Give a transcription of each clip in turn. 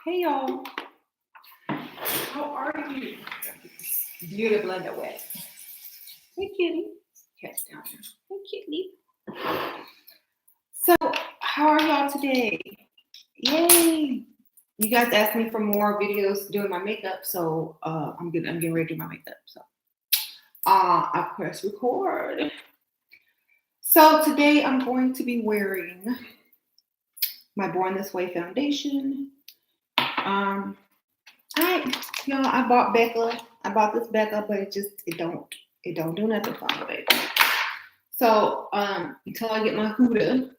Hey y'all, how are you? Beauty blender wet. Hey kitty. Cat's down here. Hey kitty. So, how are y'all today? Yay! You guys asked me for more videos doing my makeup, so I'm getting ready to do my makeup. So, I press record. So today I'm going to be wearing my Born This Way foundation. I bought Becca. I bought this Becca, but it don't do nothing for me, baby. So until I get my Huda,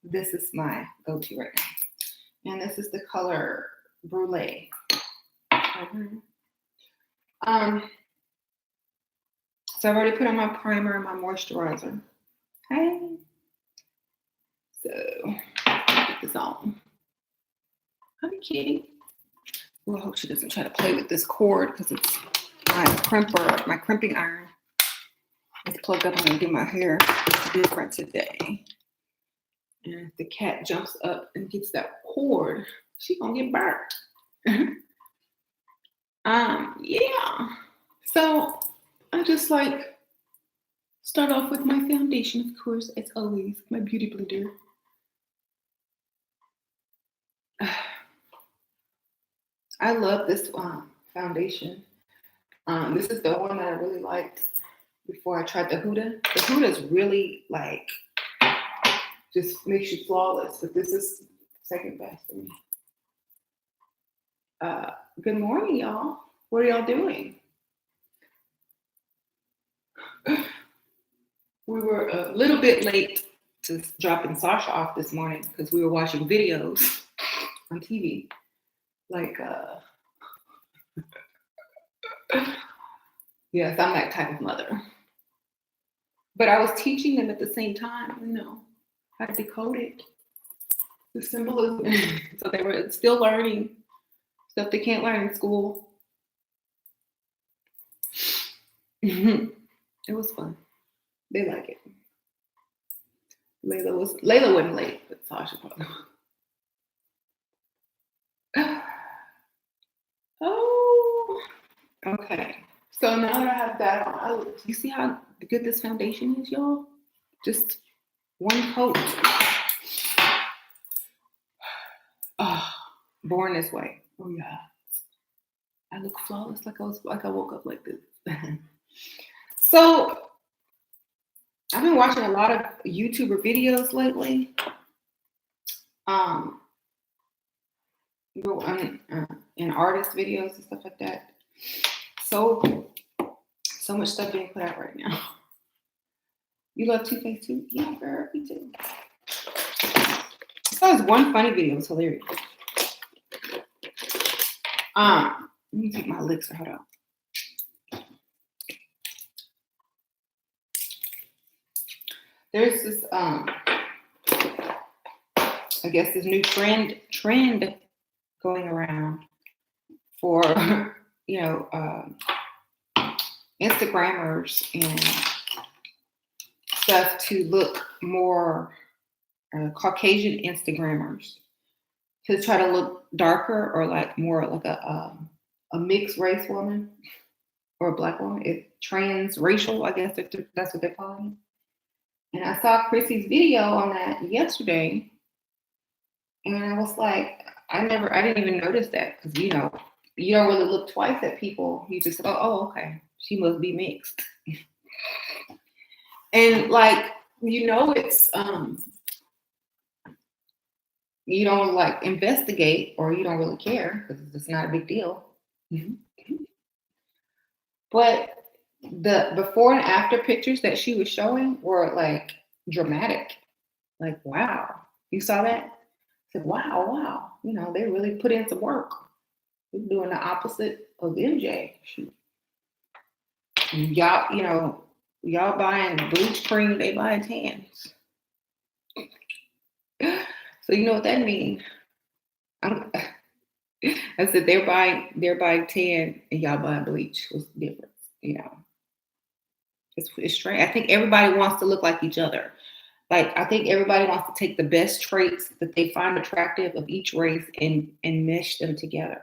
this is my go-to right now, and this is the color Brulee. So I've already put on my primer and my moisturizer. Okay. So put this on. Hi, kitty. Well, I hope she doesn't try to play with this cord because it's my crimping iron. It's plugged up. I'm gonna do my hair different today. And if the cat jumps up and gets that cord, she's gonna get burnt. Yeah. So I just start off with my foundation, of course, as always, my beauty blender. I love this foundation. This is the one that I really liked before I tried the Huda. The Huda is really just makes you flawless, but this is second best for me. Good morning, y'all. What are y'all doing? We were a little bit late to dropping Sasha off this morning because we were watching videos on TV. Yes, I'm that type of mother. But I was teaching them at the same time, how to decode it, the symbolism. So they were still learning stuff they can't learn in school. It was fun. They like it. Layla wasn't late, but Sasha probably. Oh, okay. So now that I have that on, you see how good this foundation is, y'all? Just one coat. Oh, Born This Way. Oh yeah. I look flawless, like I woke up like this. So I've been watching a lot of YouTuber videos lately. And artist videos and stuff like that. So much stuff being put out right now. You love Too Faced too? Yeah, girl, me too. I saw this one funny video. It was hilarious. Let me take my elixir. Hold on. There's this I guess this new trend going around for Instagrammers and stuff to look more Caucasian Instagrammers to try to look darker or more like a mixed race woman or a black woman. It's transracial, I guess that's what they're calling it. And I saw Chrissy's video on that yesterday, and I was like, I didn't even notice that because you don't really look twice at people. You just go, oh, okay, she must be mixed. And it's you don't investigate or you don't really care because it's not a big deal. But the before and after pictures that she was showing were dramatic. Wow, you saw that? I said, wow. They really put in some work. They're doing the opposite of MJ. Y'all buying bleach cream, they buying tans. So you know what that means? I said they're buying tan and y'all buying bleach. What's the difference? It's strange. I think everybody wants to look like each other. Like, I think everybody wants to take the best traits that they find attractive of each race and mesh them together.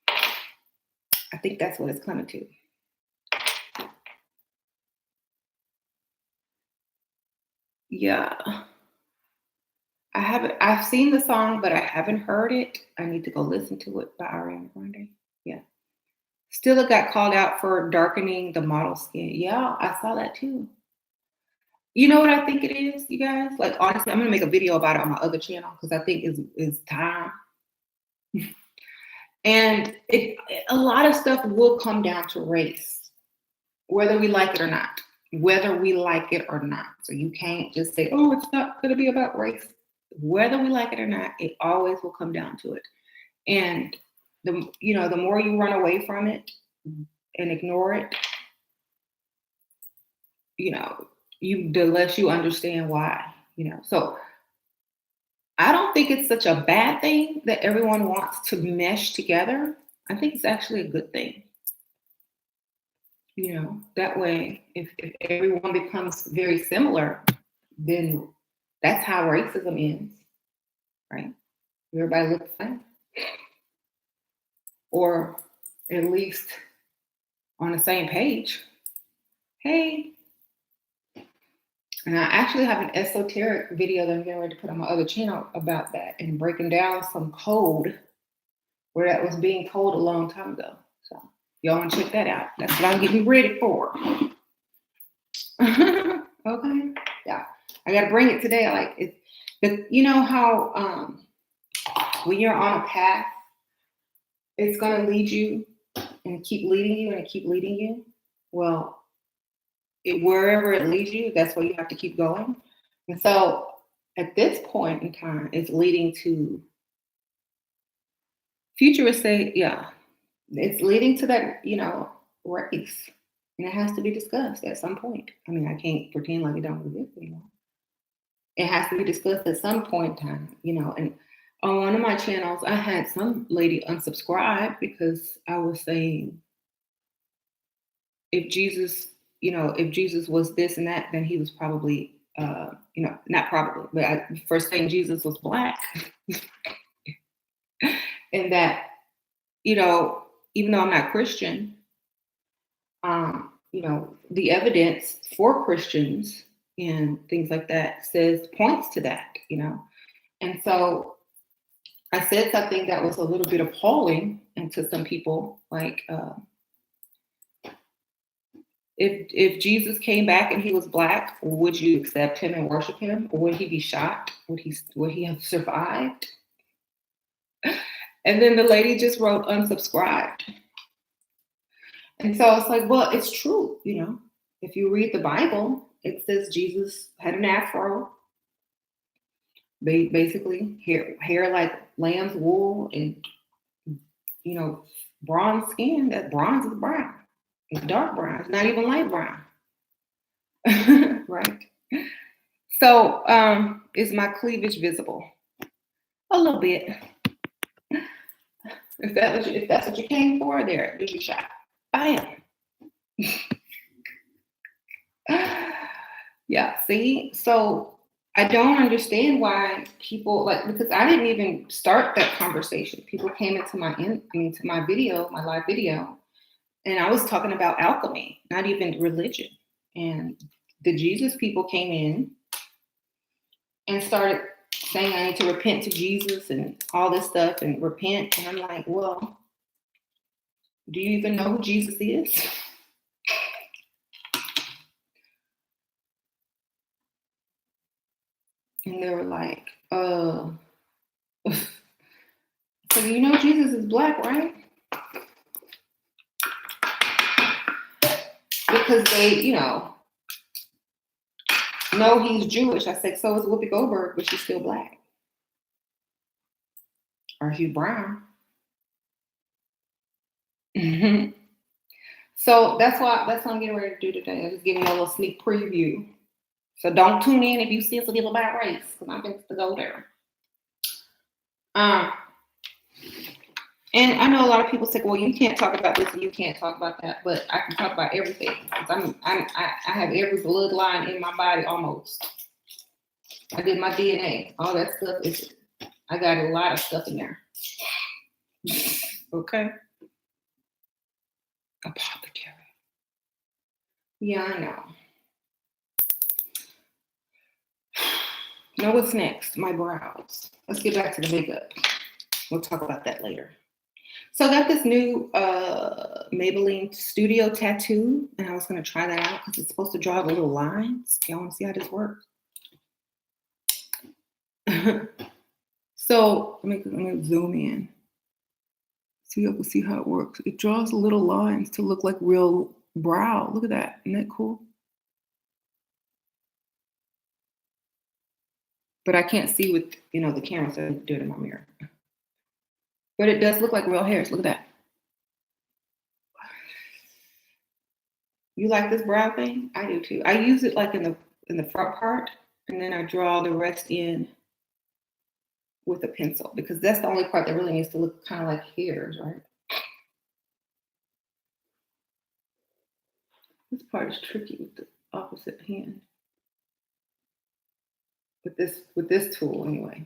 I think that's what it's coming to. Yeah. I've seen the song, but I haven't heard it. I need to go listen to it by Ariana Grande. Yeah. Still, it got called out for darkening the model skin. Yeah, I saw that too. You know what I think it is, you guys? Like, honestly, I'm gonna make a video about it on my other channel because I think it's time. And a lot of stuff will come down to race, whether we like it or not. Whether we like it or not. So you can't just say, oh, it's not gonna be about race. Whether we like it or not, it always will come down to it. And the more you run away from it and ignore it, the less you understand why. So I don't think it's such a bad thing that everyone wants to mesh together. I think it's actually a good thing. That way, if everyone becomes very similar, then that's how racism ends, right? Everybody looks the same. Or at least on the same page. Hey. And I actually have an esoteric video that I'm getting ready to put on my other channel about that and breaking down some code where that was being told a long time ago. So y'all want to check that out. That's what I'm getting ready for. Okay. Yeah. I got to bring it today. Like it. But you know how when you're on a path, it's going to lead you and keep leading you and keep leading you. Well, wherever it leads you, that's where you have to keep going. And so at this point in time, it's leading to futurists say, yeah, it's leading to that, race. And it has to be discussed at some point. I mean, I can't pretend like it don't exist anymore. It has to be discussed at some point in time, and on one of my channels, I had some lady unsubscribe because I was saying if Jesus was this and that, then he was probably, not probably, but first saying Jesus was Black. And that, even though I'm not Christian, the evidence for Christians and things like that points to that, And so I said something that was a little bit appalling and to some people, like, if Jesus came back and he was Black, would you accept him and worship him? Or would he be shot? Would he have survived? And then the lady just wrote unsubscribed. And so it's like, well, it's true, If you read the Bible, it says Jesus had an afro, basically hair like lamb's wool, and bronze skin. That bronze is brown. It's dark brown. It's not even light brown. Right? So is my cleavage visible? A little bit. If that's what you came for, there's your shot. Bam. Yeah, see? So I don't understand why people because I didn't even start that conversation. People came into my video, my live video, and I was talking about alchemy, not even religion. And the Jesus people came in and started saying I need to repent to Jesus and all this stuff and repent. And I'm like, well, do you even know who Jesus is? And they were like, so you know Jesus is Black, right? Because they, know he's Jewish. I said, so is Whoopi Goldberg, but she's still Black. Or Hugh Brown. Mm-hmm. So that's what I'm getting ready to do today. I'm just giving you a little sneak preview. So don't tune in if you sensitive about race, because I'm going to go there. And I know a lot of people say, well, you can't talk about this and you can't talk about that, but I can talk about everything. I have every bloodline in my body almost. I did my DNA. All that stuff is, I got a lot of stuff in there. Okay. Apothecary. Yeah, I know. Now what's next? My brows. Let's get back to the makeup. We'll talk about that later. So I got this new Maybelline Studio tattoo, and I was going to try that out because it's supposed to draw the little lines. Y'all want to see how this works? So let me zoom in. So you can see how it works. It draws little lines to look like real brow. Look at that. Isn't that cool? But I can't see with, the camera, so I do it in my mirror. But it does look like real hairs. Look at that. You like this brow thing? I do too. I use it like in the front part, and then I draw the rest in with a pencil because that's the only part that really needs to look kind of like hairs, right? This part is tricky with the opposite hand. With this tool anyway.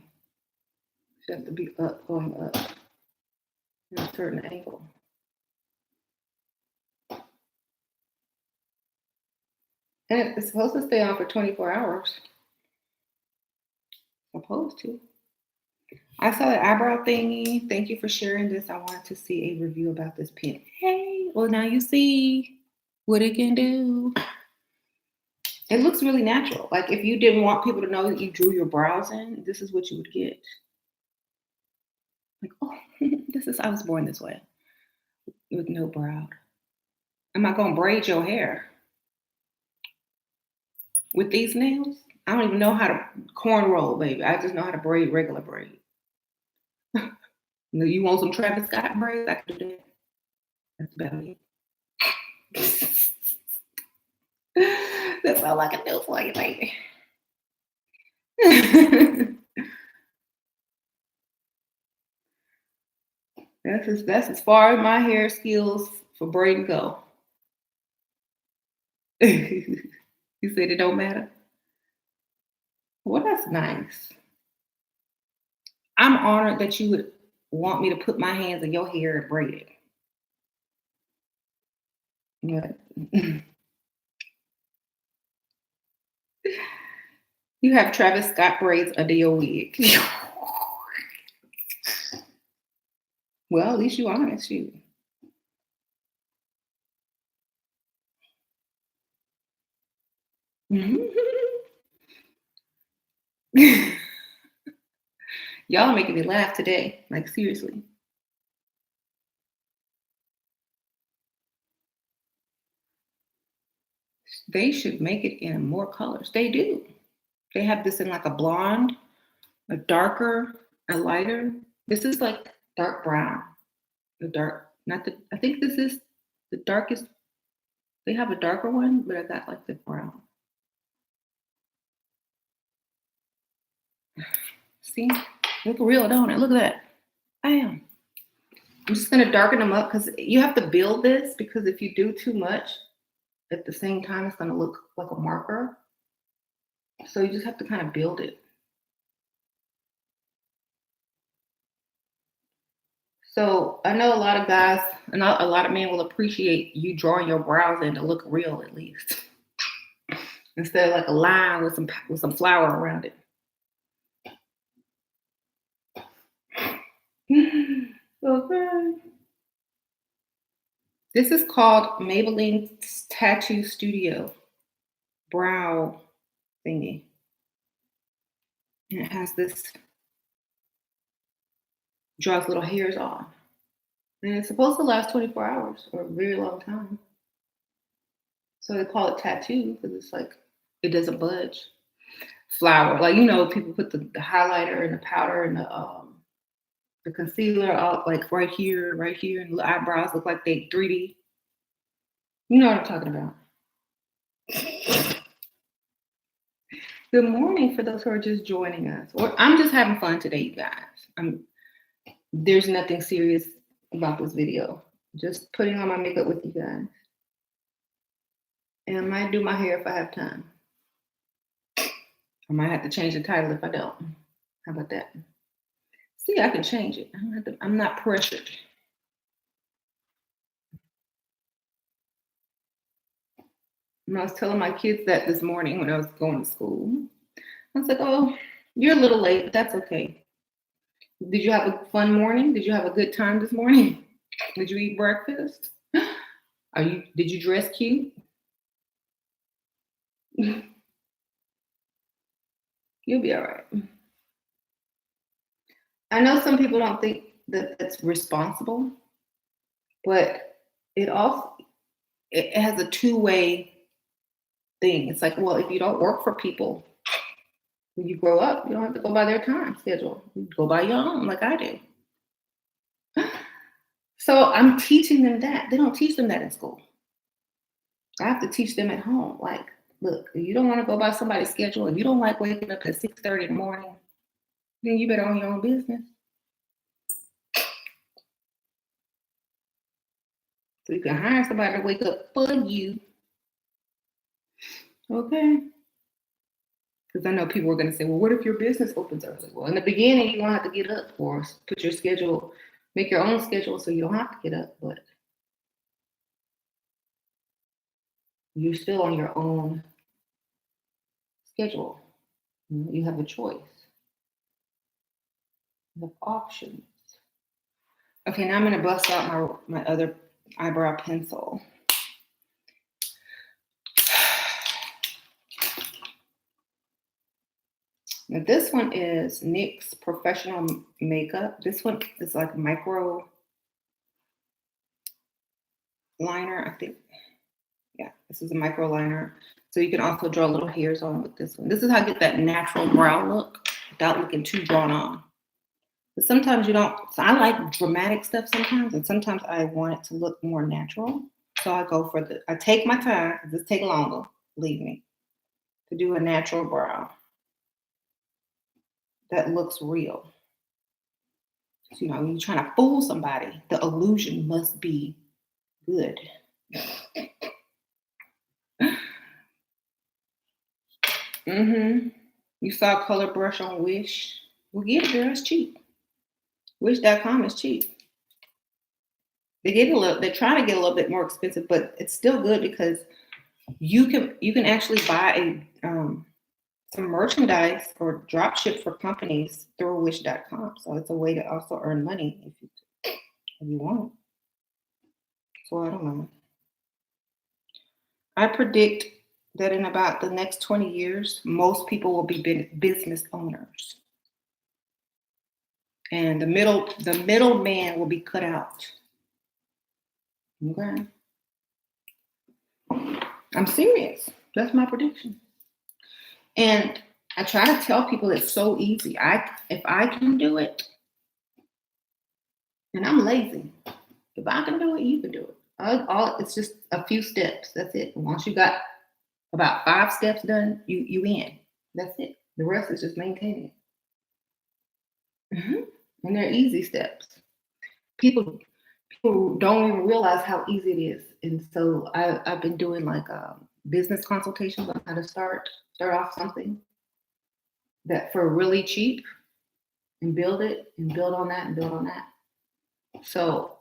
You have to be going up in a certain angle. And it's supposed to stay on for 24 hours. Supposed to. I saw the eyebrow thingy. Thank you for sharing this. I wanted to see a review about this pen. Hey, well, now you see what it can do. It looks really natural. Like if you didn't want people to know that you drew your brows in, this is what you would get. Like, oh, I was born this way with no brow. I'm not going to braid your hair with these nails. I don't even know how to cornroll, baby. I just know how to braid regular braid. You want some Travis Scott braids? I can do that. That's about it. That's all I can do for you, baby. That's as far as my hair skills for braiding go. You said it don't matter? Well, that's nice. I'm honored that you would want me to put my hands in your hair and braid it. Yeah. You have Travis Scott braids under your wig. Well, at least you honest, you. Y'all making me laugh today. Like, seriously. They should make it in more colors. They do. They have this in like a blonde, a darker, a lighter. This is like dark brown. I think this is the darkest. They have a darker one, but I got like the brown. See? Look real, don't it? Look at that. Bam. I'm just gonna darken them up because you have to build this because if you do too much at the same time, it's gonna look like a marker. So you just have to kind of build it. So I know a lot of guys and a lot of men will appreciate you drawing your brows in to look real at least. Instead of like a line with some flour around it. Okay. This is called Maybelline Tattoo Studio brow thingy. And it has this, draws little hairs on. And it's supposed to last 24 hours or a very long time. So they call it tattoo because it's like, it doesn't budge. Flower, like, people put the highlighter and the powder and the concealer all like right here, and the eyebrows look like they 3D. You know what I'm talking about. Good morning for those who are just joining us. I'm just having fun today, you guys. There's nothing serious about this video. Just putting on my makeup with you guys. And I might do my hair if I have time. I might have to change the title if I don't. How about that? See, I can change it. I'm not pressured. And I was telling my kids that this morning when I was going to school. I was like, oh, you're a little late, but that's okay. Did you have a fun morning? Did you have a good time this morning? Did you eat breakfast? Did you dress cute? You'll be all right. I know some people don't think that that's responsible, but it has a two-way thing. It's like, well, if you don't work for people, when you grow up, you don't have to go by their time schedule. You go by your own, like I do. So I'm teaching them that. They don't teach them that in school. I have to teach them at home. Like, look, if you don't want to go by somebody's schedule, if you don't like waking up at 6:30 in the morning, then you better own your own business. So you can hire somebody to wake up for you. Okay. Because I know people are going to say, well, what if your business opens early? Well, in the beginning, you don't have to get up or put your schedule, make your own schedule so you don't have to get up, but you're still on your own schedule. You have a choice. You have options. Okay, now I'm going to bust out my other eyebrow pencil. Now this one is NYX Professional Makeup. This one is like micro liner, I think. Yeah, this is a micro liner. So you can also draw little hairs on with this one. This is how I get that natural brow look without looking too drawn on. But sometimes you don't, so I like dramatic stuff sometimes, and sometimes I want it to look more natural. So I take my time, this take longer, believe me, to do a natural brow that looks real. So, when you're trying to fool somebody, the illusion must be good. You saw color brush on Wish. Well, get it, girl. It's cheap. Wish.com is cheap. They're trying to get a little bit more expensive, but it's still good because you can actually buy some merchandise or drop ship for companies through Wish.com. So it's a way to also earn money if you want. So I don't know. I predict that in about the next 20 years, most people will be business owners. And the middleman will be cut out. Okay. I'm serious. That's my prediction. And I try to tell people it's so easy. If I can do it, and I'm lazy. If I can do it, you can do it. It's just a few steps. That's it. Once you got about 5 steps done, you in. That's it. The rest is just maintaining it. And they're easy steps. People don't even realize how easy it is. And so I've been doing like business consultations on how to start off something that for really cheap and build it and build on that and build on that. So,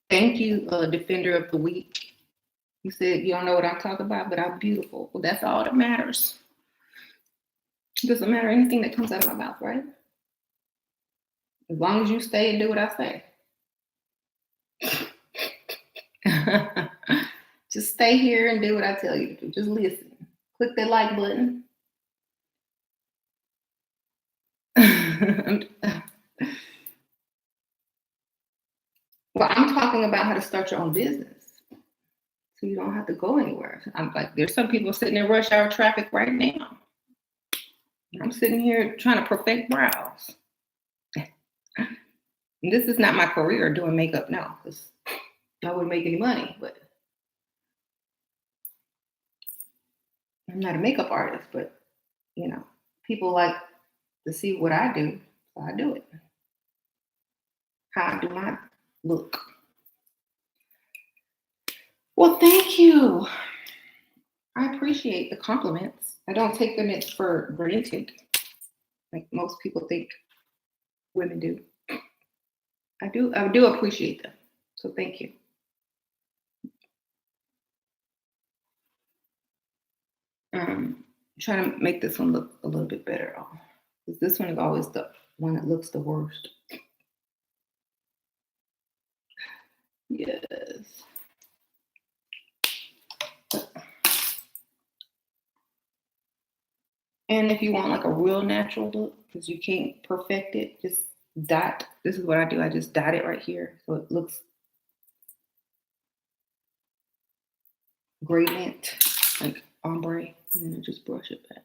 Thank you, Defender of the Week. You said you don't know what I'm talking about, but I'm beautiful. Well, that's all that matters. It doesn't matter anything that comes out of my mouth, right? As long as you stay and do what I say. Just stay here and do what I tell you to do. Just listen. Click that like button. Well, I'm talking about how to start your own business. So you don't have to go anywhere. I'm like, there's some people sitting in rush hour traffic right now. I'm sitting here trying to perfect brows. And this is not my career doing makeup now, because I wouldn't make any money, but I'm not a makeup artist, but people like to see what I do, so I do it. How I do my look. Well, thank you. I appreciate the compliments. I don't take them for granted, like most people think women do. I do appreciate them. So thank you. Trying to make this one look a little bit better, because this one is always the one that looks the worst. Yes. And if you want like a real natural look, because you can't perfect it, just dot. This is what I do. I just dot it right here, so it looks gradient, like ombre, and then I just brush it back.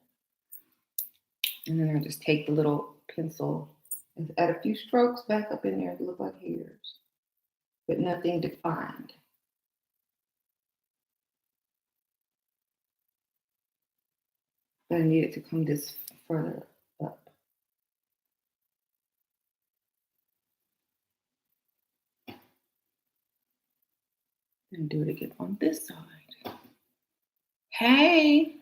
And then I just take the little pencil and add a few strokes back up in there to look like hairs, but nothing defined. But I need it to come this further up. And do it again on this side. Hey.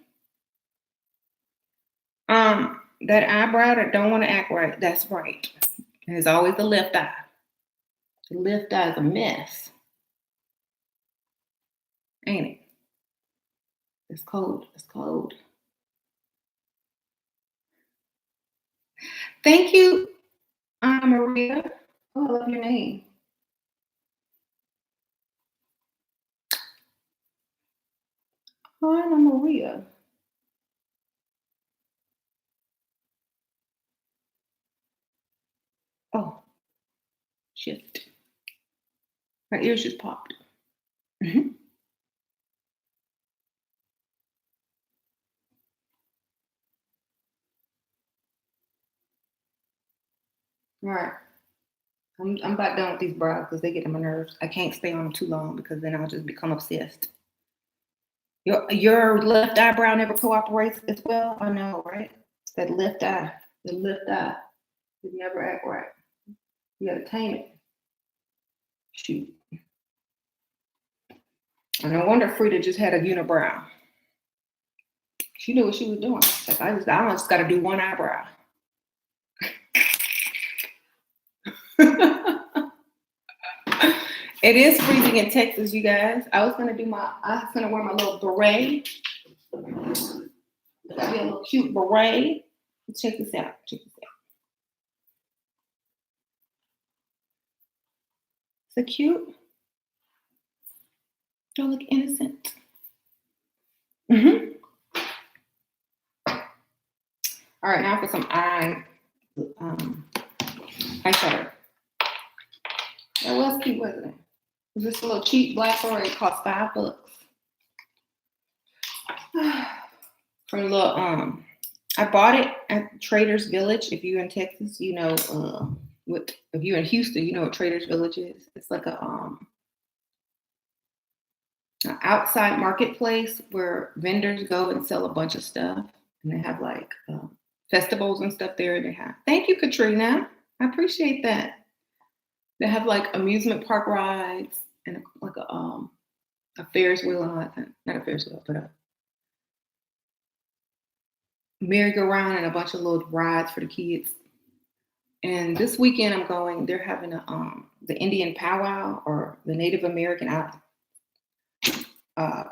That eyebrow that don't want to act right, that's right. And it's always the left eye. The left eye is a mess. Ain't it? It's cold. It's cold. Thank you, Maria. Oh, I love your name. Oh, I know Maria. Oh, shit. My ears just popped. Mm-hmm. All right. I'm about done with these brows because they get on my nerves. I can't stay on them too long because then I'll just become obsessed. Your left eyebrow never cooperates as well. I know, right? It's that left eye. The left eye. It never act right. You gotta tame it. Shoot. And no wonder Frida just had a unibrow. She knew what she was doing. Like I just gotta do one eyebrow. It is freezing in Texas, you guys. I was gonna wear my little beret. That'd be a little cute beret. Check this out. Check this out. So cute. Don't look innocent. Mm-hmm. All right, now for some eyeshadow. That was cute, wasn't it? It was just a little cheap black beret. It cost $5. For a little I bought it at Trader's Village. If you're in Texas, you know if you're in Houston, you know what Trader's Village is. It's like an outside marketplace where vendors go and sell a bunch of stuff, and they have like festivals and stuff there. They have. Thank you, Katrina. I appreciate that. They have like amusement park rides and like a Ferris wheel and all that kind. Not a Ferris wheel, but a merry-go-round and a bunch of little rides for the kids. And this weekend I'm going. They're having the Indian powwow or the Native American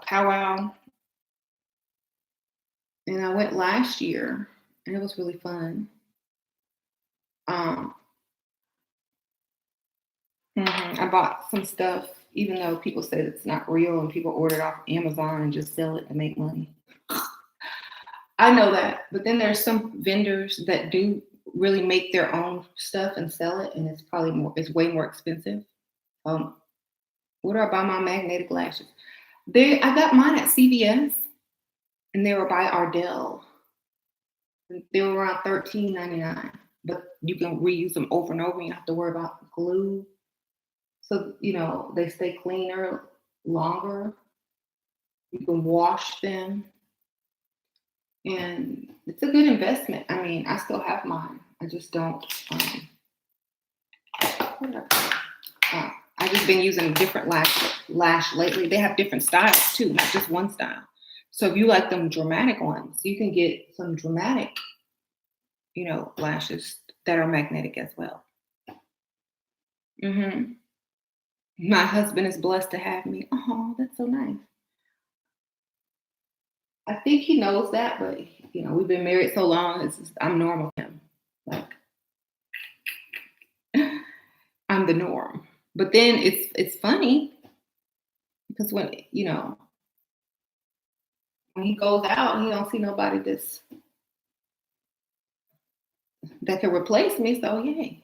powwow, and I went last year, and it was really fun. I bought some stuff, even though people said it's not real, and people order it off Amazon and just sell it to make money. I know that, but then there's some vendors that do really make their own stuff and sell it, and it's way more expensive. Where do I buy my magnetic lashes? I got mine at CVS, and they were by Ardell. They were around $13.99, but you can reuse them over and over. And you have to worry about glue, so they stay cleaner longer. You can wash them, and it's a good investment. I mean, I still have mine. I just don't. I've just been using a different lash lately. They have different styles too, not just one style. So if you like them dramatic ones, you can get some dramatic, lashes that are magnetic as well. My husband is blessed to have me. Oh, that's so nice. I think he knows that, but we've been married so long. I'm normal to him. Like I'm the norm. But then it's funny because when he goes out, he don't see nobody that can replace me. So yay,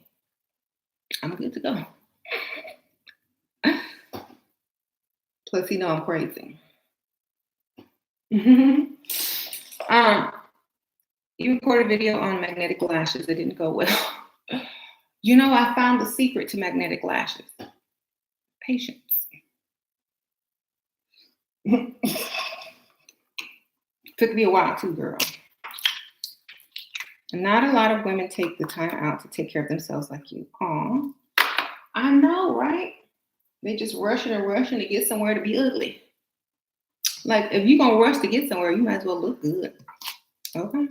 I'm good to go. Plus, I'm crazy. You recorded a video on magnetic lashes. It didn't go well. I found the secret to magnetic lashes. Patience. Took me a while too, girl. Not a lot of women take the time out to take care of themselves like you. Aw, I know, right? They just rushing to get somewhere to be ugly. Like, if you're going to rush to get somewhere, you might as well look good. Okay?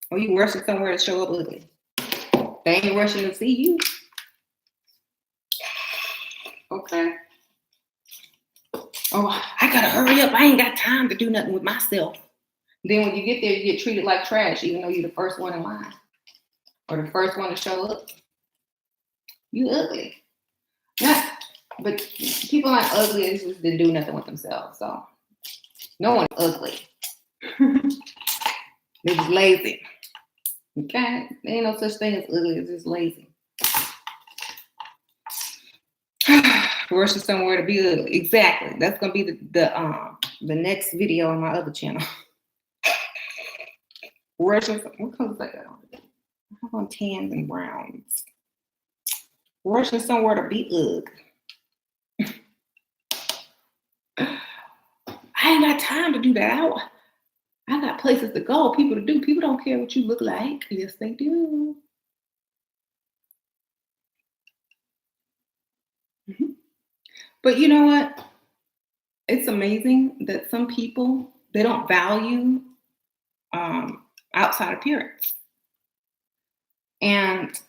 Or you rushing somewhere to show up ugly. They ain't rushing to see you. Okay? Oh, I got to hurry up. I ain't got time to do nothing with myself. Then when you get there, you get treated like trash, even though you're the first one in line. Or the first one to show up. You ugly. But people aren't ugly, they just didn't do nothing with themselves. So no one's ugly. They're just lazy. Okay? There ain't no such thing as ugly, it's just lazy. Rushing somewhere to be ugly. Exactly. That's gonna be the next video on my other channel. Rushing. What colors I got on? I have on tans and browns. Rushing somewhere to be ugly. I ain't got time to do that. I got places to go, people to do. People don't care what you look like. Yes, they do. But you know what? It's amazing that some people, they don't value outside appearance. And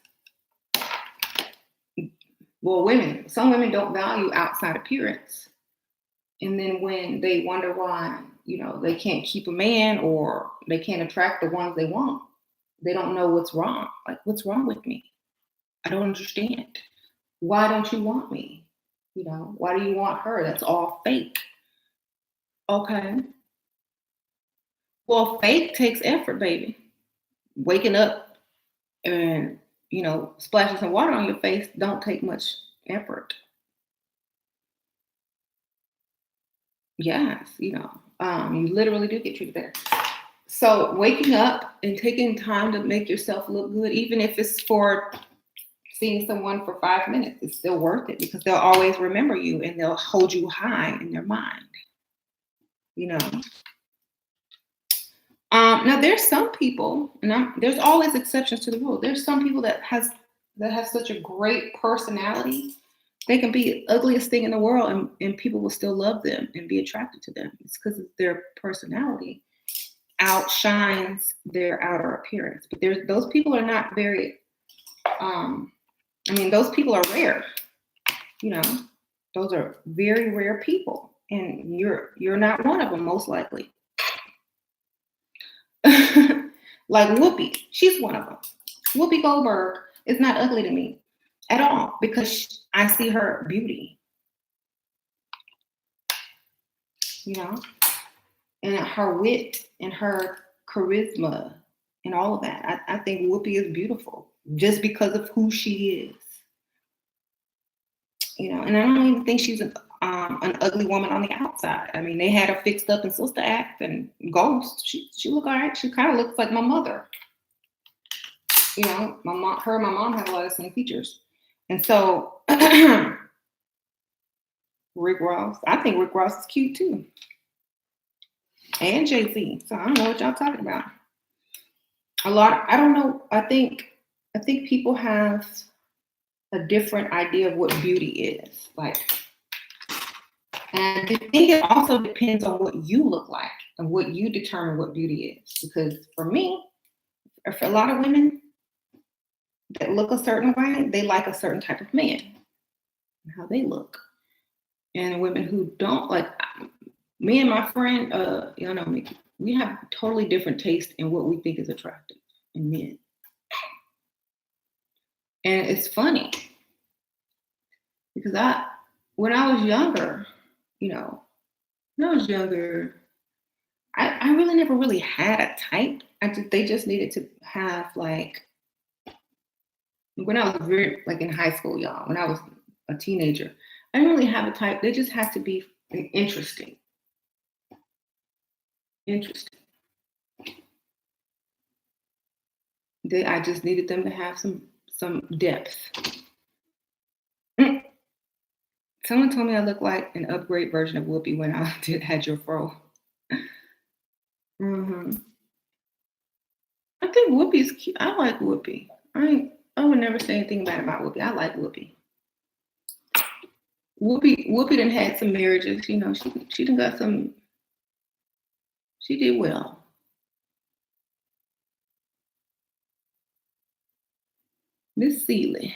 some women don't value outside appearance. And then when they wonder why, they can't keep a man or they can't attract the ones they want, they don't know what's wrong. Like, what's wrong with me? I don't understand. Why don't you want me? Why do you want her? That's all fake. Okay. Well, fake takes effort, baby. Waking up and, splashing some water on your face don't take much effort. Yes, you literally do get treated better. So waking up and taking time to make yourself look good, even if it's for seeing someone for 5 minutes, it's still worth it because they'll always remember you and they'll hold you high in their mind. Now there's some people, and there's always exceptions to the rule. There's some people that have such a great personality. They can be the ugliest thing in the world and people will still love them and be attracted to them. It's because their personality outshines their outer appearance. But those people are not very, those people are rare. Those are very rare people. And you're not one of them, most likely. Like Whoopi, she's one of them. Whoopi Goldberg is not ugly to me at all because I see her beauty, and her wit and her charisma and all of that. I think Whoopi is beautiful just because of who she is, and I don't even think she's an ugly woman on the outside. I mean, they had her fixed up in Sister Act and Ghost. She looked all right. She kind of looks like my mother. My mom had a lot of the same features. And so Rick Ross, I think Rick Ross is cute too. And Jay-Z. So I don't know what y'all talking about. I don't know. I think people have a different idea of what beauty is. Like, and I think it also depends on what you look like and what you determine what beauty is. Because for me, or for a lot of women that look a certain way, they like a certain type of man and how they look. And women who don't like, me and my friend, you know, we have totally different taste in what we think is attractive in men. And it's funny because when I was younger, you know, when I was younger, I really never really had a type. They just needed to have like, when I was very, like in high school, y'all, when I was a teenager, I didn't really have a type. They just had to be interesting. Interesting. I just needed them to have some depth. Someone told me I look like an upgrade version of Whoopi when I had your fro. Hmm. I think Whoopi's cute. I like Whoopi. I would never say anything bad about Whoopi. I like Whoopi. Whoopi done had some marriages. You know, she done got some. She did well. Miss Seeley.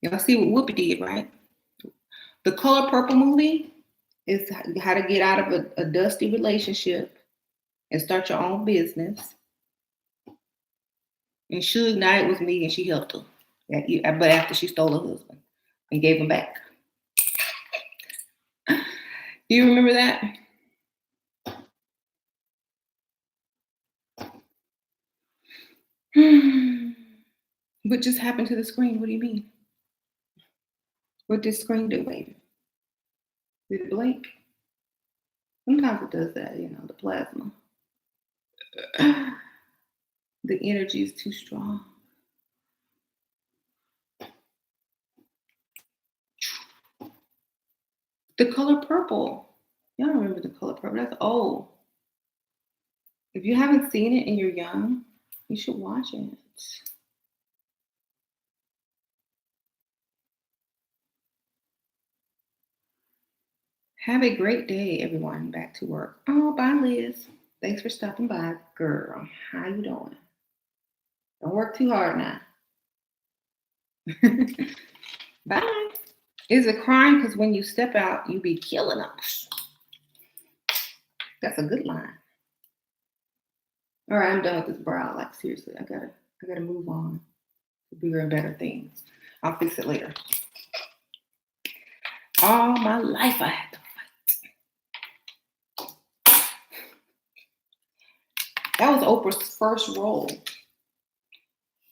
Y'all see what Whoopi did, right? The Color Purple movie is how to get out of a dusty relationship and start your own business. And Suge Knight was me, and she helped her. But after she stole her husband and gave him back. You remember that? What just happened to the screen? What do you mean? What did screen do, baby? Did it blink? Sometimes it does that, you know, the plasma. The energy is too strong. The Color Purple. Y'all remember The Color Purple? That's old. If you haven't seen it and you're young, you should watch it. Have a great day, everyone. Back to work. Oh, bye, Liz. Thanks for stopping by, girl. How you doing? Don't work too hard now. Bye. Is it crime? Because when you step out, you be killing us. That's a good line. All right, I'm done with this brow. Like seriously, I gotta move on to bigger and better things. I'll fix it later. All my life I had to fight. That was Oprah's first role.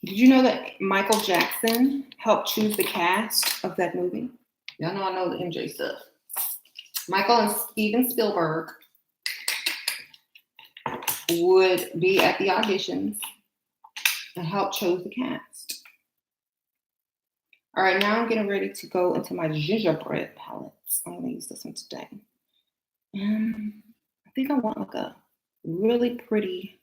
Did you know that Michael Jackson helped choose the cast of that movie? Y'all know the MJ stuff. Michael and Steven Spielberg would be at the auditions and help choose the cast. All right, now I'm getting ready to go into my gingerbread palettes. I'm going to use this one today. I think I want like a really pretty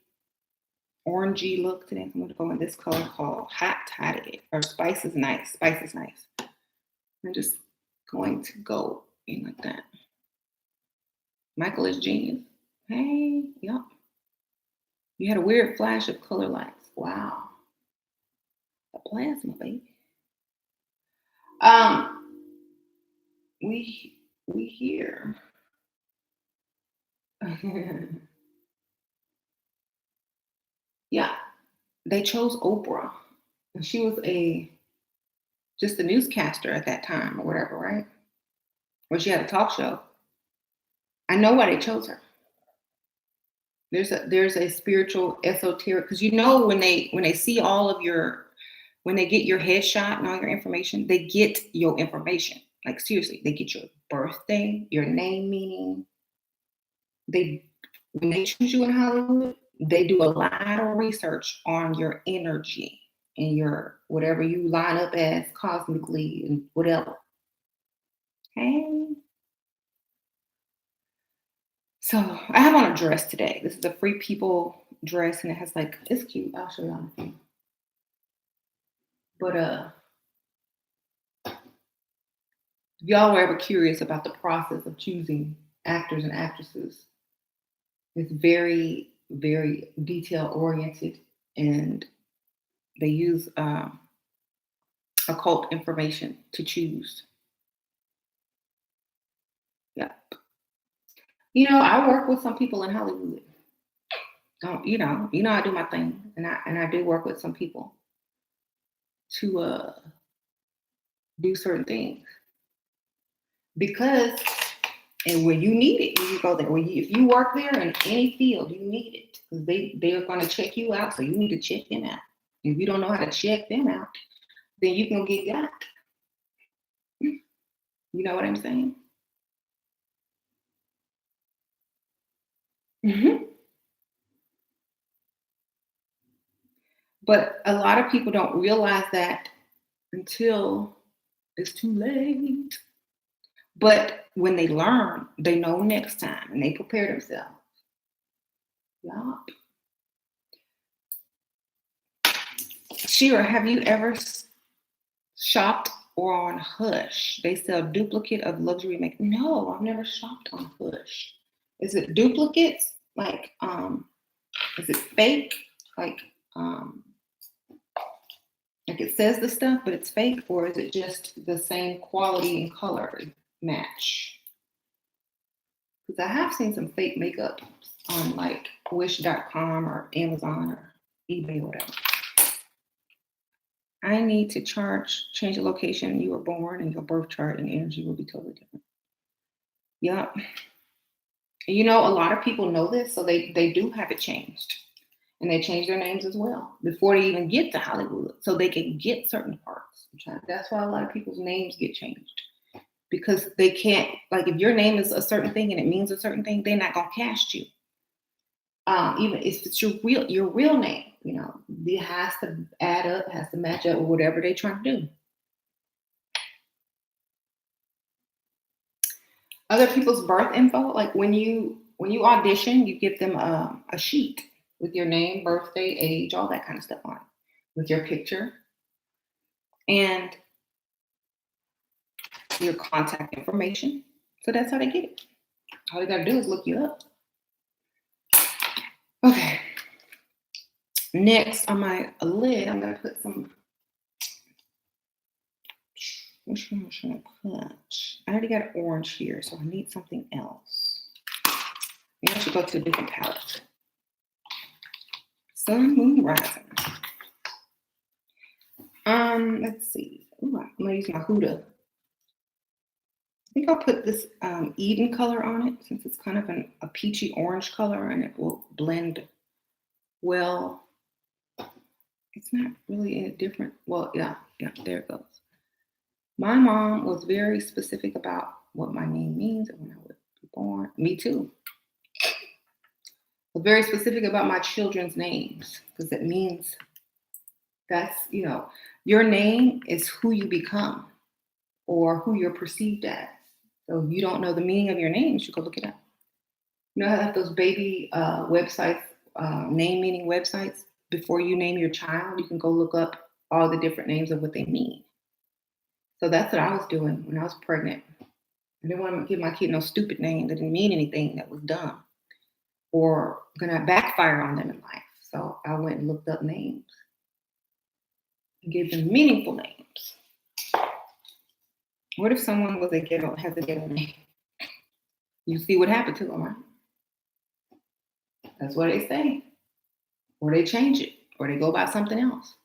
orangey look today. I'm going to go in this color called Hot Toddy, or Spice is Nice. Spice is Nice. I'm just going to go in like that. Michael is genius. Hey, yep. You had a weird flash of color lights. Wow. The plasma, baby. We here. Yeah, they chose Oprah. And she was just a newscaster at that time or whatever, right? Or she had a talk show. I know why they chose her. There's a spiritual esoteric, because you know when they see all of when they get your headshot and all your information, they get your information. Like seriously, they get your birthday, your name meaning. When they choose you in Hollywood, they do a lot of research on your energy and your whatever you line up as cosmically and whatever. Hey. So I have on a dress today. This is a Free People dress, and it has like, it's cute. I'll show you on the thing. But if y'all were ever curious about the process of choosing actors and actresses, it's very, very detail oriented, and they use occult information to choose. Yeah. I work with some people in Hollywood. I do my thing, and I do work with some people to do certain things because, and when you need it, when you go there, if you work there in any field, you need it because they are going to check you out, so you need to check them out. If you don't know how to check them out, then you can get got. You know what I'm saying? Mm-hmm. But a lot of people don't realize that until it's too late. But when they learn, they know next time and they prepare themselves. Yup. Shira, have you ever shopped or on Hush? They sell duplicate of luxury makeup. No, I've never shopped on Hush. Is it duplicates? Like, is it fake? Like it says the stuff, but it's fake, or is it just the same quality and color match? Because I have seen some fake makeup on like Wish.com or Amazon or eBay or whatever. I need to change the location you were born, and your birth chart and energy will be totally different. Yep. A lot of people know this, so they do have it changed. And they change their names as well before they even get to Hollywood, so they can get certain parts. That's why a lot of people's names get changed, because they can't, like, if your name is a certain thing and it means a certain thing, they're not gonna cast you. Even if it's your real name, it has to add up, has to match up with whatever they're trying to do. Other people's birth info, like when you audition, you give them a sheet with your name, birthday, age, all that kind of stuff on it, with your picture and your contact information. So that's how they get it. All they gotta do is look you up. Okay. Next on my lid, I'm gonna put some. Which one should I put? I already got orange here, so I need something else. Maybe I should go to a different palette. Sun, Moon, Rising. Let's see. Ooh, I'm gonna use my Huda. I think I'll put this Eden color on it, since it's kind of a peachy orange color, and it will blend well. It's not really any different. Well, yeah, there it goes. My mom was very specific about what my name means and when I would be born. Me too. Was very specific about my children's names, because it means that's, your name is who you become or who you're perceived as. So if you don't know the meaning of your name, you should go look it up. You know how they have those baby websites, name meaning websites? Before you name your child, you can go look up all the different names of what they mean. So that's what I was doing when I was pregnant. I didn't want to give my kid no stupid name that didn't mean anything, that was dumb or gonna backfire on them in life. So I went and looked up names and gave them meaningful names. What if someone has a ghetto name? You see what happened to them, right? That's what they say. Or they change it, or they go by something else.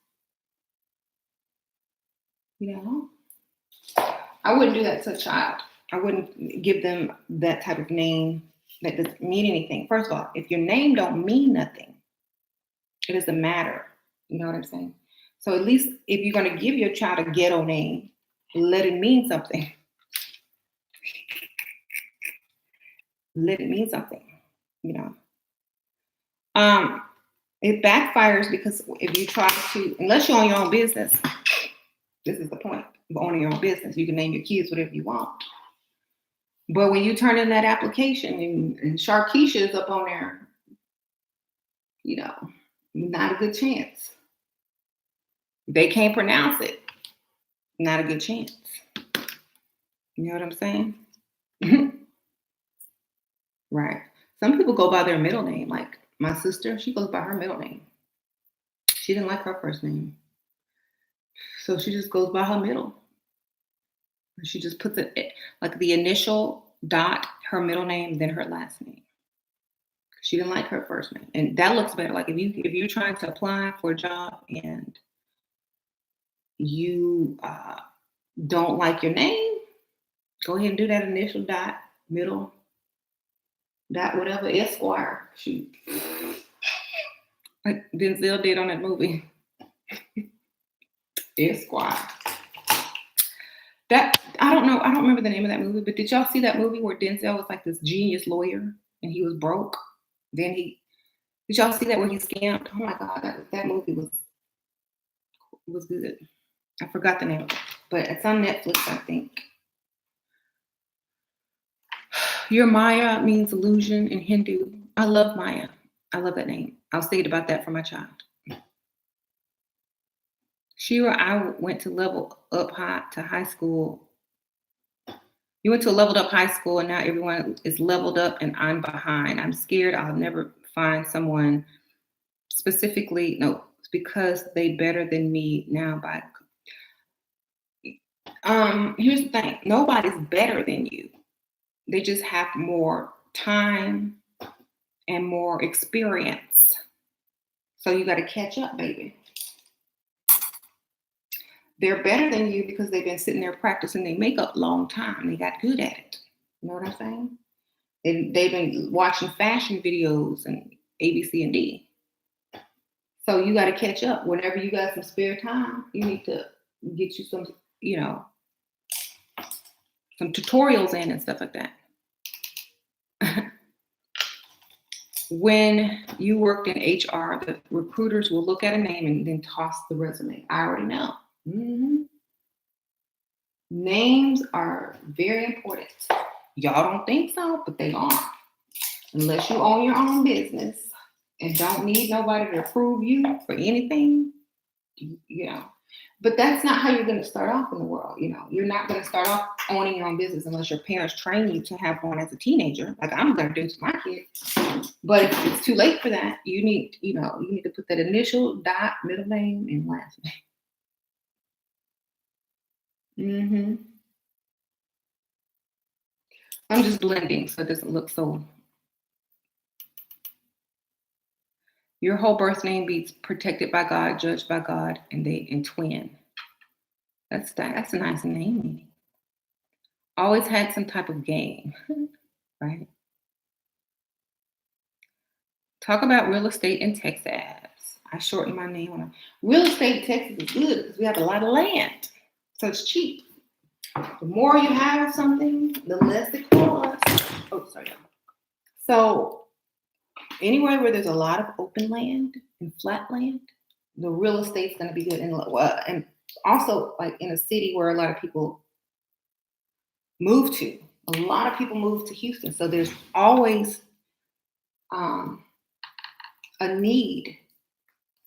I wouldn't do that to a child. I wouldn't give them that type of name that doesn't mean anything. First of all, if your name don't mean nothing, it doesn't matter. You know what I'm saying? So at least if you're going to give your child a ghetto name, let it mean something. Let it mean something, It backfires because if you try to, unless you own your own business, this is the point. Owning your own business, you can name your kids whatever you want. But when you turn in that application and Sharkeisha is up on there, Not a good chance. They can't pronounce it. Not a good chance. You know what I'm saying? Right. Some people go by their middle name. Like my sister, she goes by her middle name. She didn't like her first name. So she just goes by her middle. She just puts it like the initial dot, her middle name, then her last name. She didn't like her first name. And that looks better. Like if you're trying to apply for a job and you don't like your name, go ahead and do that initial dot, middle dot, whatever, Esquire. Shoot. Like Denzel did on that movie. Esquire. That I don't know. I don't remember the name of that movie, but did y'all see that movie where Denzel was like this genius lawyer and he was broke? Did y'all see that where he scammed? Oh my God, that movie was good. I forgot the name of it, but it's on Netflix, I think. Your Maya means illusion in Hindu. I love Maya. I love that name. I was thinking about that for my child. Shira, I went to level up high school. You went to a leveled up high school and now everyone is leveled up and I'm behind. I'm scared I'll never find someone specifically, no, because they better than me now by. Here's the thing. Nobody's better than you. They just have more time and more experience. So you got to catch up, baby. They're better than you because they've been sitting there practicing their makeup a long time. They got good at it. You know what I'm saying? And they've been watching fashion videos and A, B, C, and D. So you got to catch up. Whenever you got some spare time, you need to get you some, some tutorials in and stuff like that. When you worked in HR, the recruiters will look at a name and then toss the resume. I already know. Mm-hmm. Names are very important. Y'all don't think so, but they are. Unless you own your own business and don't need nobody to approve you for anything, But that's not how you're going to start off in the world. You're not going to start off owning your own business unless your parents train you to have one as a teenager, like I'm going to do to my kids. But if it's too late for that, you need to put that initial dot, middle name, and last name. Mm-hmm. I'm just blending so it doesn't look so. Your whole birth name be protected by God, judged by God, and twin. That's a nice name. Always had some type of game, right? Talk about real estate in Texas. I shortened my name on real estate in Texas is good because we have a lot of land, so it's cheap. The more you have something, the less it costs. Oh, sorry. So anywhere where there's a lot of open land and flat land, the real estate's going to be good. And also like in a city where a lot of people move to. A lot of people move to Houston. So there's always a need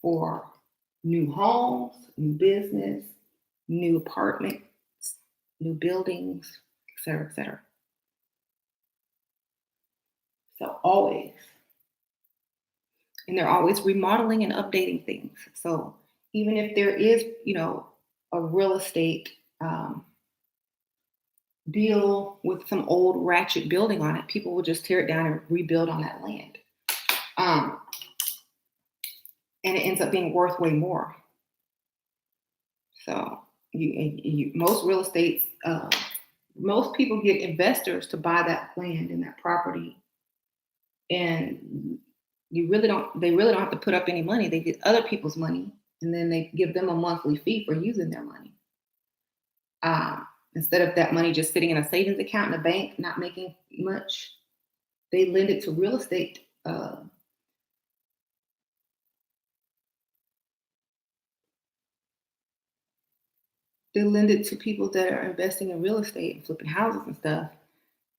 for new homes, new business, new apartments, new buildings, et cetera, et cetera. So always. And they're always remodeling and updating things. So even if there is, a real estate deal with some old ratchet building on it, people will just tear it down and rebuild on that land. And it ends up being worth way more. So most real estate, most people get investors to buy that land and that property, and they really don't have to put up any money. They get other people's money, and then they give them a monthly fee for using their money. Instead of that money just sitting in a savings account in a bank, not making much, they lend it to real estate. They lend it to people that are investing in real estate and flipping houses and stuff.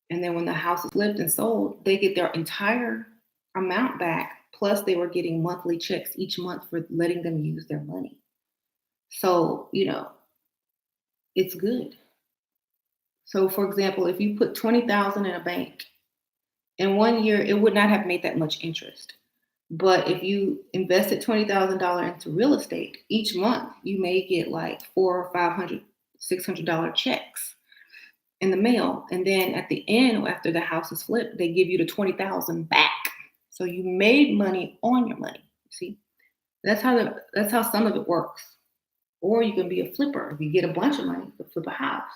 And then when the house is flipped and sold, they get their entire amount back Plus, they were getting monthly checks each month for letting them use their money. So, it's good. So, for example, if you put 20,000 in a bank, in 1 year, it would not have made that much interest. But if you invested $20,000 into real estate, each month you may get like four or $500, $600 checks in the mail. And then at the end, after the house is flipped, they give you the 20,000 back. So you made money on your money. See, that's how some of it works. Or you can be a flipper. If you get a bunch of money, you can flip a house.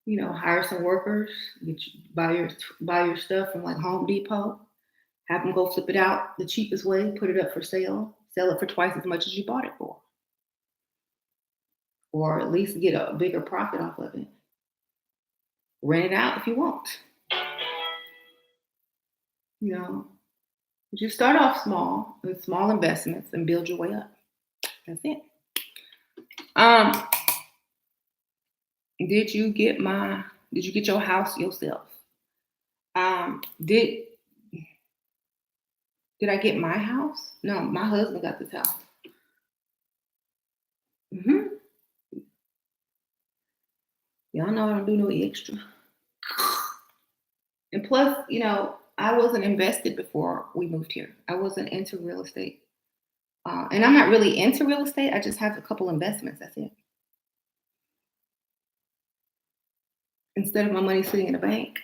Hire some workers, buy your stuff from like Home Depot, have them go flip it out the cheapest way, put it up for sale, sell it for twice as much as you bought it for, or at least get a bigger profit off of it. Rent it out if you want. But you start off small with small investments and build your way up. That's it. Did you get your house yourself? Did I get my house? No, my husband got this house. Y'all know I don't do no extra. And plus, I wasn't invested before we moved here. I wasn't into real estate. And I'm not really into real estate. I just have a couple investments. That's it. Instead of my money sitting in a bank,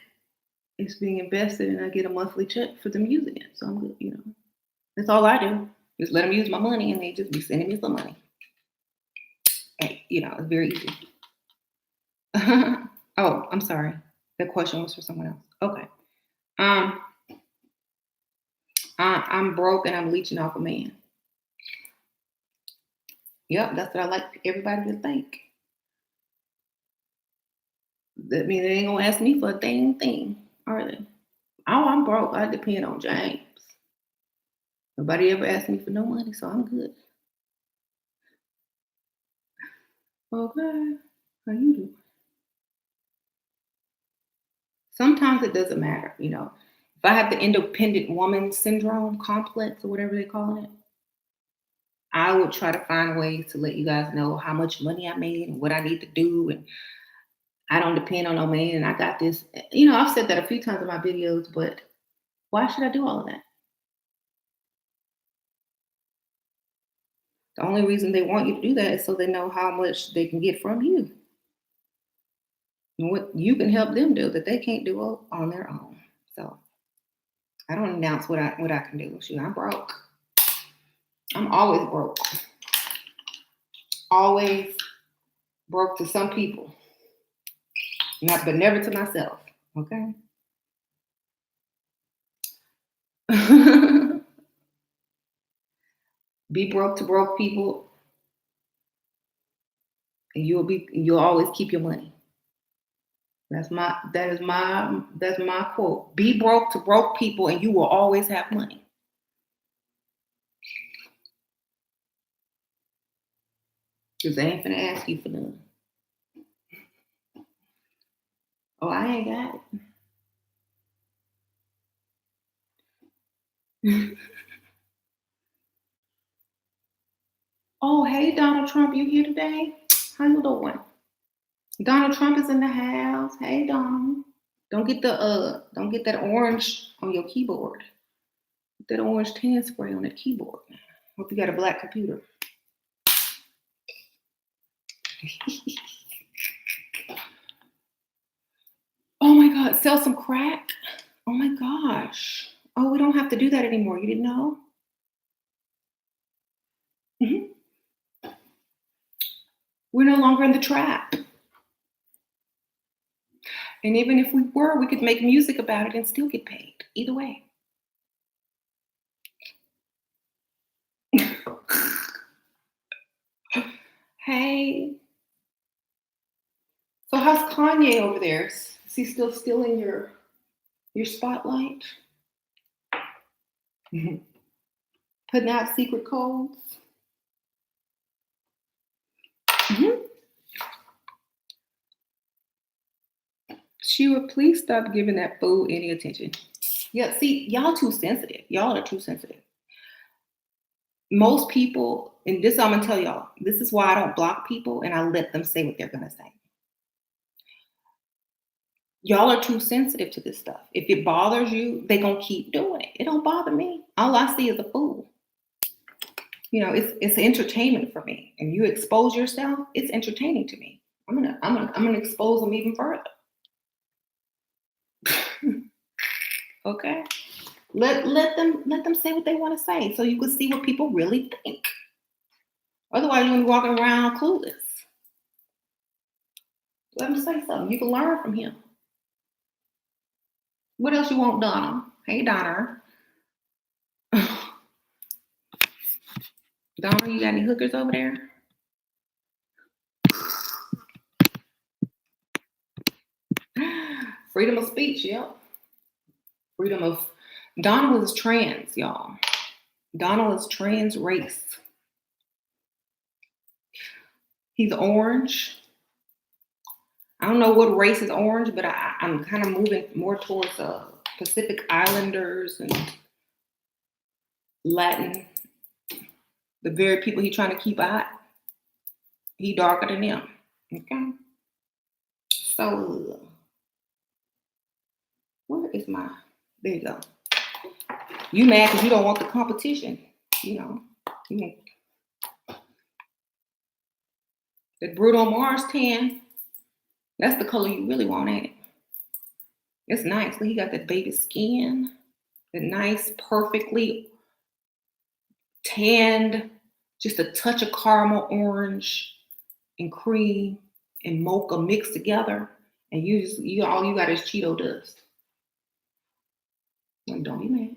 it's being invested and I get a monthly check for them using it. So I'm good, That's all I do. Just let them use my money and they just be sending me some money. And, it's very easy. Oh, I'm sorry. That question was for someone else. Okay. I'm broke and I'm leeching off a man. Yep, that's what I like everybody to think. That means they ain't gonna ask me for a thing, are they? Oh, I'm broke. I depend on James. Nobody ever asked me for no money, so I'm good. Okay. How you doing? Sometimes it doesn't matter, If I have the independent woman syndrome complex or whatever they call it, I would try to find ways to let you guys know how much money I made and what I need to do. And I don't depend on no man. And I got this. I've said that a few times in my videos, but why should I do all of that? The only reason they want you to do that is so they know how much they can get from you. And what you can help them do that they can't do on their own. So I don't announce what I can do. Shoot, I'm broke. I'm always broke. Always broke to some people. But never to myself. Okay. Be broke to broke people, and you'll always keep your money. That's my quote. Be broke to broke people, and you will always have money. Because they ain't finna ask you for none. Oh, I ain't got it. Oh, hey, Donald Trump, you here today? How you doing? Donald Trump is in the house. Hey, Donald. Don't get that orange on your keyboard. Get that orange tan spray on that keyboard. Hope you got a black computer. Oh my God, sell some crack? Oh my gosh. Oh, we don't have to do that anymore. You didn't know? Mm-hmm. We're no longer in the trap. And even if we were, we could make music about it and still get paid. Either way. Hey. So how's Kanye over there? Is he still stealing your spotlight? Putting out secret codes? Mm-hmm. Sheila, please stop giving that fool any attention. Yeah, see, y'all too sensitive. Y'all are too sensitive. Most people, and this I'm gonna tell y'all, this is why I don't block people and I let them say what they're gonna say. Y'all are too sensitive to this stuff. If it bothers you, they gonna keep doing it. It don't bother me. All I see is a fool. You know, it's entertainment for me. And you expose yourself, it's entertaining to me. I'm gonna expose them even further. Okay. Let them say what they want to say so you can see what people really think. Otherwise, you're gonna be walking around clueless. Let him say something. You can learn from him. What else you want, Donna? Hey, Donna. Donna, you got any hookers over there? Freedom of speech, yep. Freedom of. Donna was trans, y'all. Donna is trans race. He's orange. I don't know what race is orange, but I'm kind of moving more towards Pacific Islanders and Latin. The very people he's trying to keep out, he darker than them. Okay. So where is my? There you go. You mad because you don't want the competition? You know. The Bruno Mars tan. That's the color you really want, ain't it? It's nice. He got that baby skin, the nice, perfectly tanned, just a touch of caramel orange and cream and mocha mixed together, and you all you got is Cheeto dust. Like, don't be mad.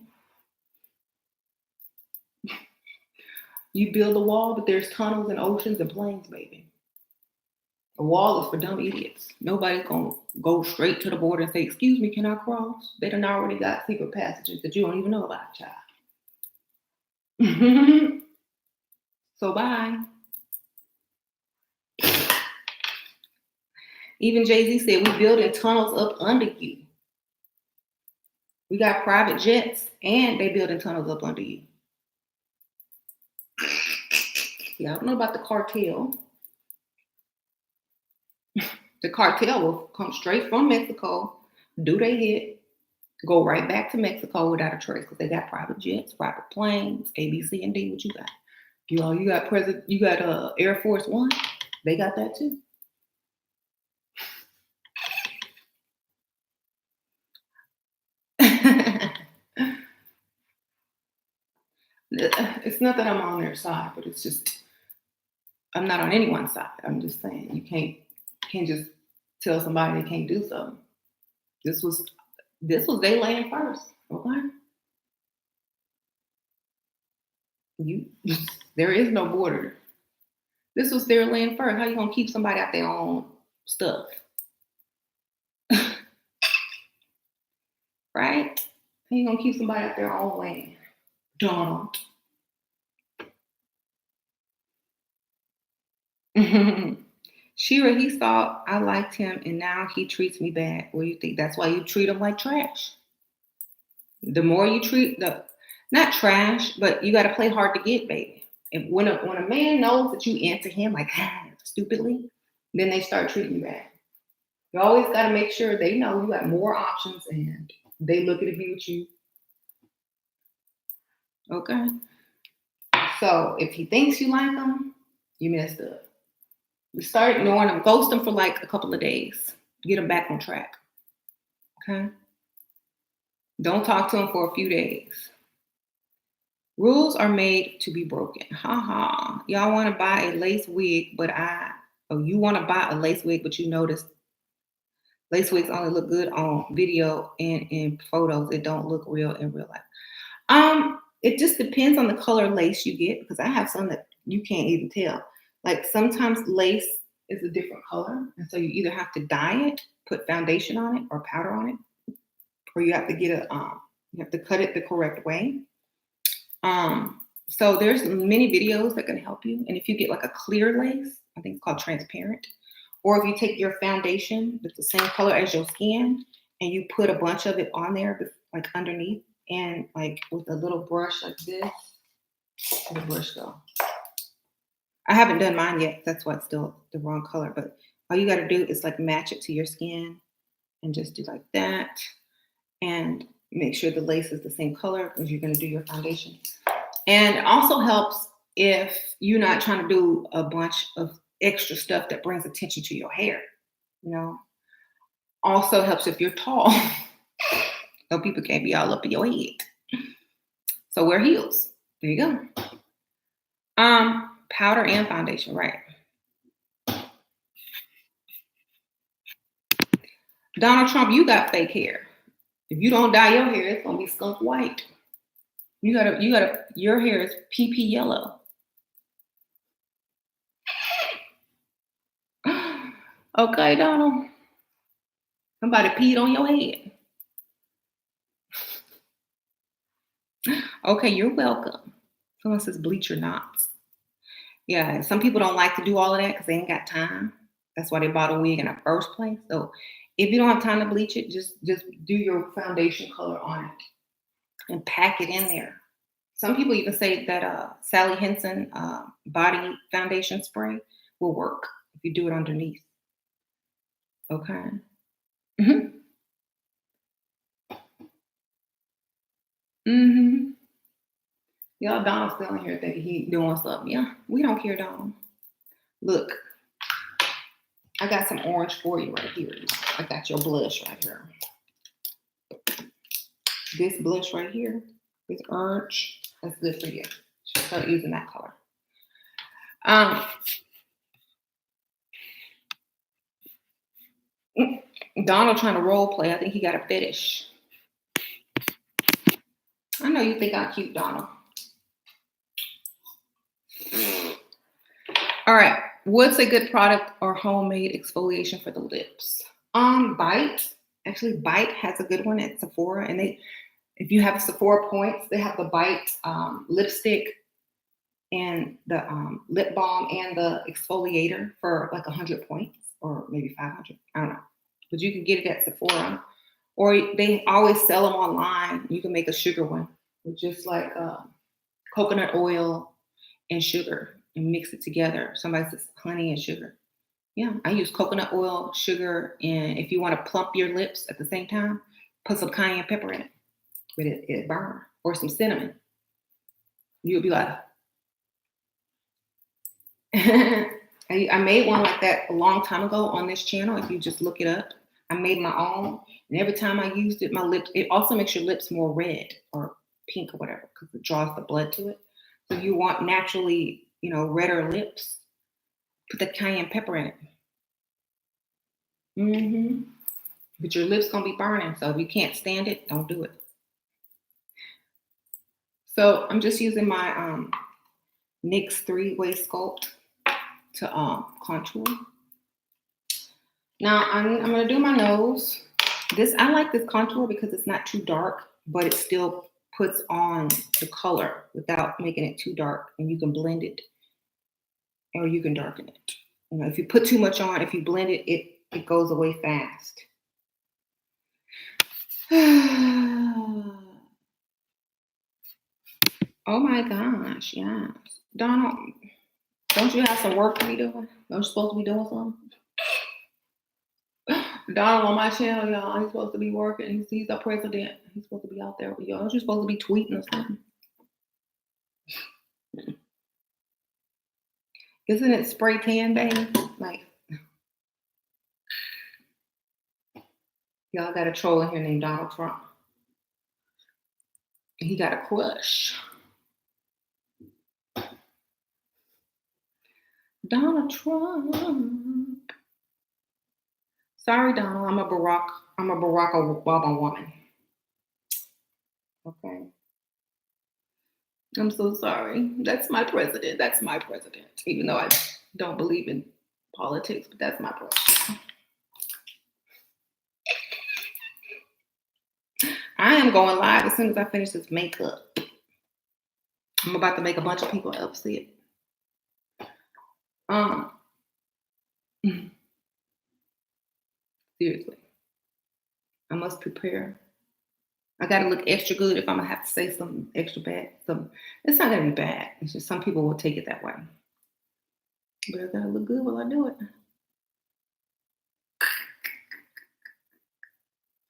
You build a wall, but there's tunnels and oceans and plains, baby. A wall is for dumb idiots. Nobody's gonna go straight to the border and say, "Excuse me, can I cross?" They done already got secret passages that you don't even know about, child. So bye. Even Jay-Z said, "We building tunnels up under you." We got private jets and they building tunnels up under you. Yeah, I don't know about the cartel. The cartel will come straight from Mexico, do they hit, go right back to Mexico without a trace because they got private jets, private planes, A, B, C, and D. What you got? You got Air Force One. They got that too. It's not that I'm on their side, but it's just I'm not on anyone's side. I'm just saying you can't just tell somebody they can't do something. This was their land first, okay? There is no border. This was their land first. How you gonna keep somebody out their own stuff? Right? How you gonna keep somebody out their own land? Donald. Shira, he thought I liked him and now he treats me bad. What do you think? That's why you treat him like trash. The more you treat not trash, but you gotta play hard to get, baby. And when a man knows that you answer him like stupidly, then they start treating you bad. You always gotta make sure they know you got more options and they looking to be with you. Okay. So if he thinks you like him, you messed up. You start ignoring him, ghost him for like a couple of days, get him back on track. Okay. Don't talk to him for a few days. Rules are made to be broken. Ha ha. Y'all want to buy a lace wig, you want to buy a lace wig, but you notice lace wigs only look good on video and in photos. It don't look real in real life. It just depends on the color lace you get because I have some that you can't even tell. Like sometimes lace is a different color, and so you either have to dye it, put foundation on it, or powder on it, or you have to get you have to cut it the correct way. So there's many videos that can help you, and if you get like a clear lace, I think it's called transparent, or if you take your foundation that's the same color as your skin and you put a bunch of it on there like underneath, and like with a little brush like this. Where the brush go? I haven't done mine yet. That's why it's still the wrong color. But all you got to do is like match it to your skin and just do like that. And make sure the lace is the same color as you're going to do your foundation. And it also helps if you're not trying to do a bunch of extra stuff that brings attention to your hair. You know, also helps if you're tall. So people can't be all up in your head. So wear heels. There you go. Powder and foundation, right? Donald Trump, you got fake hair. If you don't dye your hair, it's gonna be skunk white. Your hair is PP yellow. Okay, Donald. Somebody peed on your head. Okay, you're welcome. Someone says bleach your knots. Yeah, some people don't like to do all of that because they ain't got time. That's why they bought a wig in the first place. So if you don't have time to bleach it, just do your foundation color on it and pack it in there. Some people even say that Sally Henson body foundation spray will work if you do it underneath. Okay. Mm-hmm. Mm-hmm. Y'all, Donald's still in here thinking he doing something. Yeah, we don't care, Donald. Look, I got some orange for you right here. I got your blush right here. This blush right here, this orange, that's good for you. Should start using that color. Donald trying to role play. I think he got a fetish. I know you think I'm cute, Donald. All right. What's a good product or homemade exfoliation for the lips? Bite. Actually, Bite has a good one at Sephora, and if you have Sephora points, they have the Bite lipstick and the lip balm and the exfoliator for like 100 points or maybe 500. I don't know, but you can get it at Sephora, or they always sell them online. You can make a sugar one with just like coconut oil and sugar and mix it together. Somebody says honey and sugar. Yeah, I use coconut oil, sugar, and if you want to plump your lips at the same time, put some cayenne pepper in it. But it burn, or some cinnamon. You'll be like, I made one like that a long time ago on this channel. If you just look it up, I made my own, and every time I used it, my lips. It also makes your lips more red or pink or whatever because it draws the blood to it. So you want naturally, redder lips. Put the cayenne pepper in it. Mm-hmm. But your lips gonna be burning, so if you can't stand it, don't do it. So I'm just using my NYX 3-Way Sculpt to contour. Now I'm gonna do my nose. I like this contour because it's not too dark, but it still puts on the color without making it too dark, and you can blend it or you can darken it. If you put too much on, if you blend it, it goes away fast. Oh my gosh, yes. Donald, don't you have some work to be doing? Don't you supposed to be doing something? Donald on my channel, y'all, he's supposed to be working. He's the president. He's supposed to be out there with y'all. Aren't you supposed to be tweeting or something? Isn't it spray tan day? Like, y'all got a troll in here named Donald Trump. He got a crush. Donald Trump. Sorry, Donald. I'm a Barack Obama woman. Okay. I'm so sorry. That's my president. That's my president. Even though I don't believe in politics, but that's my president. I am going live as soon as I finish this makeup. I'm about to make a bunch of people upset. Seriously. I must prepare. I got to look extra good if I'm gonna have to say something extra bad. It's not gonna be bad. It's just some people will take it that way. But I gotta look good while I do it.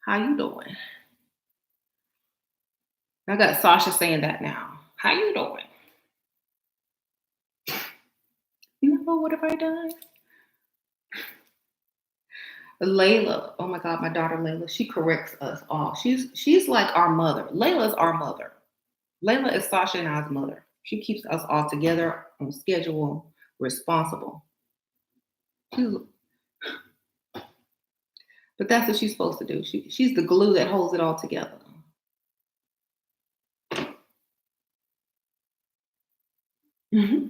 How you doing? I got Sasha saying that now. How you doing? No, what have I done? Layla, oh my God, my daughter Layla, she corrects us all. She's like our mother. Layla's our mother. Layla is Sasha and I's mother. She keeps us all together on schedule, responsible. She's, but that's what she's supposed to do. She's the glue that holds it all together. Mm-hmm.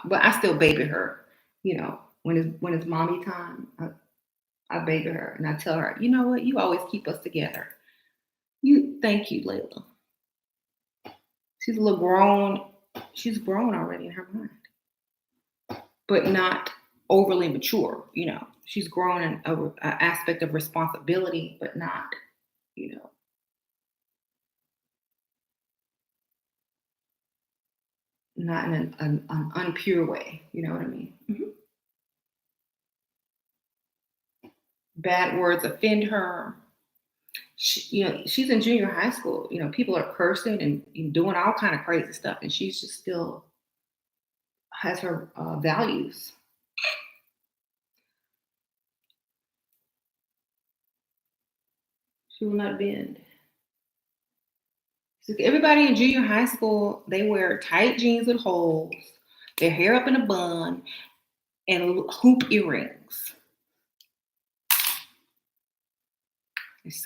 But I still baby her. You know, when it's mommy time, I baby her and I tell her, you know what? You always keep us together. Thank you, Layla. She's a little grown. She's grown already in her mind, but not overly mature. You know, she's grown in a aspect of responsibility, but not, you know, not in an unpure way. You know what I mean? Mm-hmm. Bad words offend her. She's in junior high school. You know, people are cursing and doing all kind of crazy stuff, and she's just still has her values. She will not bend. So everybody in junior high school, they wear tight jeans with holes, their hair up in a bun, and hoop earrings.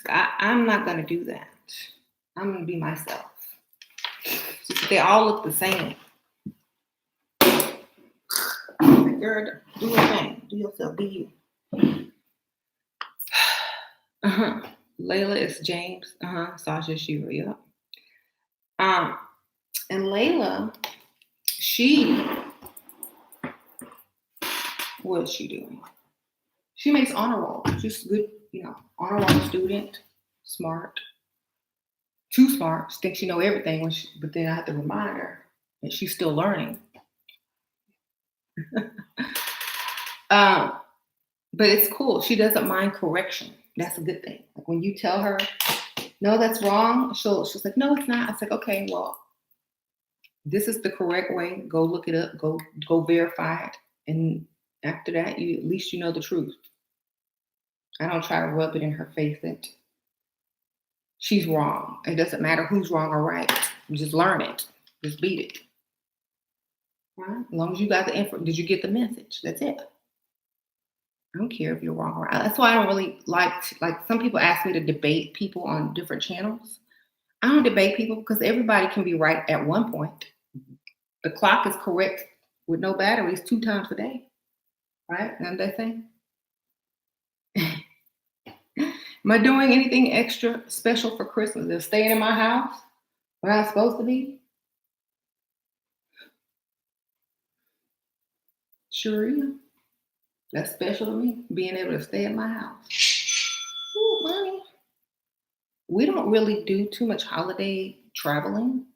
I'm not gonna do that. I'm gonna be myself. They all look the same. Girl, do your thing. Do yourself. Be you. Layla is James. Sasha Shira. Yep. And Layla, what is she doing? She makes honor roll. She's good, honor roll student, smart, too smart. She thinks she know everything but then I have to remind her that she's still learning. But it's cool. She doesn't mind correction. That's a good thing. Like when you tell her, no, that's wrong. She's like, no, it's not. I was like, okay, well, this is the correct way. Go look it up. Go verify it. And after that, at least you know the truth. I don't try to rub it in her face that she's wrong. It doesn't matter who's wrong or right. You just learn it. Just beat it. Right? As long as you got the info, did you get the message? That's it. I don't care if you're wrong or right. That's why I don't really like some people ask me to debate people on different channels. I don't debate people because everybody can be right at one point. The clock is correct with no batteries 2 times a day. Right? Isn't that thing? Am I doing anything extra special for Christmas? Is staying in my house where I'm supposed to be? Sure is. That's special to me, being able to stay in my house. Ooh, money. We don't really do too much holiday traveling.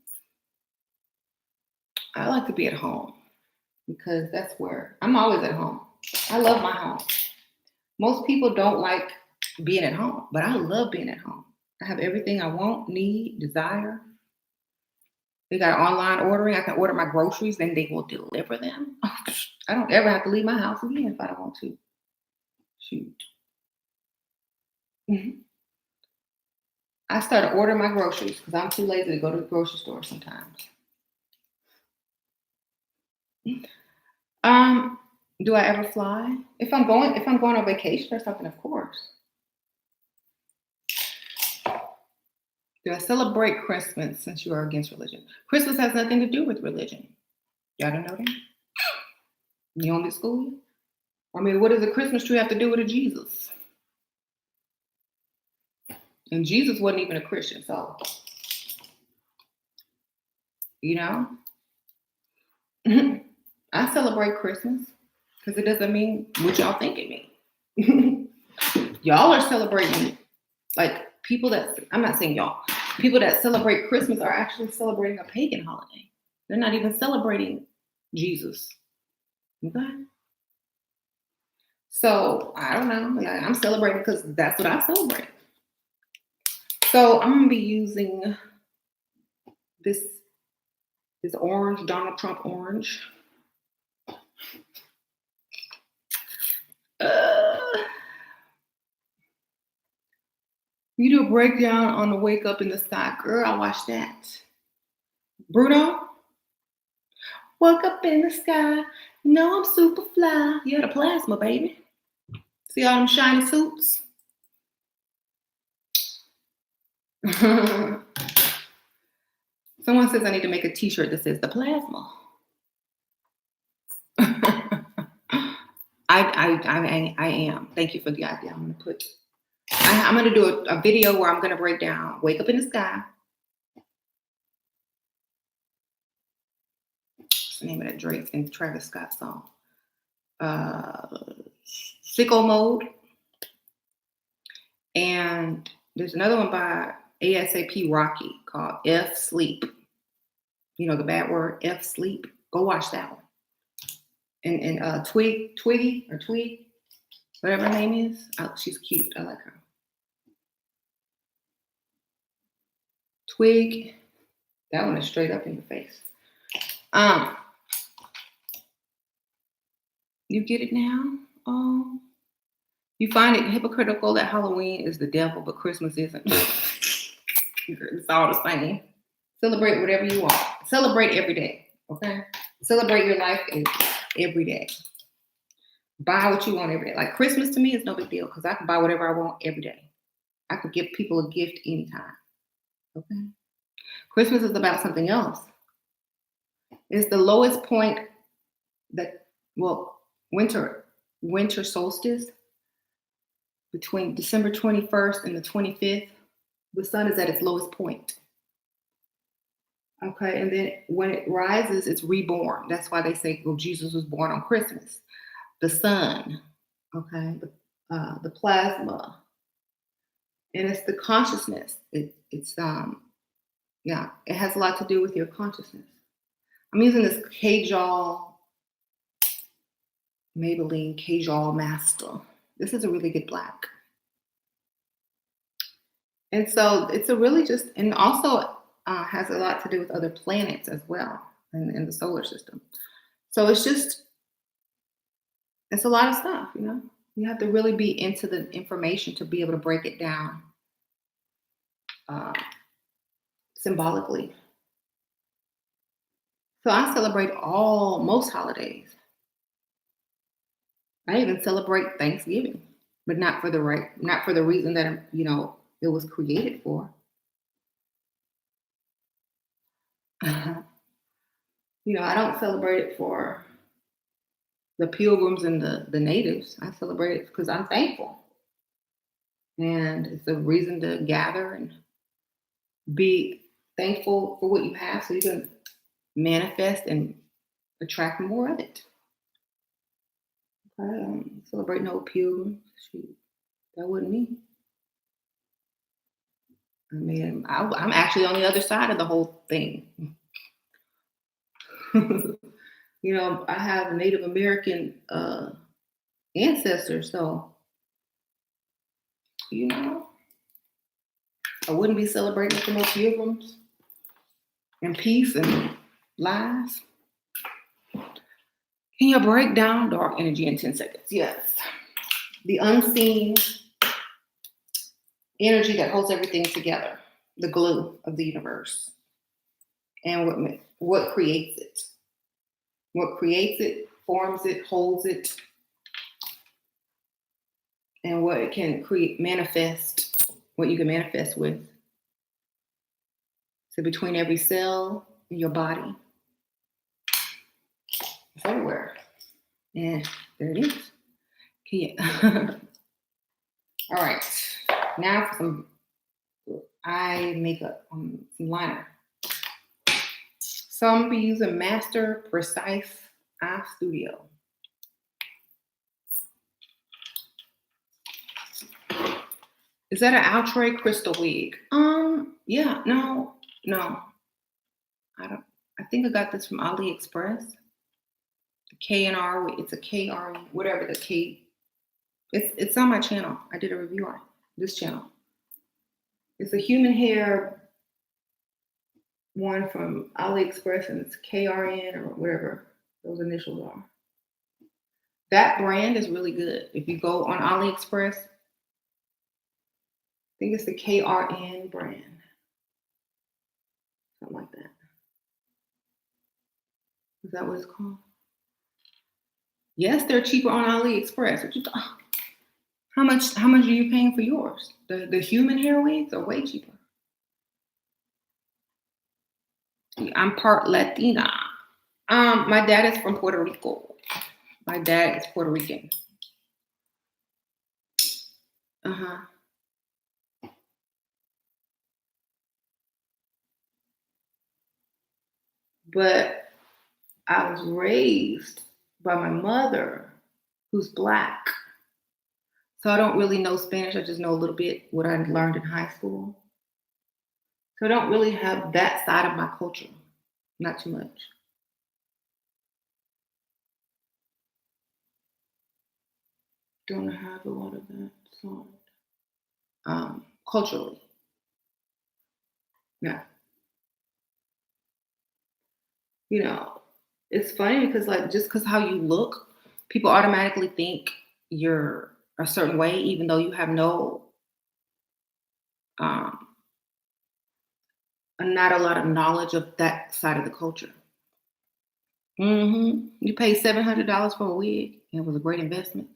I like to be at home because that's where I'm always at home. I love my home. Most people don't like being at home, but I love being at home. I have everything I want, need, desire. They got online ordering. I can order my groceries, then they will deliver them. I don't ever have to leave my house again if I don't want to. Shoot. Mm-hmm. I started ordering my groceries because I'm too lazy to go to the grocery store sometimes. Do I ever fly? If I'm going on vacation or something, of course. Do I celebrate Christmas since you are against religion? Christmas has nothing to do with religion. Y'all don't know that? You only school? I mean, what does a Christmas tree have to do with a Jesus? And Jesus wasn't even a Christian, so I celebrate Christmas because it doesn't mean what y'all think it means. Y'all are celebrating like people that, I'm not saying y'all, people that celebrate Christmas are actually celebrating a pagan holiday. They're not even celebrating Jesus. Okay? So I don't know. Like, I'm celebrating because that's what I celebrate. So I'm gonna be using this orange, Donald Trump orange. You do a breakdown on the Wake Up in the Sky. Girl, I watched that. Bruno, woke up in the sky. No, I'm super fly. You're the plasma, baby. See all them shiny suits? Someone says I need to make a t-shirt that says the plasma. I am. Thank you for the idea. I'm gonna do a video where I'm gonna break down Wake Up in the Sky. What's the name of that Drake and Travis Scott song? Sicko Mode. And there's another one by ASAP Rocky called F Sleep. You know the bad word, F Sleep. Go watch that one. And Twiggy, whatever her name is. Oh, she's cute. I like her. Twig. That one is straight up in your face. You get it now? Oh. You find it hypocritical that Halloween is the devil, but Christmas isn't. It's all the same. Celebrate whatever you want. Celebrate every day, okay? Celebrate your life every day. Buy what you want every day. Like Christmas to me is no big deal because I can buy whatever I want every day. I could give people a gift anytime, okay? Christmas is about something else. It's the lowest point winter solstice between December 21st and the 25th. The sun is at its lowest point. Okay, and then when it rises, it's reborn. That's why they say, well, Jesus was born on Christmas. The sun, okay, the plasma, and it's the consciousness. It has a lot to do with your consciousness. I'm using this Maybelline Kajal Master. This is a really good black. And so it's and also has a lot to do with other planets as well in the solar system. So it's a lot of stuff, you know. You have to really be into the information to be able to break it down symbolically. So I celebrate most holidays. I even celebrate Thanksgiving, but not for the reason that it was created for. I don't celebrate it for the pilgrims and the natives. I celebrate it because I'm thankful. And it's a reason to gather and be thankful for what you have so you can manifest and attract more of it. I don't celebrate no pilgrims. Shoot, that wasn't me. I mean, I'm actually on the other side of the whole thing. I have a Native American ancestor, so I wouldn't be celebrating for no pilgrims and peace and lies. Can you break down dark energy in 10 seconds? Yes. The unseen energy that holds everything together, the glue of the universe, and what creates it. What creates it, forms it, holds it, and what it can manifest, what you can manifest with. So between every cell in your body, it's everywhere. And there it is. All right. Now for some eye makeup, some liner. So I'm going to be using Master Precise Eye Studio. Is that an Outre crystal wig? Yeah, no, no, I don't. I think I got this from AliExpress. The K and R. It's a KR, whatever the K. It's on my channel. I did a review on this channel. It's a human hair one from AliExpress, and it's KRN or whatever those initials are. That brand is really good. If you go on AliExpress, I think it's the KRN brand, something like that. Is that what it's called? Yes, they're cheaper on AliExpress. What you How much? How much are you paying for yours? The human hair wigs are way cheaper. I'm part Latina. My dad is from Puerto Rico. My dad is Puerto Rican. Uh-huh. But I was raised by my mother, who's Black. So I don't really know Spanish. I just know a little bit what I learned in high school. So I don't really have that side of my culture. Not too much. Don't have a lot of that side. Culturally. Yeah. You know, it's funny because like just because how you look, people automatically think you're a certain way, even though you have no um not a lot of knowledge of that side of the culture. You pay $700 for a wig, and it was a great investment.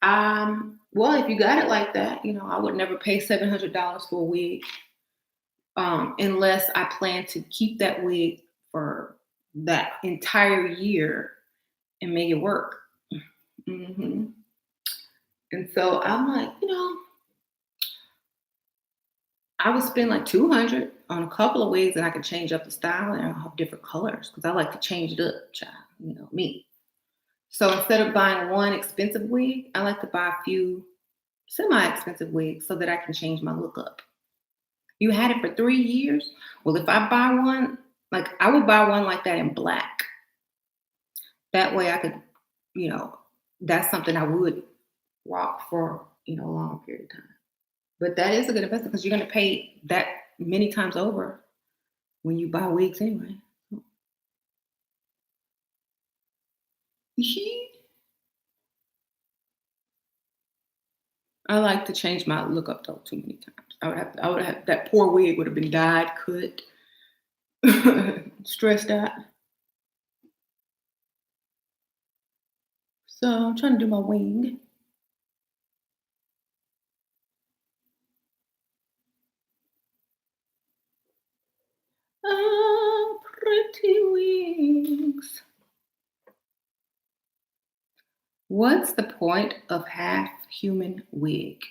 Well, if you got it like that, I would never pay $700 for a wig, unless I plan to keep that wig for that entire year and make it work. hmm And so I'm like, I would spend like 200 on a couple of wigs, and I could change up the style and I'll have different colors because I like to change it up, child. Me. So instead of buying one expensive wig, I like to buy a few semi-expensive wigs so that I can change my look up. You had it for 3 years. Well, if I buy one, like I would buy one like that in black. That way I could, you know, that's something I would rock for, a long period of time. But that is a good investment because you're going to pay that many times over when you buy wigs anyway. I like to change my look up though too many times. I would have that poor wig would have been dyed, cut, stressed out. So I'm trying to do my wing. Oh, pretty wings. What's the point of half human wig?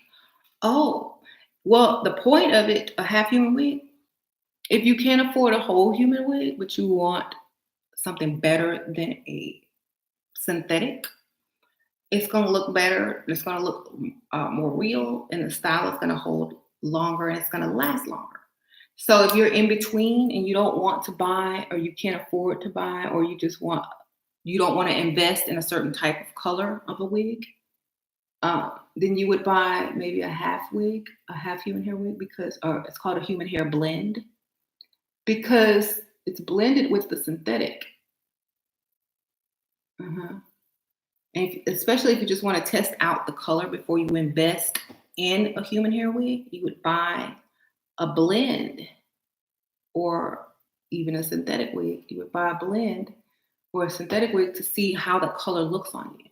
Oh, well, the point of it, a half human wig, if you can't afford a whole human wig, but you want something better than a synthetic, it's going to look better. It's going to look more real, and the style is going to hold longer and it's going to last longer. So if you're in between and you don't want to buy, or you can't afford to buy, or you don't want to invest in a certain type of color of a wig, then you would buy maybe a half wig, a half human hair wig, because it's called a human hair blend because it's blended with the synthetic. Uh-huh. And especially if you just want to test out the color before you invest in a human hair wig, you would buy a blend or even a synthetic wig. You would buy a blend or a synthetic wig to see how the color looks on you.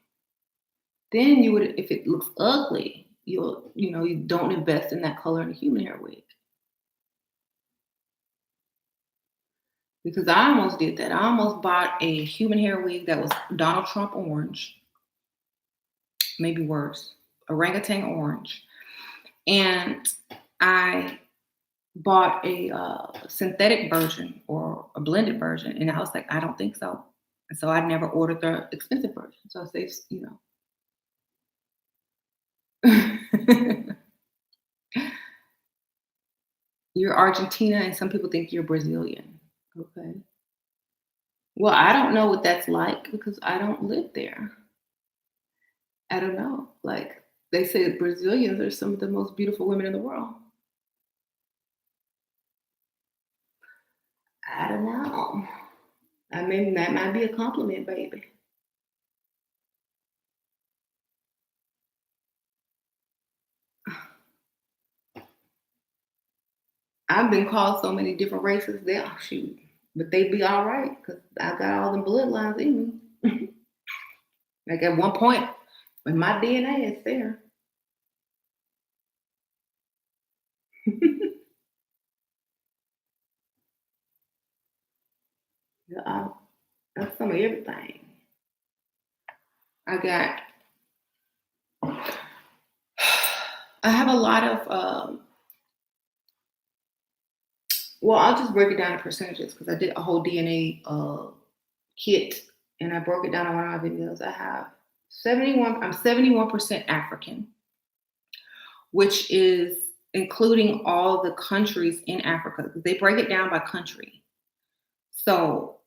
Then you would, if it looks ugly, you don't invest in that color in a human hair wig. Because I almost did that. I almost bought a human hair wig that was Donald Trump orange, maybe worse, orangutan orange. And I bought a synthetic version or a blended version, and I was like, I don't think so. And so I never ordered the expensive version. So I saved. You're Argentina, and some people think you're Brazilian. Okay. Well, I don't know what that's like because I don't live there. I don't know. Like they say Brazilians are some of the most beautiful women in the world. I don't know. I mean, that might be a compliment, baby. I've been called so many different races. They oh, shoot, but they be all right because I got all them bloodlines in me. Like at one point, when my DNA is there. Yeah, that's some of everything. I got. I have a lot of. Well, I'll just break it down in percentages because I did a whole DNA kit and I broke it down on one of my videos. I have 71. I'm 71% African, which is including all the countries in Africa because they break it down by country. So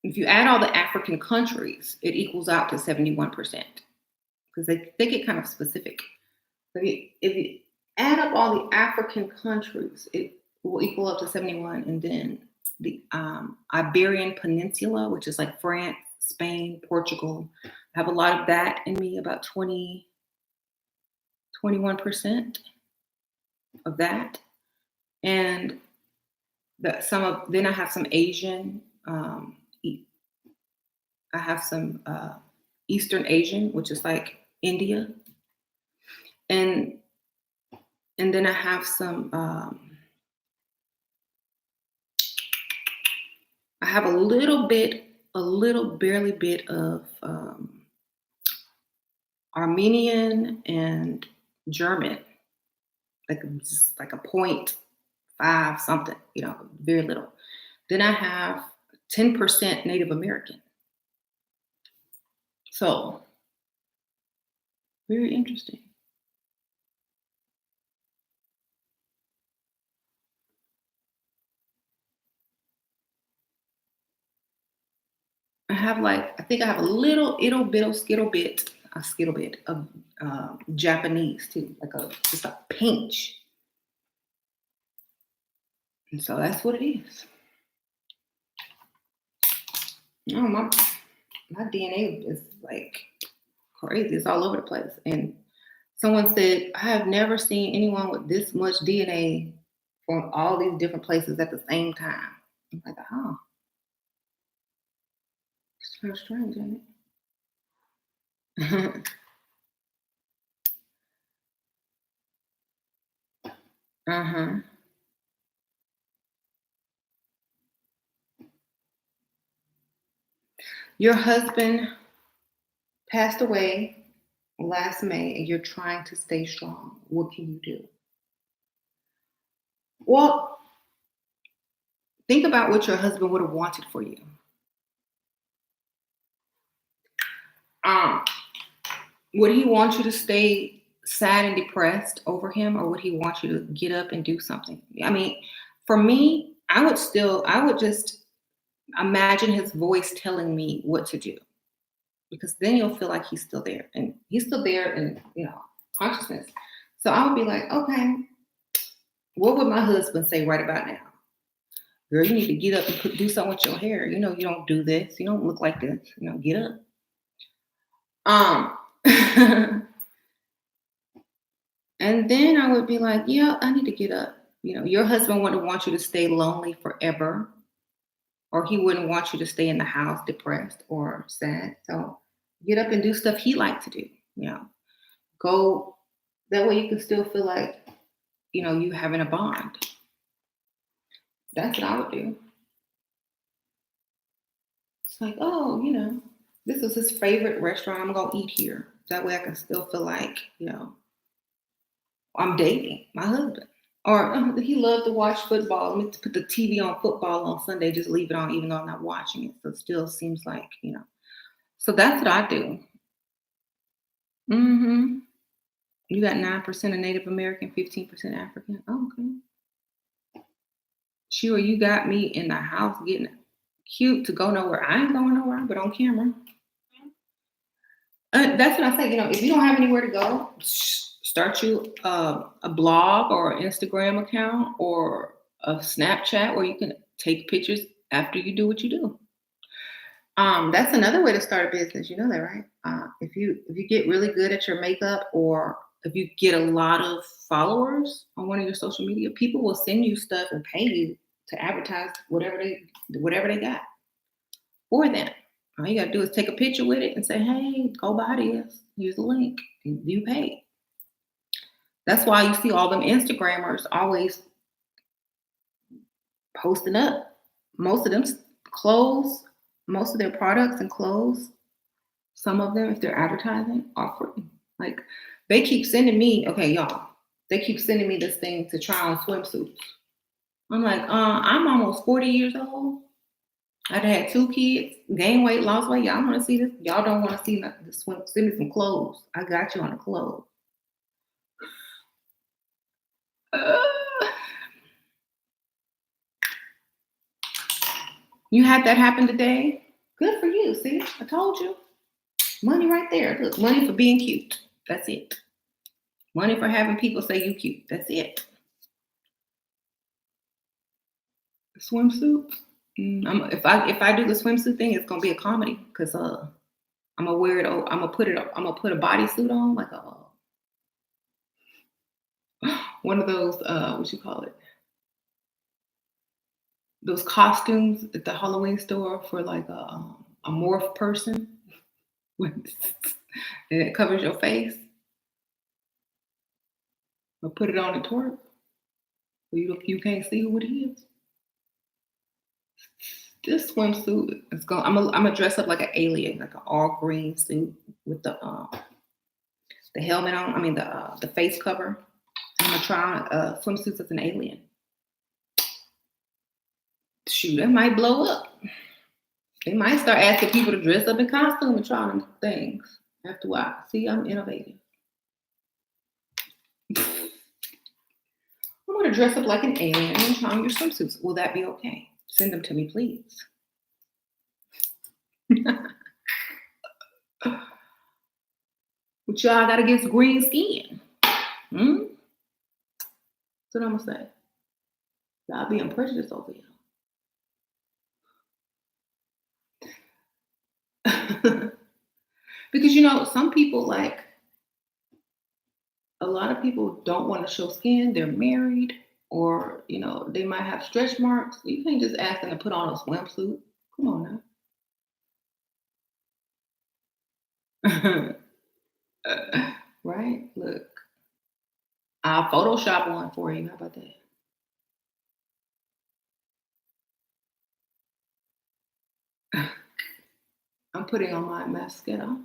if you add all the African countries, it equals out to 71% because they get kind of specific. If you add up all the African countries, it will equal up to 71. And then the Iberian Peninsula, which is like France, Spain, Portugal, I have a lot of that in me, about 21% of that. And then I have some Asian, I have some Eastern Asian, which is like India. And and then I have some I have a little barely bit of Armenian and German, like just like a 0.5 something, very little. Then I have 10% Native American. So very interesting. I think I have a little ittle bittle skittle bit of Japanese too, just a pinch. And so that's what it is. No, my DNA is like crazy. It's all over the place. And someone said, I have never seen anyone with this much DNA from all these different places at the same time. I'm like, oh, it's kind of strange, isn't it? Uh-huh. Your husband passed away last May and you're trying to stay strong. What can you do? Well, think about what your husband would have wanted for you. Um, would he want you to stay sad and depressed over him, or would he want you to get up and do something? I mean, for me, I would just imagine his voice telling me what to do because then you'll feel like he's still there and he's still there in, consciousness. So I would be like, okay, what would my husband say right about now? Girl, you need to get up and do something with your hair. You don't do this. You don't look like this. Get up. And then I would be like, yeah, I need to get up. Your husband wouldn't want you to stay lonely forever, or he wouldn't want you to stay in the house depressed or sad. So get up and do stuff he liked to do. Go that way you can still feel like, you having a bond. That's what I would do. It's like, oh, this is his favorite restaurant. I'm gonna eat here. That way I can still feel like, I'm dating my husband. Or he loved to watch football. Let me put the TV on football on Sunday, just leave it on, even though I'm not watching it. So it still seems like. So that's what I do. Mm-hmm. You got 9% of Native American, 15% African. Oh, okay. Sure, you got me in the house getting cute to go nowhere. I ain't going nowhere, but on camera. That's what I say. If you don't have anywhere to go, start you a blog or an Instagram account or a Snapchat where you can take pictures after you do what you do. That's another way to start a business. You know that, right? If you get really good at your makeup, or if you get a lot of followers on one of your social media, people will send you stuff and pay you to advertise whatever they got for them. All you gotta do is take a picture with it and say, "Hey, go buy this. Here's the link," and you pay. That's why you see all them Instagrammers always posting up. Most of them clothes, most of their products and clothes, some of them, if they're advertising, are free. Like they keep sending me, okay, y'all, they keep sending me this thing to try on swimsuits. I'm like, I'm almost 40 years old. I've had 2 kids, gained weight, lost weight. Y'all want to see this? Y'all don't want to see the swim. Send me some clothes. I got you on the clothes. You had that happen today? Good for you. See, I told you. Money right there. Look, money for being cute. That's it. Money for having people say you cute. That's it. Swimsuit. If I do the swimsuit thing, it's gonna be a comedy because I'm gonna wear it. I'm gonna put a bodysuit on, like one of those what you call it? Those costumes at the Halloween store for like a morph person, and it covers your face. Or put it on and twerk, so you can't see who it is. This swimsuit is going. I'm gonna dress up like an alien, like an all green suit with the helmet on. I mean the face cover. I'm gonna try on swimsuits as an alien. Shoot, it might blow up. They might start asking people to dress up in costume and try on things. After a while, see, I'm innovative. I'm gonna dress up like an alien and try on your swimsuits. Will that be okay? Send them to me, please. What y'all got against green skin? That's what I'm gonna say. Y'all being prejudiced over here. Because some people, like, a lot of people don't want to show skin. They're married, or they might have stretch marks. You can't just ask them to put on a swimsuit. Come on now. Right? Look, I'll Photoshop one for you. How about that? I'm putting on my mascara.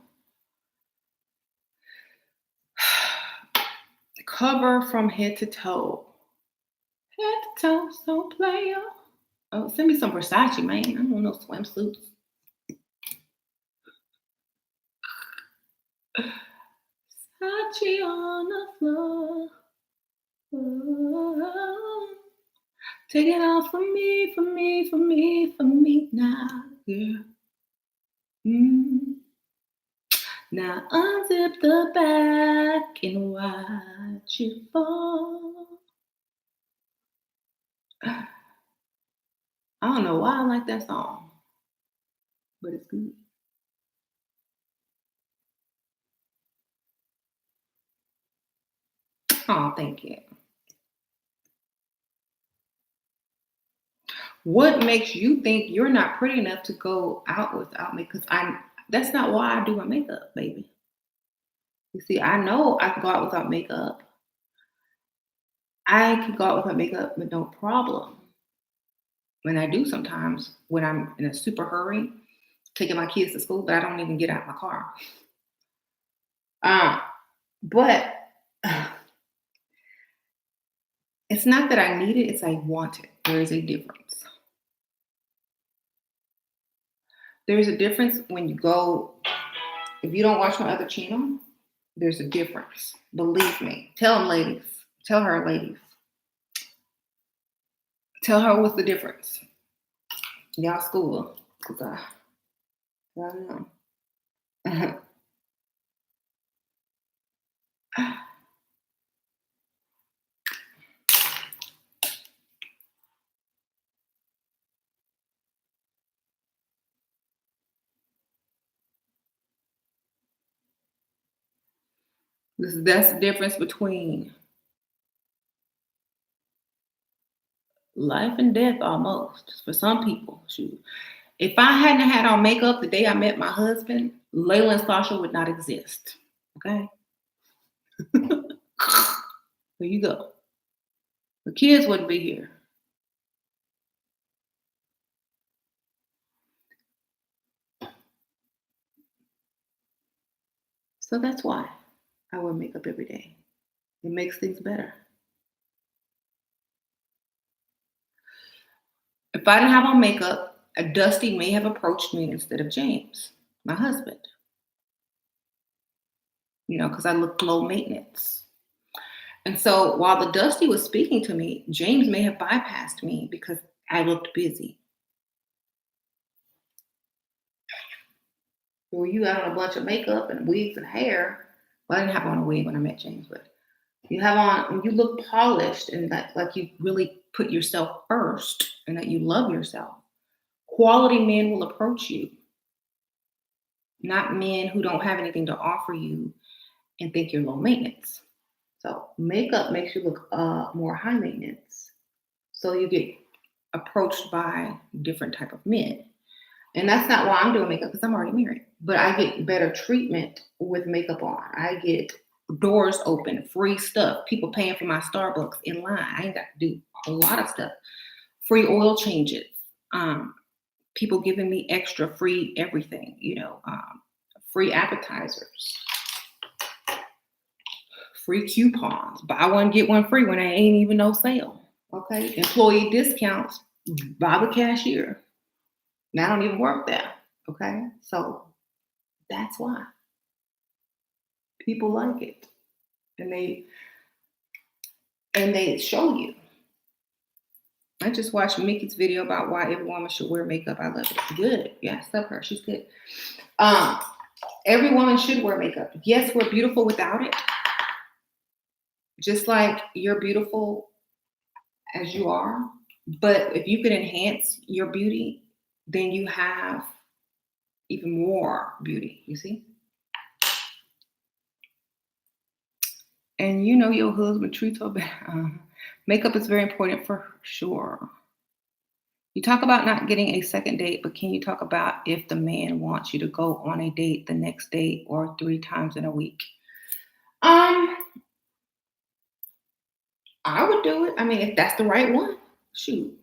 Cover from head to toe. Head to toe, so player. Oh, send me some Versace, man. I don't want no swimsuits. Versace on the floor. Oh, take it off for me, for me, for me, for me now, girl. Now unzip the back and watch it fall. I don't know why I like that song, but it's good. Oh, thank you. What makes you think you're not pretty enough to go out without makeup? Because that's not why I do my makeup, baby. You see, I know I can go out without makeup. I can go out without makeup with no problem. When I do sometimes when I'm in a super hurry, taking my kids to school, but I don't even get out of my car. Um, but it's not that I need it, it's I want it. There is a difference. There's a difference when you go, if you don't watch my other channel, There's a difference. Believe me. Tell them, ladies. Tell her, ladies. Tell her what's the difference. Y'all school. Cause I don't know. That's the difference between life and death almost for some people. Shoot. If I hadn't had on makeup the day I met my husband, Layla and Sasha would not exist. Okay? There you go. The kids wouldn't be here. So that's why I wear makeup every day. It makes things better. If I didn't have on makeup, a Dusty may have approached me instead of James, my husband. Because I look low maintenance. And so while the Dusty was speaking to me, James may have bypassed me because I looked busy. Well, you got on a bunch of makeup and wigs and hair. Well, I didn't have on a wig when I met James, but you have on, you look polished and that like you really put yourself first and that you love yourself. Quality men will approach you, not men who don't have anything to offer you and think you're low maintenance. So makeup makes you look more high maintenance. So you get approached by different type of men. And that's not why I'm doing makeup because I'm already married. But I get better treatment with makeup on. I get doors open, free stuff, people paying for my Starbucks in line. I ain't got to do a lot of stuff. Free oil changes. People giving me extra free everything, free appetizers, free coupons. Buy one, get one free when I ain't even no sale. Okay. Employee discounts by the cashier. Now I don't even work there. Okay. So that's why people like it. And they show you. I just watched Mickey's video about why every woman should wear makeup. I love it. Good. Yeah, I love her. She's good. Every woman should wear makeup. Yes, we're beautiful without it. Just like you're beautiful as you are. But if you can enhance your beauty, then you have even more beauty, you see? And your husband treats her better. Makeup is very important for sure. You talk about not getting a second date, but can you talk about if the man wants you to go on a date the next day or 3 times in a week? I would do it. I mean, if that's the right one, shoot.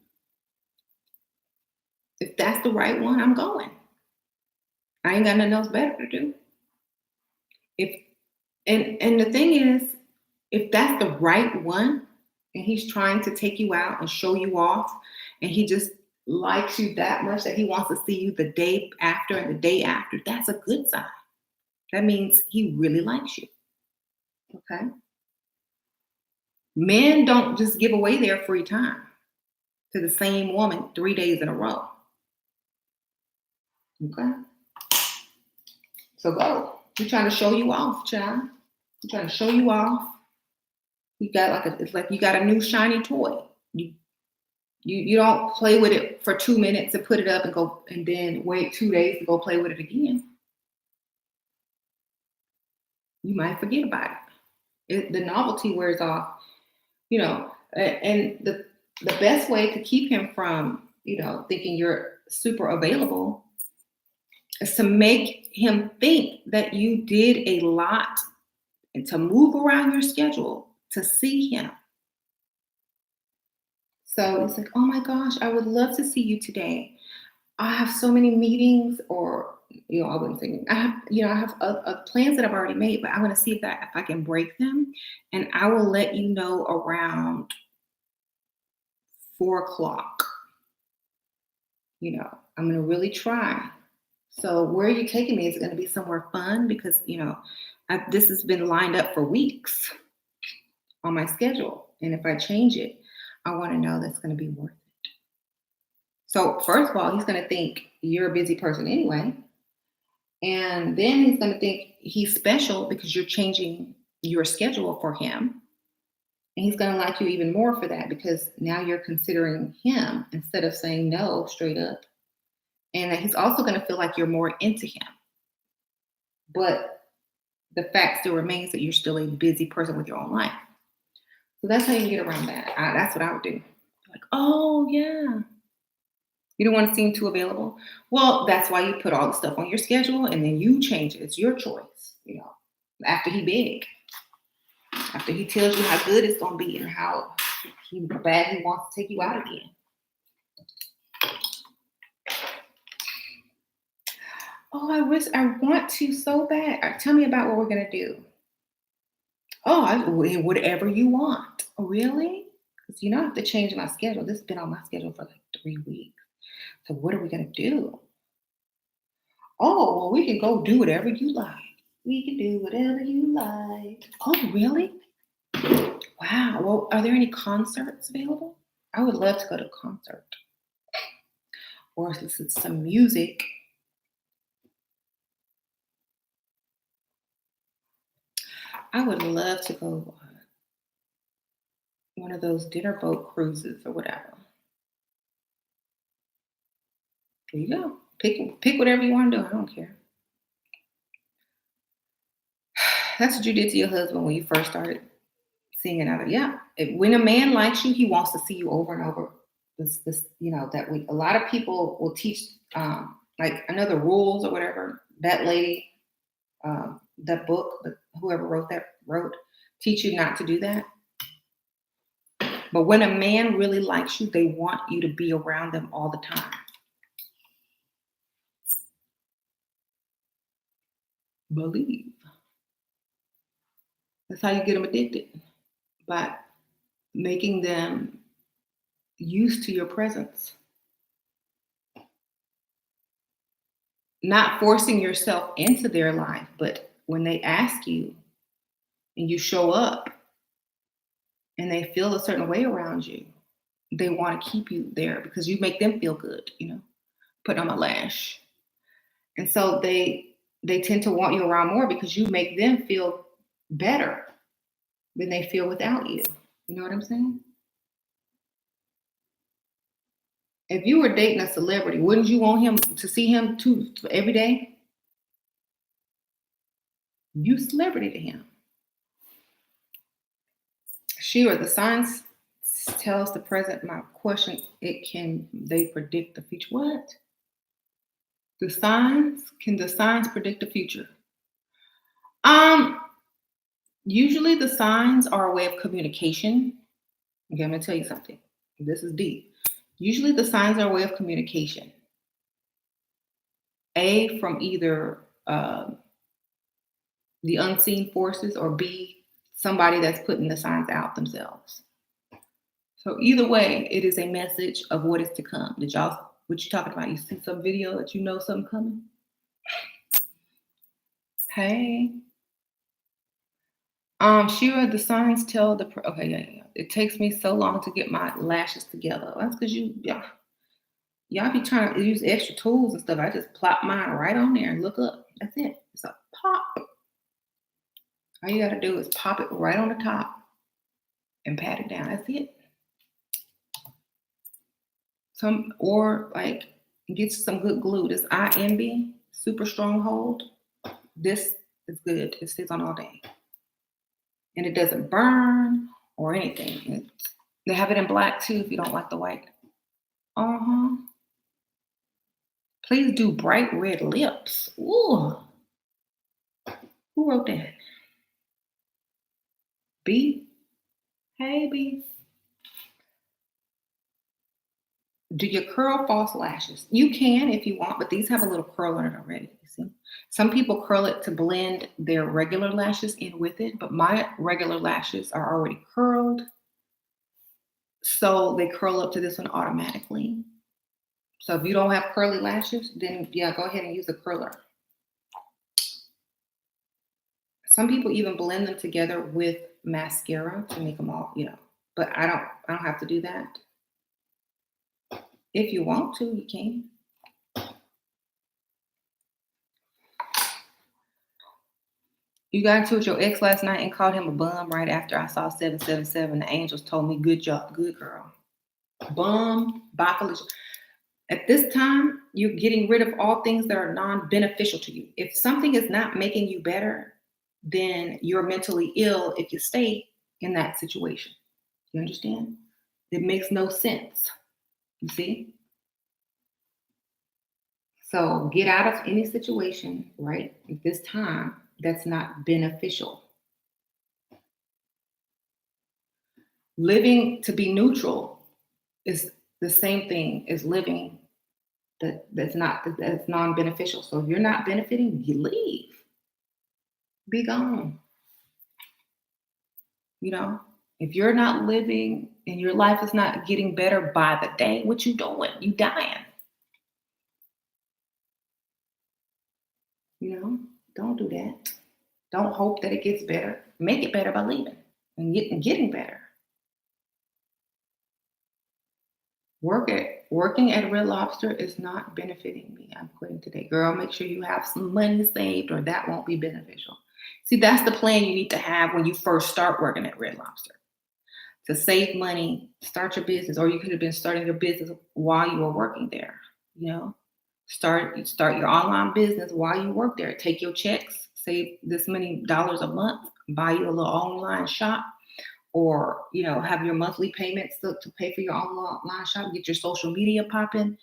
If that's the right one, I'm going. I ain't got nothing else better to do. And the thing is, if that's the right one, and he's trying to take you out and show you off, and he just likes you that much that he wants to see you the day after and the day after, that's a good sign. That means he really likes you. Okay? Men don't just give away their free time to the same woman 3 days in a row. Okay? So go. He's trying to show you off, child. He's trying to show you off. It's like you got a new shiny toy. You don't play with it for 2 minutes and put it up and go and then wait 2 days to go play with it again. You might forget about it. The novelty wears off, and the best way to keep him from, thinking you're super available is to make him think that you did a lot and to move around your schedule to see him. So it's like, oh my gosh, I would love to see you today. I have so many meetings, or I wouldn't say I have plans that I've already made, but I want to see if I can break them, and I will let you know around 4:00. I'm going to really try. So where are you taking me? Is it going to be somewhere fun? Because This has been lined up for weeks on my schedule. And if I change it, I want to know that's going to be worth it. So first of all, he's going to think you're a busy person anyway. And then he's going to think he's special because you're changing your schedule for him. And he's going to like you even more for that because now you're considering him instead of saying no straight up. And he's also going to feel like you're more into him. But the fact still remains that you're still a busy person with your own life. So that's how you get around that. That's what I would do. Like, oh, yeah. You don't want to seem too available? Well, that's why you put all the stuff on your schedule and then you change it. It's your choice, after he beg. After he tells you how good it's going to be and how bad he wants to take you out again. Oh, I want to so bad. Tell me about what we're going to do. Oh, whatever you want. Oh, really? Because I have to change my schedule. This has been on my schedule for like 3 weeks. So what are we going to do? Oh, well, we can go do whatever you like. We can do whatever you like. Oh, really? Wow. Well, are there any concerts available? I would love to go to a concert or listen to some music. I would love to go on one of those dinner boat cruises or whatever. There you go. Pick whatever you want to do. I don't care. That's what you did to your husband when you first started seeing another. Yeah. When a man likes you, he wants to see you over and over. A lot of people will teach, like another rules or whatever. That lady, that book, whoever wrote, teach you not to do that. But when a man really likes you, they want you to be around them all the time. Believe. That's how you get them addicted, by making them used to your presence. Not forcing yourself into their life, but when they ask you and you show up and they feel a certain way around you, they want to keep you there because you make them feel good, put on a lash. And so they tend to want you around more because you make them feel better than they feel without you. You know what I'm saying? If you were dating a celebrity, wouldn't you want him to see him too every day? You celebrity to him. Sure, the signs tell us the present. My question, they predict the future? What? Can the signs predict the future? Usually the signs are a way of communication. Okay, I'm gonna tell you something. This is deep. Usually the signs are a way of communication. A, from either the unseen forces, or B, somebody that's putting the signs out themselves. So either way, it is a message of what is to come. What you talking about? You see some video that you know something coming? Hey. Shira, the signs tell okay, yeah. It takes me so long to get my lashes together. That's because y'all be trying to use extra tools and stuff. I just plop mine right on there and look up. That's it. It's a pop. All you got to do is pop it right on the top and pat it down. That's it. Get some good glue. This IMB super strong hold. This is good. It stays on all day. And it doesn't burn or anything. They have it in black too if you don't like the white. Please do bright red lips. Ooh. Who wrote that? B? Hey, B. Do you curl false lashes? You can if you want, but these have a little curl on it already. You see? Some people curl it to blend their regular lashes in with it, but my regular lashes are already curled. So they curl up to this one automatically. So if you don't have curly lashes, then yeah, go ahead and use a curler. Some people even blend them together with mascara to make them all, but I don't have to do that. If you want to, you can. You got into it with your ex last night and called him a bum right after I saw 777. The angels told me, good job, good girl. Bum, bacalicious. At this time, you're getting rid of all things that are non-beneficial to you. If something is not making you better, then you're mentally ill if you stay in that situation. You understand? It makes no sense. You see? So get out of any situation, right, at this time that's not beneficial. Living to be neutral is the same thing as living that's non-beneficial. So if you're not benefiting, you leave. Be gone. If you're not living and your life is not getting better by the day, what you doing? You dying. Don't do that. Don't hope that it gets better. Make it better by leaving and getting better. Working at Red Lobster is not benefiting me. I'm quitting today. Girl, make sure you have some money saved or that won't be beneficial. See, that's the plan you need to have when you first start working at Red Lobster. To save money, start your business, or you could have been starting your business while you were working there. Start your online business while you work there. Take your checks, save this many dollars a month, buy you a little online shop, or have your monthly payments to pay for your online shop, get your social media popping,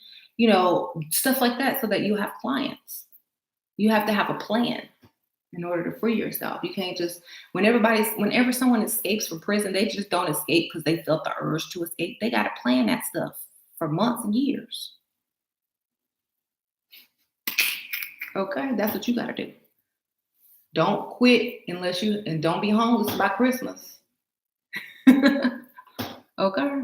stuff like that, so that you have clients. You have to have a plan in order to free yourself. You can't just whenever someone escapes from prison, they just don't escape because they felt the urge to escape. They got to plan that stuff for months and years. Okay, that's what you got to do. Don't quit and don't be homeless by Christmas. Okay.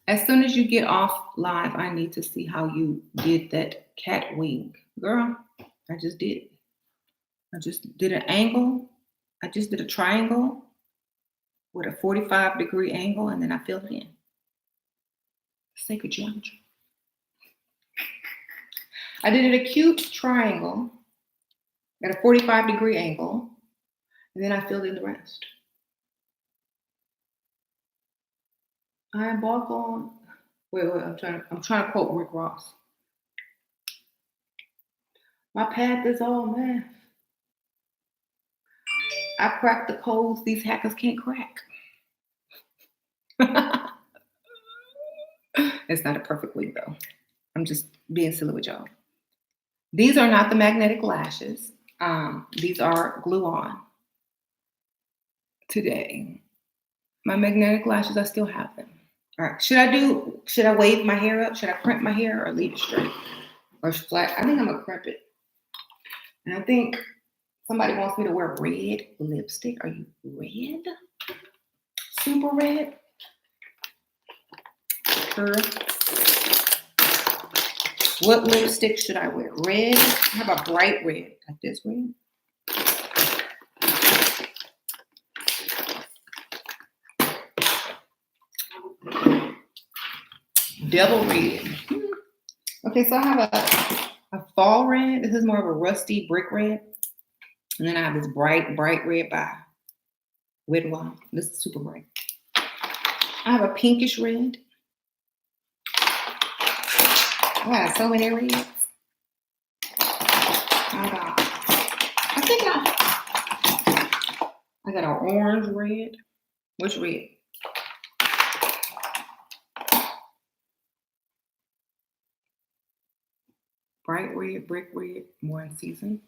As soon as you get off live, I need to see how you did that cat wing. Girl, I just did it. I just did an angle. I just did a triangle with a 45-degree angle, and then I filled it in. Sacred geometry. I did an acute triangle at a 45-degree angle, and then I filled in the rest. I embark on. Wait, I'm trying to quote Rick Ross. My path is all math. I crack the codes these hackers can't crack. It's not a perfect wig though. I'm just being silly with y'all. These are not the magnetic lashes. These are glue on today. My magnetic lashes, I still have them. All right. Should I wave my hair up? Should I crimp my hair or leave it straight? Or flat? I think I'm gonna crimp it. And I think somebody wants me to wear red lipstick. Are you red? Super red? Girl. What lipstick should I wear? Red? How about bright red? Like this red? Devil red. Okay, so I have a fall red. This is more of a rusty brick red. And then I have this bright red by Wet n Wild. This is super bright. I have a pinkish red. I got so many reds. I got an orange red. Which red? Bright red, brick red, more in season.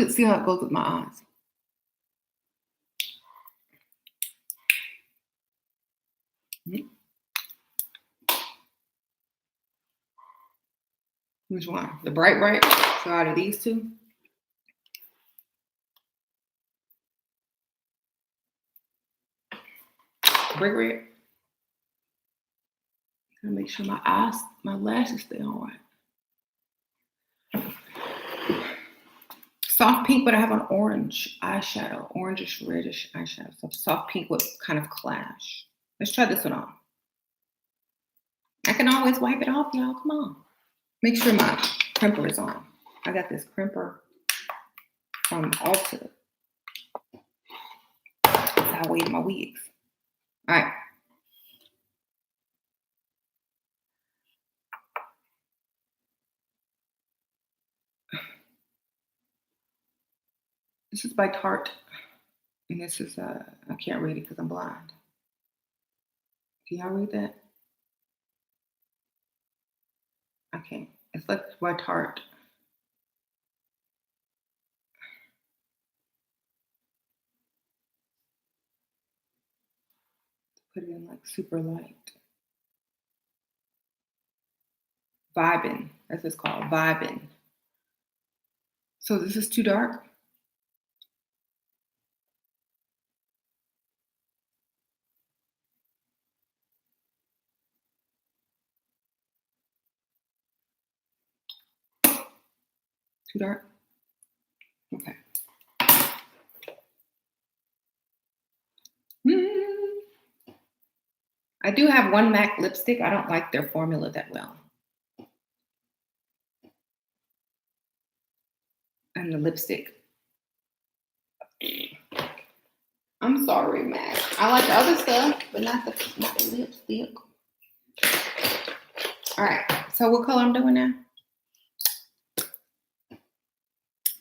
See how it goes with my eyes. Which one? The bright? So out of these two? Brick red. Gotta make sure my lashes stay all right. Soft pink, but I have an orange eyeshadow, orangish, reddish eyeshadow. So soft pink would kind of clash. Let's try this one on. I can always wipe it off, y'all. Come on. Make sure my crimper is on. I got this crimper from Ulta. That's how I weigh my wigs. All right. This is by Tarte. And this is, I can't read it because I'm blind. Can y'all read that? I can't. It's like by Tarte. Put it in like super light. Vibin'. That's what it's called. Vibin'. So this is too dark. Too dark? Okay. I do have one MAC lipstick. I don't like their formula that well. And the lipstick. I'm sorry, MAC. I like the other stuff, but not the lipstick. All right. So what color I'm doing now?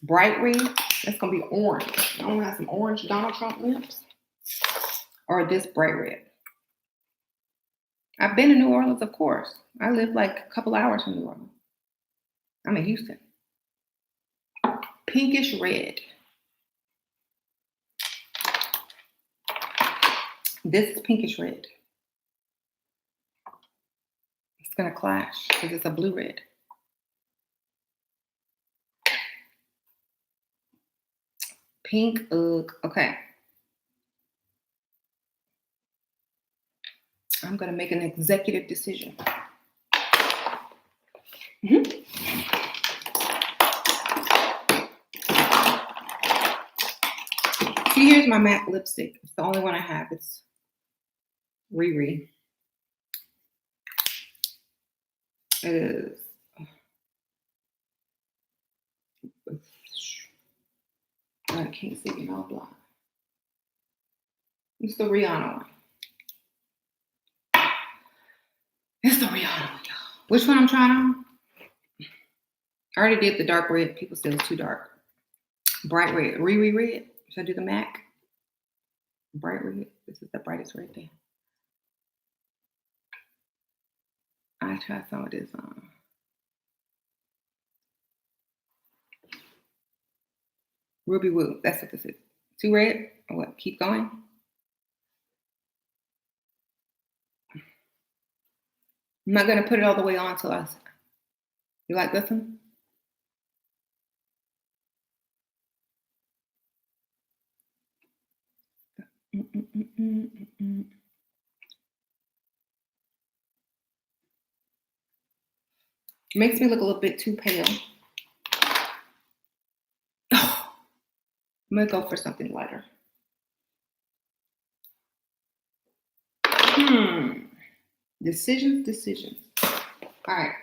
Bright red. That's gonna be orange. I want to have some orange Donald Trump lips, or this bright red. I've been in New Orleans, of course. I live like a couple hours from New Orleans. I'm in Houston. Pinkish red. This is pinkish red. It's gonna clash because it's a blue red. Pink, ugh, okay. I'm gonna make an executive decision. See, here's my MAC lipstick. It's the only one I have. It's Riri. It is. I can't see it all blind. It's the Rihanna one. It's the Rihanna one, y'all. Which one I'm trying on? I already did the dark red. People said it's too dark. Bright red. Riri red. Should I do the MAC? Bright red. This is the brightest red there. I tried some of this on. Ruby Woo. That's what this is. Too red? Or what? Keep going? I'm not going to put it all the way on till I. You like this one? Makes me look a little bit too pale. Oh, I'm going to go for something lighter. Decisions. All right.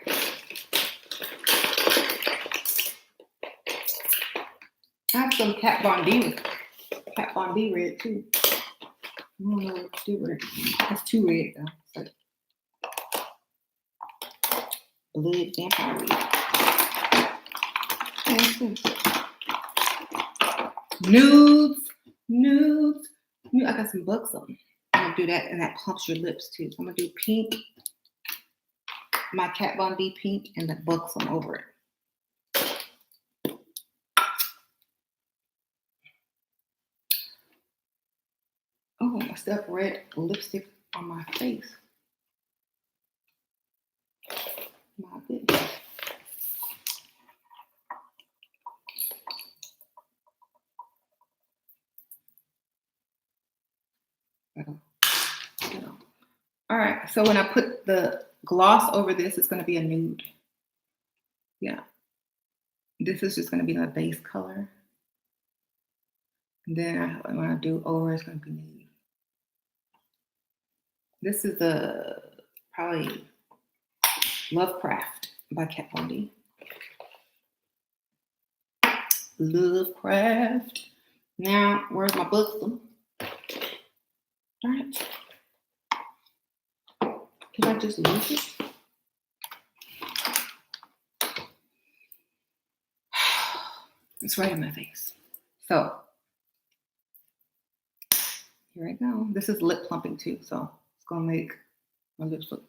I have some Kat Von D red too. I don't know what to do with it. That's too red though. It's like blood vampire red. Nudes. I got some buxom. I'm gonna do that, and that pumps your lips too. So I'm gonna do pink, my Kat Von D pink, and the buxom over it. Oh, I still have red lipstick on my face. My goodness. All right, so when I put the gloss over this, it's going to be a nude. Yeah. This is just going to be the base color. And then when I do over, it's going to be nude. This is the probably Lovecraft by Kat Von D. Lovecraft. Now, where's my book? Darn it. Did I just lose it? It's right in my face. So, here I go. This is lip plumping too, so it's going to make my lips look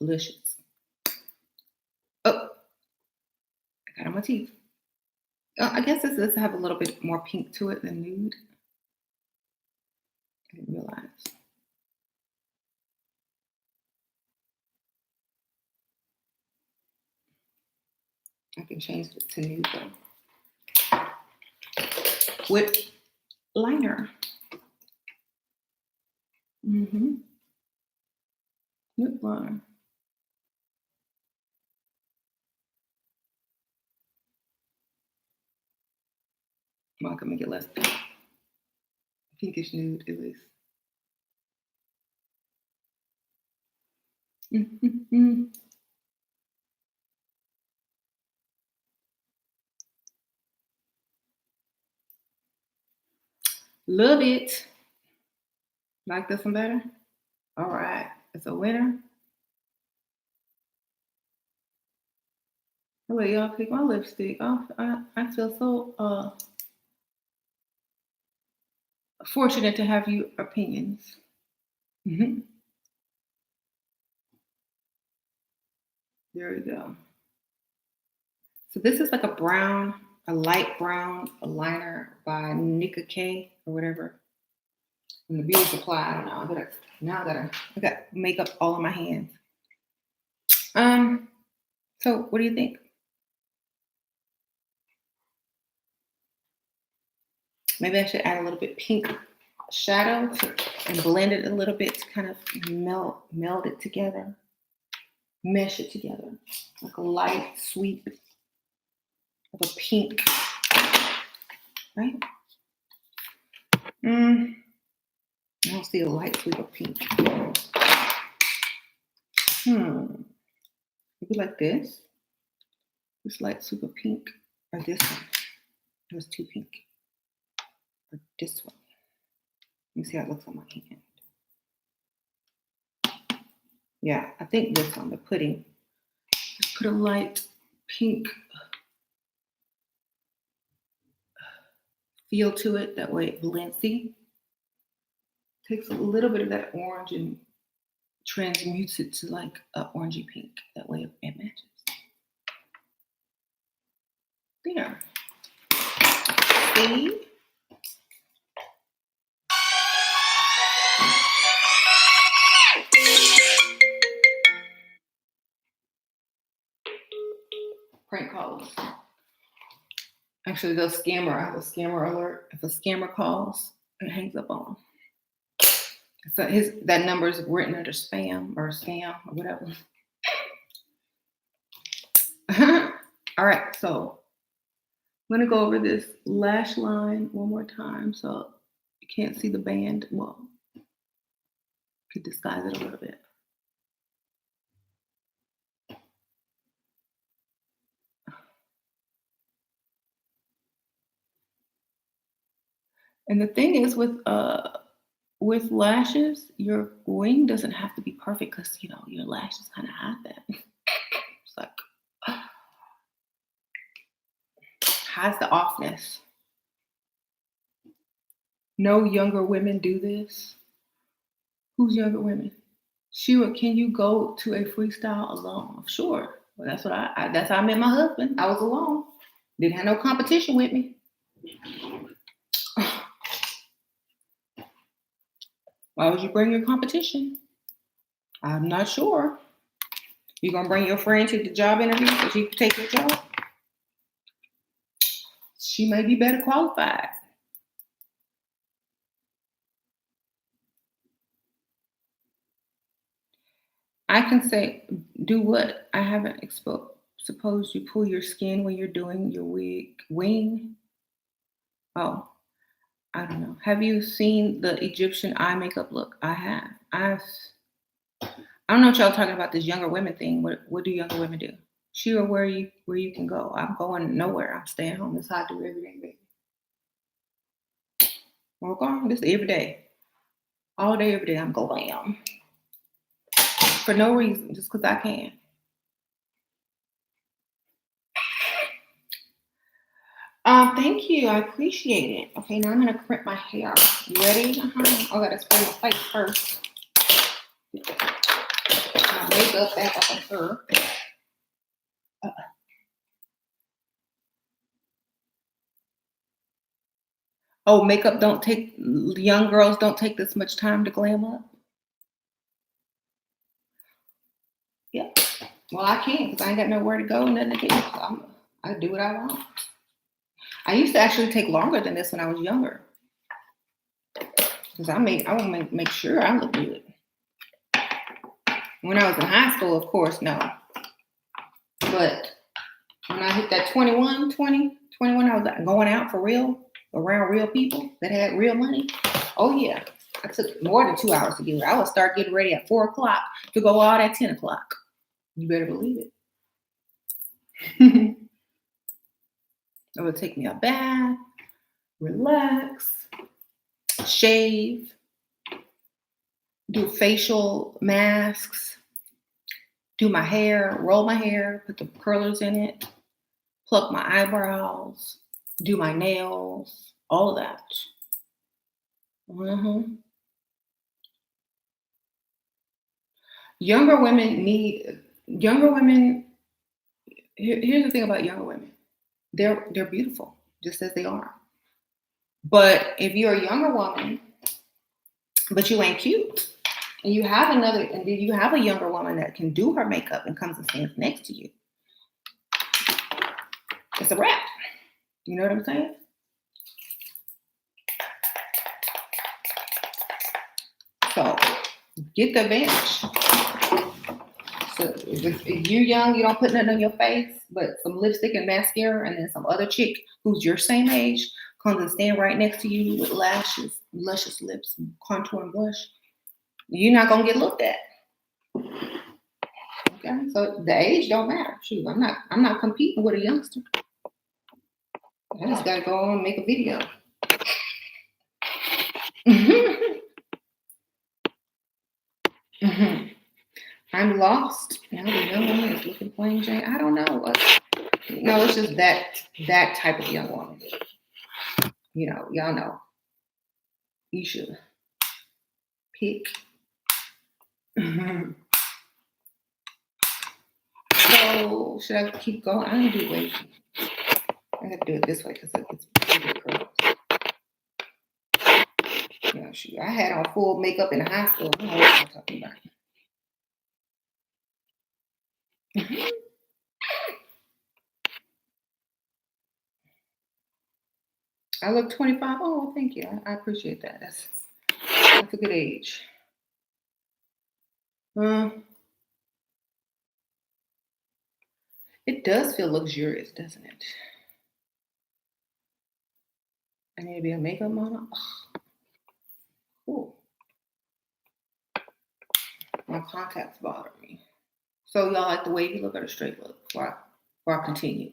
delicious. Oh, I got on my teeth. Oh, I guess this does have a little bit more pink to it than nude. I didn't realize. I can change it to nude though. With liner. Mm-hmm. Lip liner. Well, I can make it less pink. Pinkish nude at least. Mm-hmm. Love it. Like this one better? All right. It's a winner. I'll let y'all pick my lipstick. Oh, I feel so fortunate to have you opinions. Mm-hmm. There we go. So this is like a light brown liner by Nika K or whatever. And the beauty supply, I don't know. I got makeup all in my hands. So what do you think? Maybe I should add a little bit pink shadow and blend it a little bit to kind of meld it together, mesh it together, like a light sweep of a pink, right? I don't see a light sweep of pink. Maybe like this light sweep of pink, or this one. It was too pink. Or this one. Let me see how it looks on my hand. Yeah, I think this one, the pudding. Just put a light pink feel to it. That way it blends. See? Takes a little bit of that orange and transmutes it to like an orangey pink. That way it matches. There. See? Prank calls. Actually, they'll scammer. I have a scammer alert. If a scammer calls, it hangs up on them. So that number is written under spam or scam or whatever. All right, so I'm gonna go over this lash line one more time so you can't see the band. Well, you could disguise it a little bit. And the thing is with lashes, your wing doesn't have to be perfect because your lashes kind of hide that. It's like hides the offness. No younger women do this. Who's younger women? Sheila, can you go to a freestyle alone? Sure. Well, that's what that's how I met my husband. I was alone. Didn't have no competition with me. Why would you bring your competition? I'm not sure. You gonna bring your friend to the job interview so she can take your job? She may be better qualified. I can say, do what? I haven't exposed. Suppose you pull your skin when you're doing your wing. Oh, I don't know. Have you seen the Egyptian eye makeup look? I have. I don't know what y'all talking about this younger women thing. What do younger women do? Shira, where you can go? I'm going nowhere. I'm staying home. This is how I do every day, baby. Work on this every day, all day, every day. I'm glam for no reason, just because I can. Thank you. I appreciate it. Okay, now I'm gonna crimp my hair. You ready? I gotta spray my face first. My makeup back up on her. Oh, makeup don't take young girls don't take this much time to glam up. Yeah. Well, I can because I ain't got nowhere to go, nothing to do. So I do what I want. I used to actually take longer than this when I was younger because I want to make sure I look good. When I was in high school, of course, no. But when I hit that 21, I was going out for real, around real people that had real money. Oh, yeah. I took more than 2 hours to get ready. I would start getting ready at 4 o'clock to go out at 10 o'clock. You better believe it. It would take me a bath, relax, shave, do facial masks, do my hair, roll my hair, put the curlers in it, pluck my eyebrows, do my nails, all of that. Mm-hmm. Younger women. Here's the thing about younger women: they're beautiful, just as they are. But if you're a younger woman, but you ain't cute, and you have a younger woman that can do her makeup and comes and stands next to you, it's a wrap. You know what I'm saying? So get the advantage. So if you're young, you don't put nothing on your face, but some lipstick and mascara, and then some other chick who's your same age comes and stand right next to you with lashes, luscious lips, contour and blush. You're not gonna get looked at. Okay, so the age don't matter. Shoot, I'm not competing with a youngster. I just gotta go on and make a video. I'm lost. Now the young woman is looking plain Jane. I don't know. No, it's just that type of young woman. You know, y'all know. You should pick. So should I keep going? I'm gonna do wavy. I have to do it this way because it's pretty curls. Yeah, shoot. I had on full makeup in high school. I don't know what I'm talking about. I look 25. Oh, thank you. I appreciate that. That's a good age. It does feel luxurious, doesn't it? I need to be a makeup model. Oh, cool. My contacts bother me. So y'all like the wavy look or the straight look? Before I continue.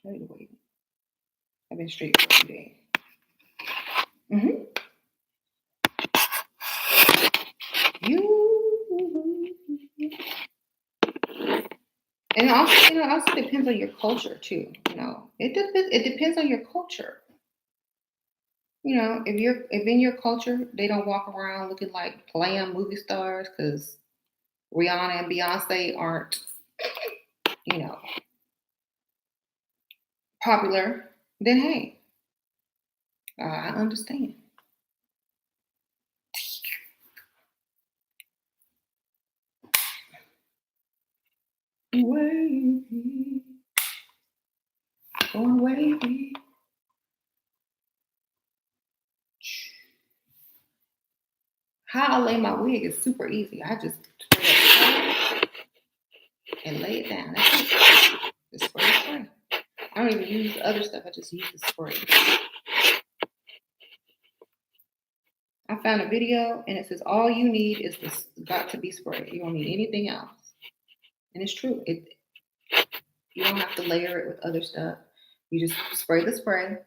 I need to wavy. I've been straight for today. And also, it also depends on your culture too. You know, it depends on your culture. You know, if in your culture they don't walk around looking like glam movie stars because Rihanna and Beyonce aren't, you know, popular, then hey, I understand. Wavy, going wavy. How I lay my wig is super easy. I just and lay it down. That's it. Just spray. I don't even use the other stuff. I just use the spray. I found a video and it says all you need is this got to be spray. You don't need anything else. And it's true. You don't have to layer it with other stuff. You just spray the spray,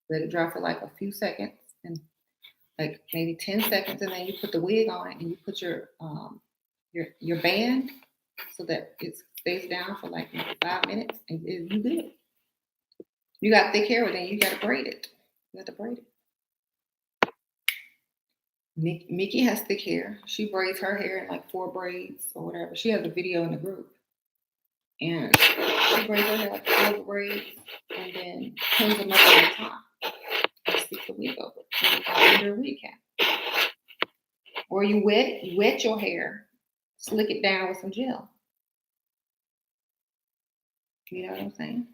let it dry for like a few seconds, and like maybe 10 seconds, and then you put the wig on and you put your band so that it stays down for like 5 minutes, and you good. You got thick hair, then you gotta braid it. You got to braid it. Mickey has thick hair. She braids her hair in like 4 braids or whatever. She has a video in the group. And she braids her hair like 4 braids and then pins them up on the top and stick the wig over under a wig cap. Or you wet your hair, slick it down with some gel. You know what I'm saying?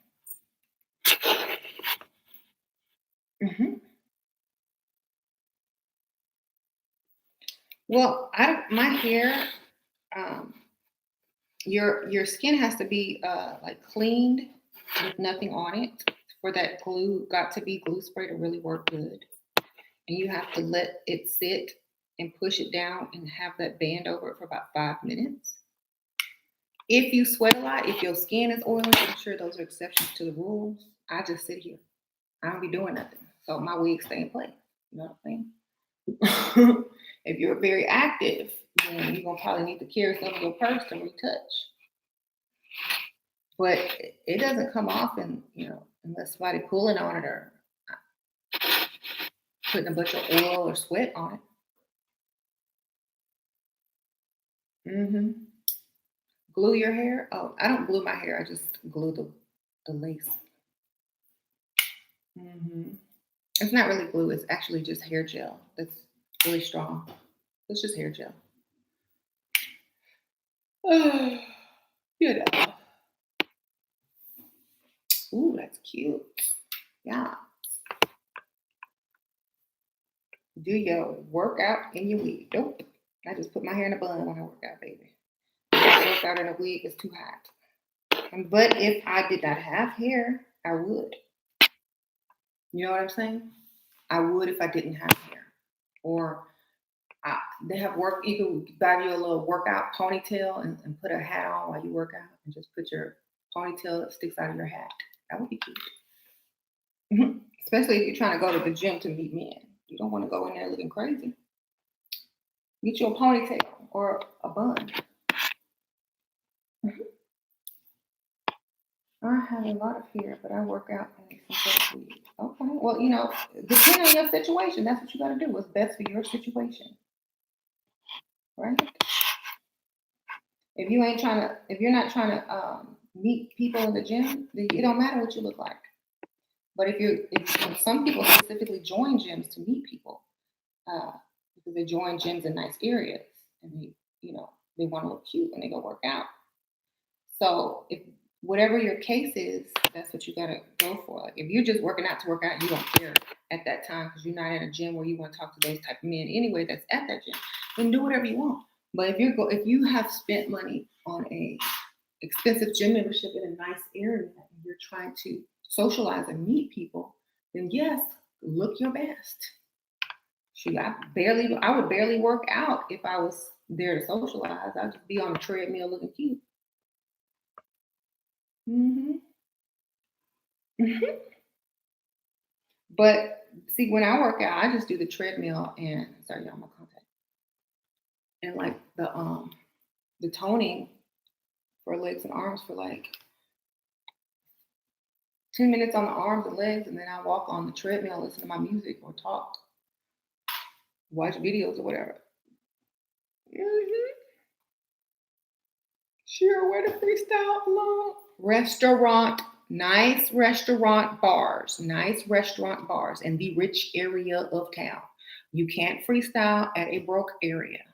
Mm-hmm. Well, my hair, your skin has to be like cleaned with nothing on it for that glue spray to really work good. And you have to let it sit and push it down and have that band over it for about 5 minutes. If you sweat a lot, if your skin is oily, I'm sure those are exceptions to the rules. I just sit here. I don't be doing nothing. So my wigs stay in place. You know what I'm saying? If you're very active, then you're going to probably need to carry some of your purse to retouch. But it doesn't come off unless somebody pulling on it or putting a bunch of oil or sweat on it. Mm-hmm. Glue your hair? Oh, I don't glue my hair. I just glue the lace. Mm-hmm. It's not really glue. It's actually just hair gel. That's really strong. It's just hair gel. You know. Ooh, that's cute. Yeah. Do your workout in your wig. Nope. I just put my hair in a bun when I work out, baby. If I work out in a wig, it's too hot. But if I did not have hair, I would. You know what I'm saying? I would if I didn't have hair. Or they have you can buy you a little workout ponytail and put a hat on while you work out and just put your ponytail that sticks out of your hat. That would be cute. Especially if you're trying to go to the gym to meet men. You don't want to go in there looking crazy. Get you a ponytail or a bun. I have a lot of hair, but I work out in some weed. Okay. Well, depending on your situation, that's what you got to do. What's best for your situation, right? If you're not trying to meet people in the gym, then it don't matter what you look like. But if some people specifically join gyms to meet people, because they join gyms in nice areas and they want to look cute when they go work out. So if whatever your case is, that's what you gotta go for. Like if you're just working out to work out, you don't care at that time because you're not in a gym where you want to talk to those type of men anyway. That's at that gym. Then do whatever you want. But if you have spent money on a expensive gym membership in a nice area and you're trying to socialize and meet people, then yes, look your best. Shoot, I would barely work out if I was there to socialize. I'd just be on a treadmill looking cute. Mm-hmm. But see, when I work out, I just do the treadmill and sorry, y'all, my contact. And like the toning for legs and arms for like 10 minutes on the arms and legs, and then I walk on the treadmill, listen to my music or talk, watch videos or whatever. Mm-hmm. Sure, where to freestyle alone? Nice restaurant bars in the rich area of town. You can't freestyle at a broke area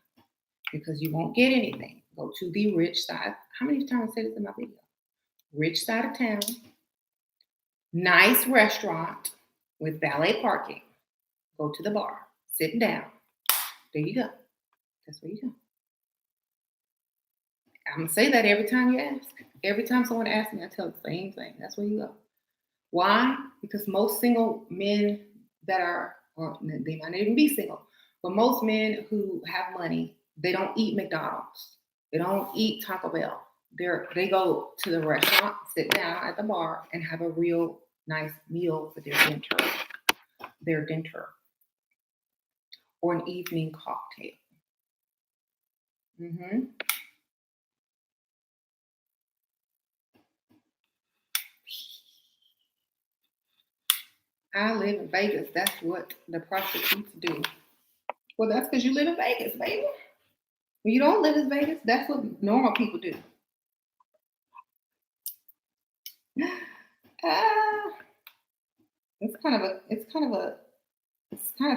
because you won't get anything. Go to the rich side. How many times I said this in my video? Rich side of town. Nice restaurant with valet parking. Go to the bar. Sit down. There you go. That's where you go. I'm going to say that every time you ask. Every time someone asks me, I tell the same thing. That's where you go. Why? Because most single men that are, or they might not even be single, but most men who have money, they don't eat McDonald's. They don't eat Taco Bell. They go to the restaurant, sit down at the bar, and have a real nice meal for their dinner, or an evening cocktail. hmm I live in Vegas. That's what the prostitutes do. Well, that's because you live in Vegas, baby. When you don't live in Vegas, that's what normal people do. Ah, it's kind of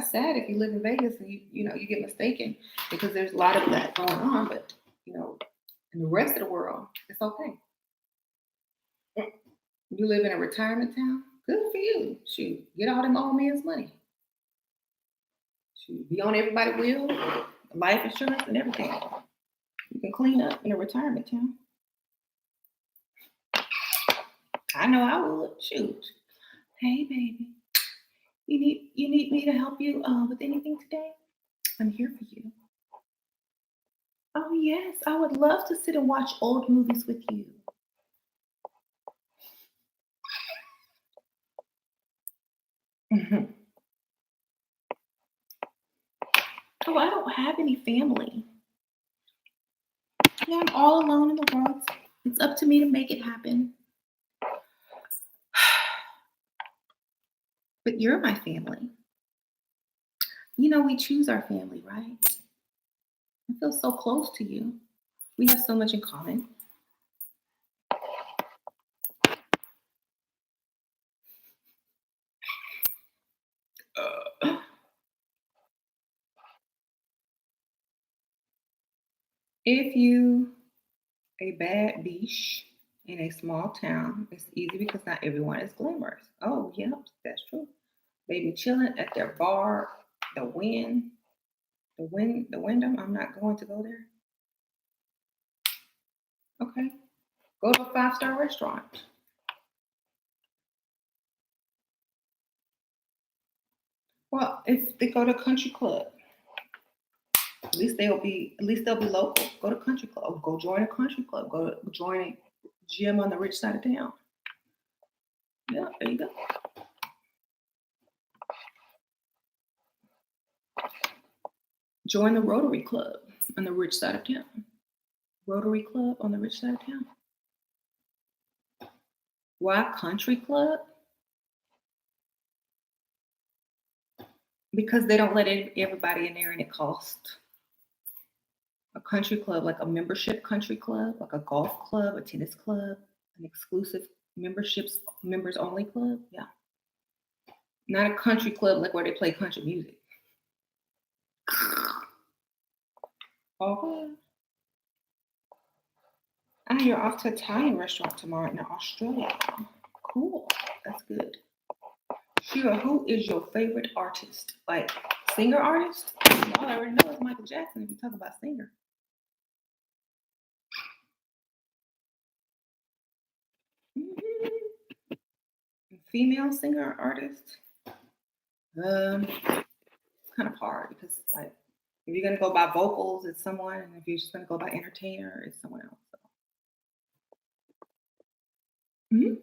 sad if you live in Vegas and you get mistaken because there's a lot of that going on, but you know, in the rest of the world, it's okay. You live in a retirement town, good for you. Shoot, get all them old man's money. Shoot, be on everybody's wheel, life insurance and everything. You can clean up in a retirement town. I know I would. Shoot. Hey baby, you need me to help you with anything today? I'm here for you. Oh yes, I would love to sit and watch old movies with you. Mhm. Oh, I don't have any family. Yeah, I'm all alone in the world. It's up to me to make it happen. But you're my family. We choose our family, right? I feel so close to you. We have so much in common. If you a bad beach in a small town, it's easy because not everyone is glamorous. Oh, yep, that's true. They be chilling at their bar, the wind, the Wyndham. I'm not going to go there. Okay, go to a 5-star restaurant. Well, if they go to country club, at least they'll be local. Go to country club. Go join a country club. Go to join a gym on the rich side of town. Yeah, there you go. Join the Rotary Club on the rich side of town. Rotary Club on the rich side of town. Why country club? Because they don't let everybody in there and it costs. A country club, like a membership country club, like a golf club, a tennis club, an exclusive members only club. Yeah. Not a country club like where they play country music. Oh, you're off to an Italian restaurant tomorrow in Australia. Cool. That's good. Shira, who is your favorite artist? Like singer artist? Y'all already know it's Michael Jackson if you talk about singer. Mhm. Female singer artist? It's kind of hard because like if you're gonna go by vocals, it's someone, and if you're just gonna go by entertainer, it's someone else. So. Mhm.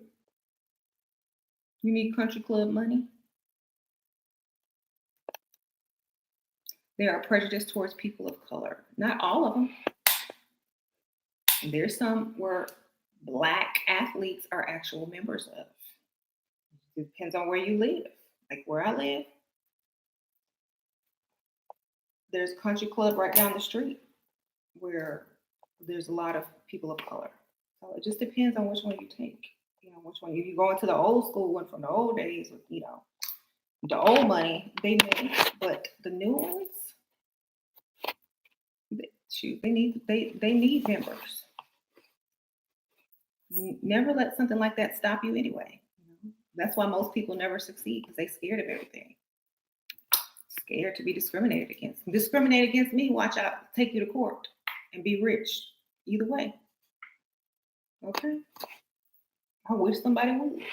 You need country club money. There are prejudice towards people of color. Not all of them. There's some where black athletes are actual members of. It depends on where you live. Like where I live, there's a country club right down the street where there's a lot of people of color. So it just depends on which one you take. Which one. If you go into the old school one from the old days with, the old money, they make, but the new ones, shoot, they need members. Never let something like that stop you anyway. That's why most people never succeed because they're scared of everything. Scared to be discriminated against. Discriminate against me, watch out, take you to court and be rich. Either way. Okay. I wish somebody would.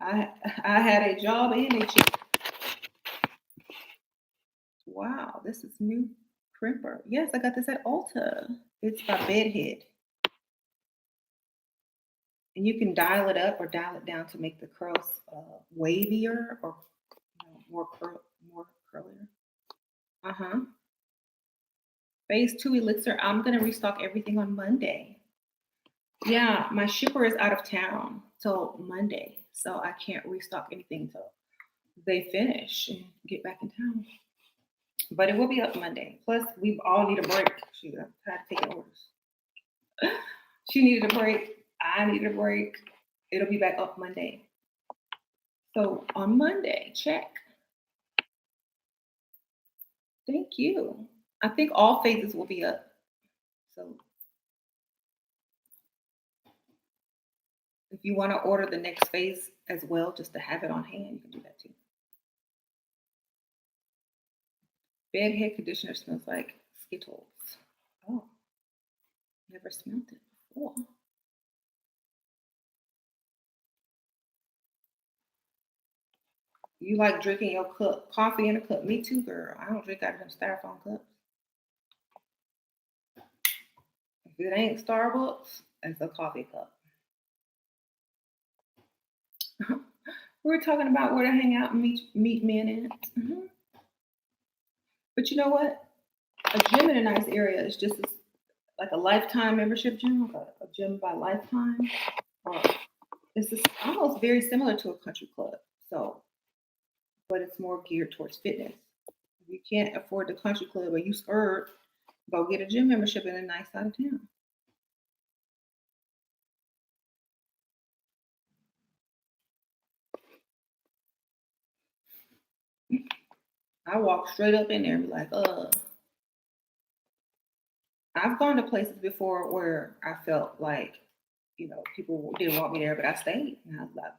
I had a job and a check. Wow, this is new crimper. Yes, I got this at Ulta. It's by Bedhead. And you can dial it up or dial it down to make the curls wavier or more curlier. Uh-huh. Phase 2 elixir. I'm gonna restock everything on Monday. Yeah, my shipper is out of town till Monday, so I can't restock anything till they finish and get back in town. But it will be up Monday. Plus, we all need a break. Shoot, I'm tired of taking orders. She needed a break. I needed a break. It'll be back up Monday. So on Monday, check. Thank you. I think all phases will be up. So if you want to order the next phase as well, just to have it on hand, you can do that too. Bed head conditioner smells like Skittles. Oh, never smelled it before. You like drinking your cup coffee in a cup? Me too, girl. I don't drink out of them styrofoam cups. If it ain't Starbucks, it's a coffee cup. We're talking about where to hang out and meet men at. But you know what? A gym in a nice area is just like a lifetime membership gym, like a gym by lifetime. Or it's just almost very similar to a country club. So, but it's more geared towards fitness. If you can't afford the country club or you scared, go get a gym membership in a nice side of town. I walk straight up in there and be like, I've gone to places before where I felt like, people didn't want me there, but I stayed. And I was like,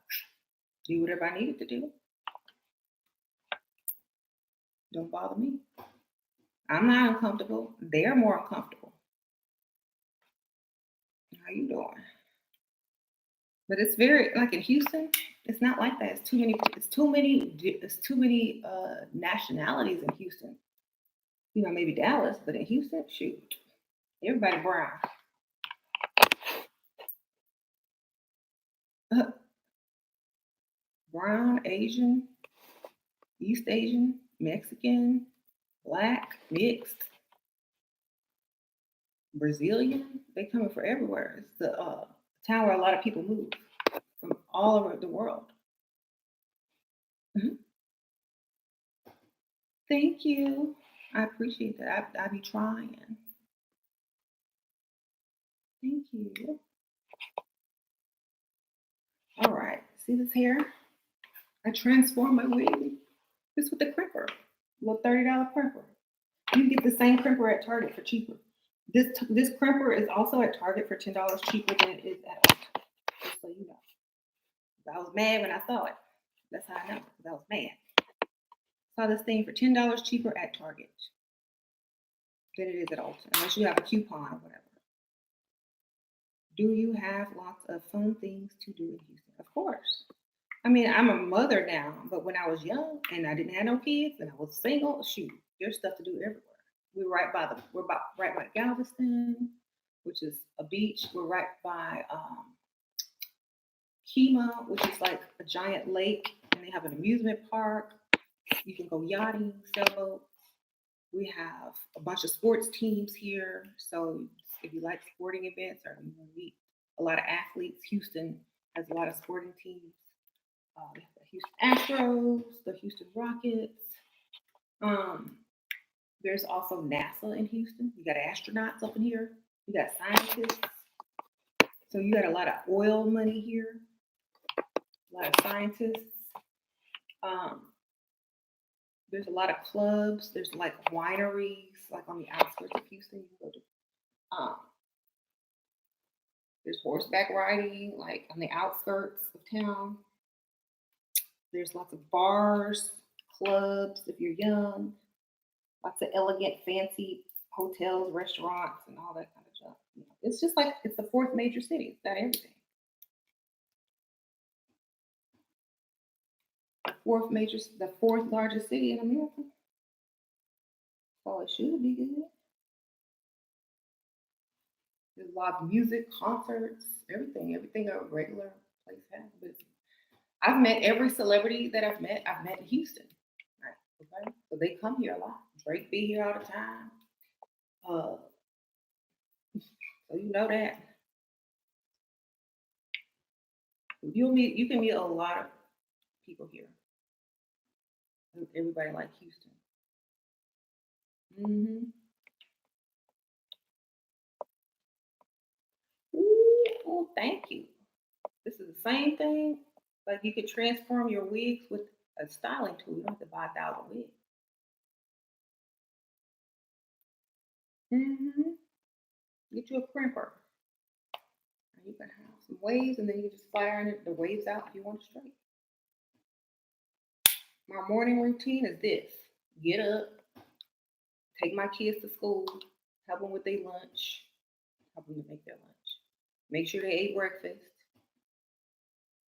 do whatever I needed to do. Don't bother me. I'm not uncomfortable. They're more uncomfortable. How you doing? But it's very like in Houston. It's not like that. It's too many. It's too many. It's too many nationalities in Houston. Maybe Dallas, but in Houston, shoot, everybody brown. Brown, Asian, East Asian, Mexican, Black, mixed, Brazilian. They coming from everywhere. It's the town where a lot of people move from all over the world. Mhm. Thank you. I appreciate that. I be trying. Thank you. All right. See this hair? I transformed my wig. This with the crimper. Little $30 crimper. You can get the same crimper at Target for cheaper. This crimper is also at Target for $10 cheaper than it is at Ulta. Just so you know. I was mad when I saw it. That's how I know. Because I was mad. Saw this thing for $10 cheaper at Target than it is at Ulta, unless you have a coupon or whatever. Do you have lots of fun things to do in Houston? Of course. I mean, I'm a mother now, but when I was young and I didn't have no kids and I was single, shoot, there's stuff to do everywhere. We're right by Galveston, which is a beach. We're right by Kima, which is like a giant lake, and they have an amusement park. You can go yachting, sailboats. We have a bunch of sports teams here. So if you like sporting events or you meet a lot of athletes, Houston has a lot of sporting teams. We have the Houston Astros, the Houston Rockets. There's also NASA in Houston. You got astronauts up in here. You got scientists. So you got a lot of oil money here. A lot of scientists. There's a lot of clubs. There's like wineries, like on the outskirts of Houston. You can go to. There's horseback riding, like on the outskirts of town. There's lots of bars, clubs if you're young. Lots of elegant, fancy hotels, restaurants, and all that kind of stuff. It's just like it's the fourth major city. It's got everything. the fourth largest city in America. So it should be good. There's a lot of music, concerts, everything a regular place has. But I've met every celebrity that I've met in Houston. Right, okay? So they come here a lot. Drake be here all the time. Uh, so you know that. You can meet a lot of people here. Everybody like Houston. Mm-hmm. Ooh, oh, thank you. This is the same thing. Like you could transform your wigs with a styling tool. You don't have to buy 1,000 wigs. Mm-hmm. Get you a crimper. And you can have some waves, and then you can just fire the waves out if you want it straight. My morning routine is this: get up, take my kids to school, help them with their lunch, help them to make their lunch, make sure they ate breakfast.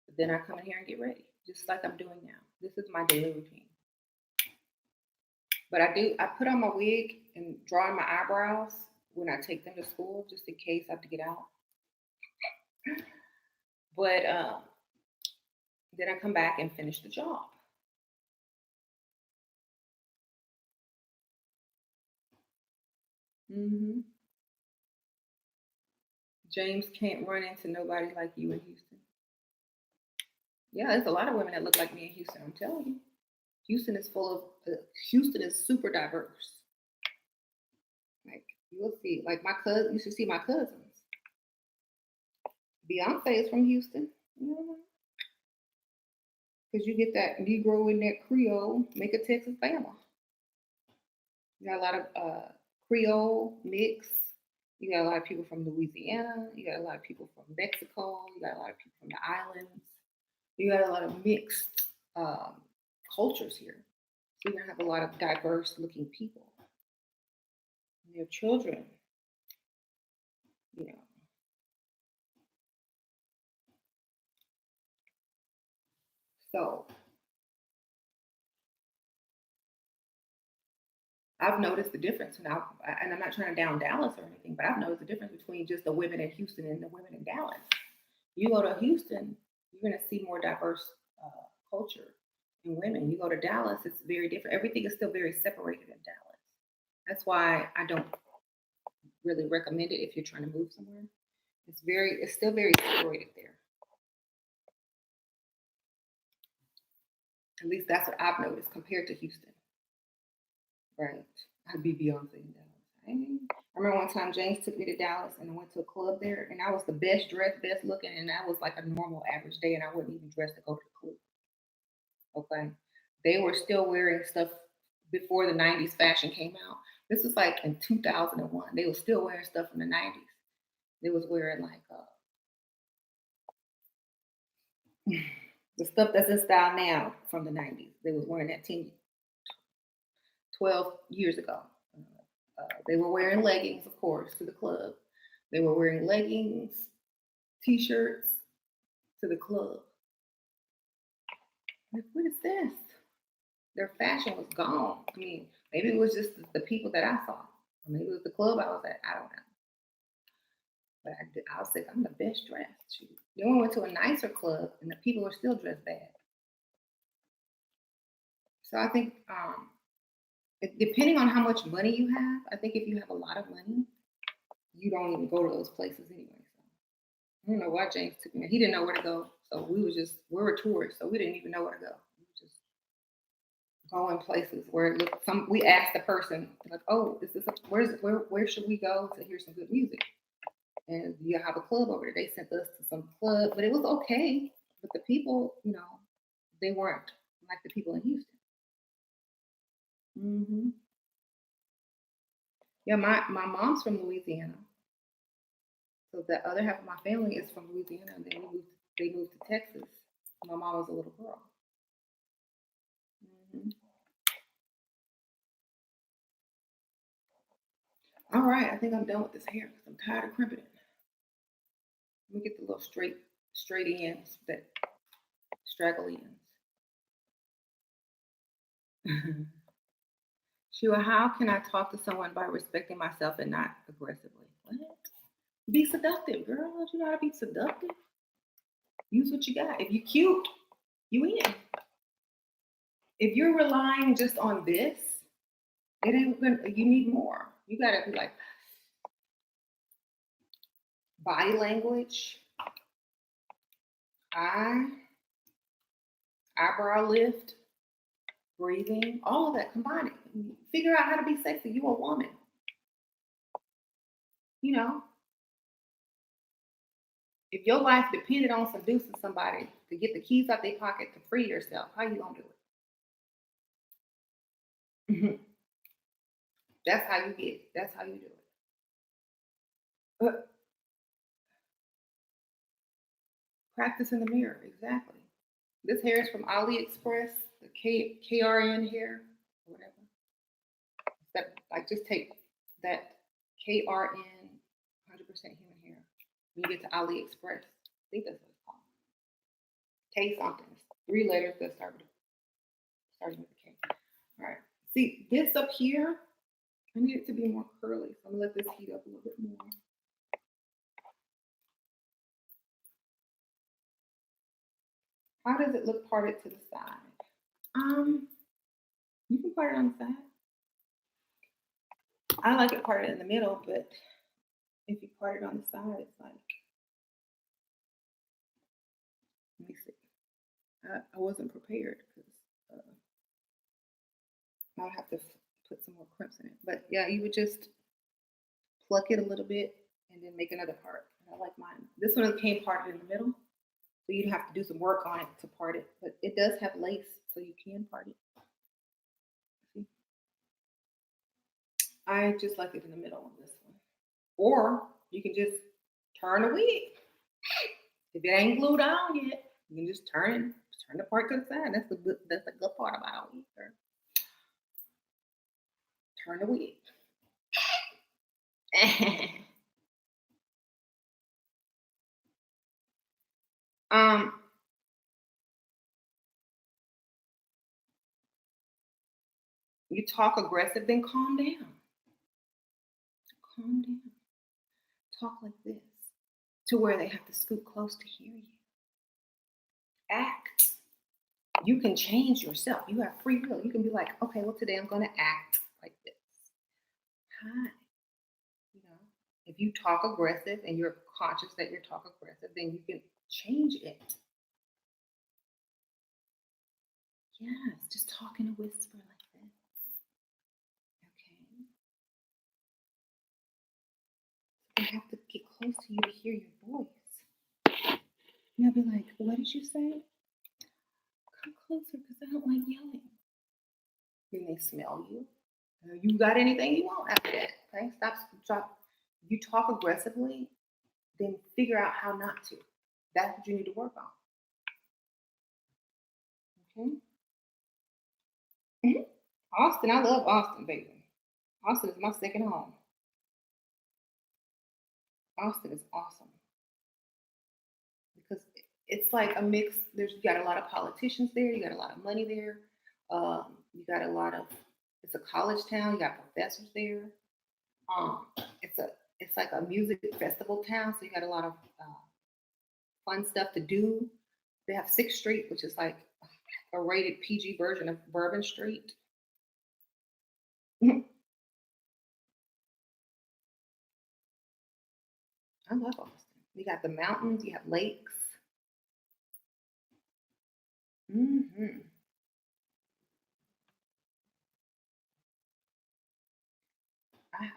But then I come in here and get ready, just like I'm doing now. This is my daily routine. But I put on my wig and draw in my eyebrows when I take them to school, just in case I have to get out. But then I come back and finish the job. Hmm. James can't run into nobody like you in Houston. Yeah, there's a lot of women that look like me in Houston. I'm telling you, Houston is full of. Houston is super diverse. Like you'll see, like my cousin. You should see my cousins. Beyonce is from Houston. You because you get that Negro in that Creole, make a Texas Bama. You got a lot of Creole mix. You got a lot of people from Louisiana. You got a lot of people from Mexico. You got a lot of people from the islands. You got a lot of mixed cultures here. So you're gonna have a lot of diverse looking people. And your children, you know. So I've noticed the difference, and I'm not trying to down Dallas or anything, but I've noticed the difference between just the women in Houston and the women in Dallas. You go to Houston, you're going to see more diverse culture in women. You go to Dallas, it's very different. Everything is still very separated in Dallas. That's why I don't really recommend it if you're trying to move somewhere. It's still very separated there. At least that's what I've noticed compared to Houston. Right. I'd be Beyonce in Dallas. I remember one time James took me to Dallas and I went to a club there and I was the best dressed, best looking, and that was like a normal average day and I wasn't even dressed to go to the club. Okay. They were still wearing stuff before the 90s fashion came out. This was like in 2001. They were still wearing stuff from the 90s. They was wearing like the stuff that's in style now from the 90s. They was wearing that 12 years ago. They were wearing leggings, of course, to the club. They were wearing leggings, t-shirts to the club. Like, what is this? Their fashion was gone. I mean, maybe it was just the people that I saw. Or maybe it was the club I was at. I don't know. But I was like, I'm the best dressed. Then we went to a nicer club and the people were still dressed bad. So I think depending on how much money you have, I think if you have a lot of money, you don't even go to those places anyway. So I don't know why James took me there. He didn't know where to go. So we were tourists, so we didn't even know where to go. We were just going places where it looked we asked the person, like, oh, is this where should we go to hear some good music? And you have a club over there. They sent us to some club, but it was okay. But the people, they weren't like the people in Houston. Hmm. Yeah, my mom's from Louisiana, so the other half of my family is from Louisiana, and then they moved to Texas. My mom was a little girl. Hmm. All right, I think I'm done with this hair because I'm tired of crimping it. Let me get the little straight ends, that straggle ends. Sure, how can I talk to someone by respecting myself and not aggressively? What? Be seductive, girl. Don't you know how to be seductive? Use what you got. If you cute, you in. If you're relying just on this, it ain't gonna. You need more. You gotta be like body language, eye, eyebrow lift, breathing, all of that combining. Figure out how to be sexy. You a woman, you know. If your life depended on seducing somebody to get the keys out their pocket to free yourself, how you gonna do it? That's how you get it. That's how you do it. Practice in the mirror, exactly. This hair is from AliExpress, the KRN hair, or whatever. That like just take that KRN 100% human hair. When you get to AliExpress, I think that's what it's called. K something. It's 3 letters that starting with a K. All right. See this up here. I need it to be more curly, so I'm gonna let this heat up a little bit more. How does it look parted to the side? You can part it on the side. I like it parted in the middle, but if you part it on the side, it's like, let me see. I wasn't prepared because I would have to put some more crimps in it. But yeah, you would just pluck it a little bit and then make another part. And I like mine. This one came parted in the middle, so you'd have to do some work on it to part it. But it does have lace, so you can part it. See? I just like it in the middle on this one. Or you can just turn the wig. If it ain't glued on yet, you can just turn the part to the side. That's the good part about it. Turn the wig. um, you talk aggressive, then calm down. Calm down. Talk like this to where they have to scoot close to hear you. Act. You can change yourself. You have free will. You can be like, okay, well, today I'm going to act like this. Hi. You know, if you talk aggressive and you're conscious that you're talk aggressive, then you can change it. Yes, just talk in a whisper like this. Okay. I have to get close to you to hear your voice. And I'll be like, what did you say? Come closer because I don't like yelling. Then they smell you. You got anything you want after that? Okay, stop. You talk aggressively, then figure out how not to. That's what you need to work on. Okay. Mm-hmm. Austin, I love Austin, baby. Austin is my second home. Austin is awesome because it's like a mix. You got a lot of politicians there. You got a lot of money there. You got a lot of. It's a college town. You got professors there. Um, it's like a music festival town. So you got a lot of fun stuff to do. They have 6th Street, which is like a rated PG version of Bourbon Street. I love Austin. You got the mountains. You have lakes. Mm-hmm.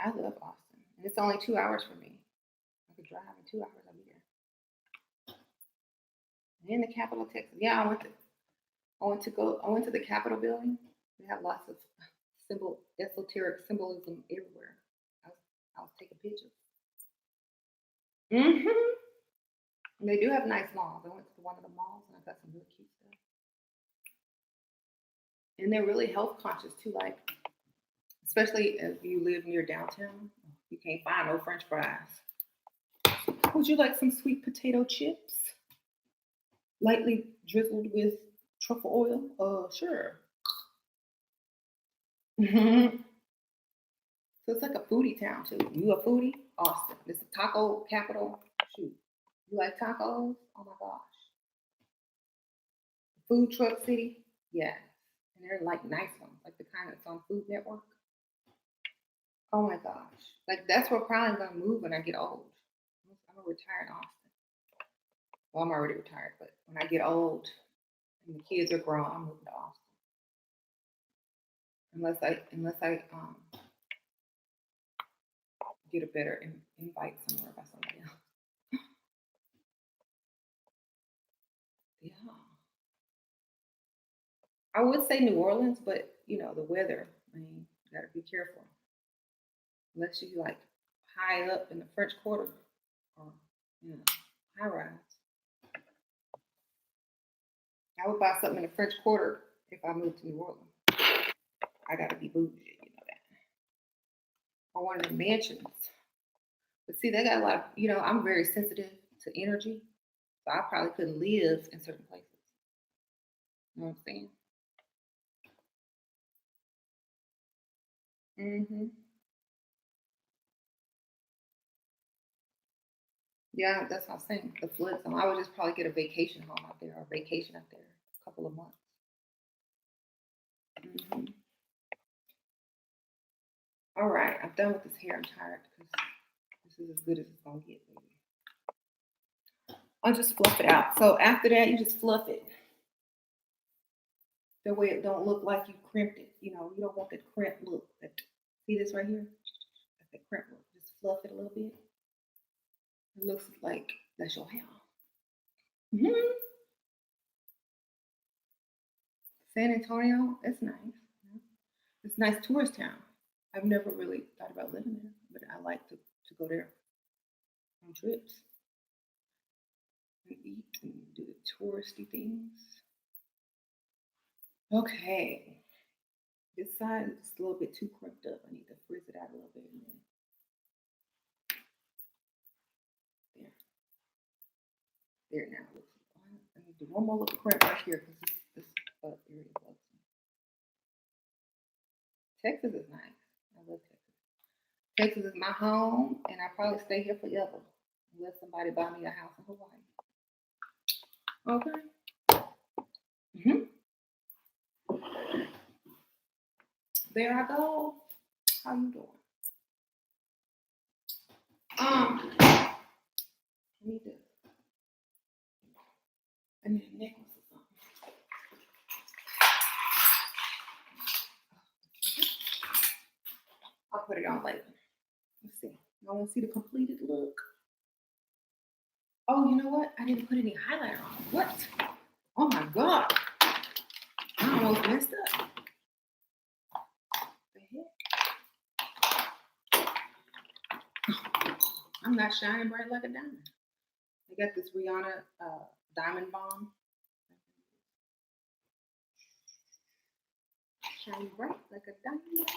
I love Austin. And it's only 2 hours for me. I could drive in 2 hours. I'll be there. In the capital of Texas. Yeah, I went to the Capitol building. They have lots of esoteric symbolism everywhere. I was taking pictures. Mm-hmm. And they do have nice malls. I went to one of the malls and I got some really cute stuff. And they're really health conscious too. Like, especially if you live near downtown, you can't find no French fries. Would you like some sweet potato chips? Lightly drizzled with truffle oil? Sure. Mhm. So it's like a foodie town too. You a foodie? Austin. It's a taco capital. Shoot. You like tacos? Oh my gosh. Food truck city? Yeah. And they're like nice ones, like the kind that's on Food Network. Oh my gosh. Like that's where probably I'm gonna move when I get old. I'm gonna retire in Austin. Well, I'm already retired, but when I get old and the kids are grown, I'm moving to Austin. Unless I get a better invite somewhere by somebody else. Yeah. I would say New Orleans, but you know, the weather, I mean, you gotta be careful. Unless you like high up in the French Quarter or you know, high rise. I would buy something in the French Quarter if I moved to New Orleans. I gotta be bougie, you know that. Or one of the mansions. But see, they got a lot of, you know, I'm very sensitive to energy. So I probably couldn't live in certain places. You know what I'm saying? Mm-hmm. Yeah, that's what I'm saying. The flood zone. I would just probably get a vacation home out there or vacation out there a couple of months. Hmm. All right, I'm done with this hair. I'm tired because this is as good as it's gonna get, baby. I'll just fluff it out. So after that, you just fluff it. That way it don't look like you crimped it. You know, you don't want that crimp look. See this right here? That's that crimp look. Just fluff it a little bit. It looks like that's your hair. Hmm. San Antonio, it's nice. It's a nice tourist town. I've never really thought about living there, but I like to go there on trips and eat and do the touristy things. Okay. This side is a little bit too crimped up. I need to frizz it out a little bit. And then there. There now. I need to do one more little crimp right here because this area bugs me. Texas is nice. I love Texas. Texas is my home, and I probably stay here forever unless somebody buy me a house in Hawaii. Okay. Hmm. There I go. How you doing? I need to. I need a necklace or something. I'll put it on later. Let's see. I want to see the completed look. Oh, you know what? I didn't put any highlighter on. What? Oh my god! I almost messed up. The heck? I'm not shining bright like a diamond. I got this Rihanna diamond bomb. Shine bright like a diamond.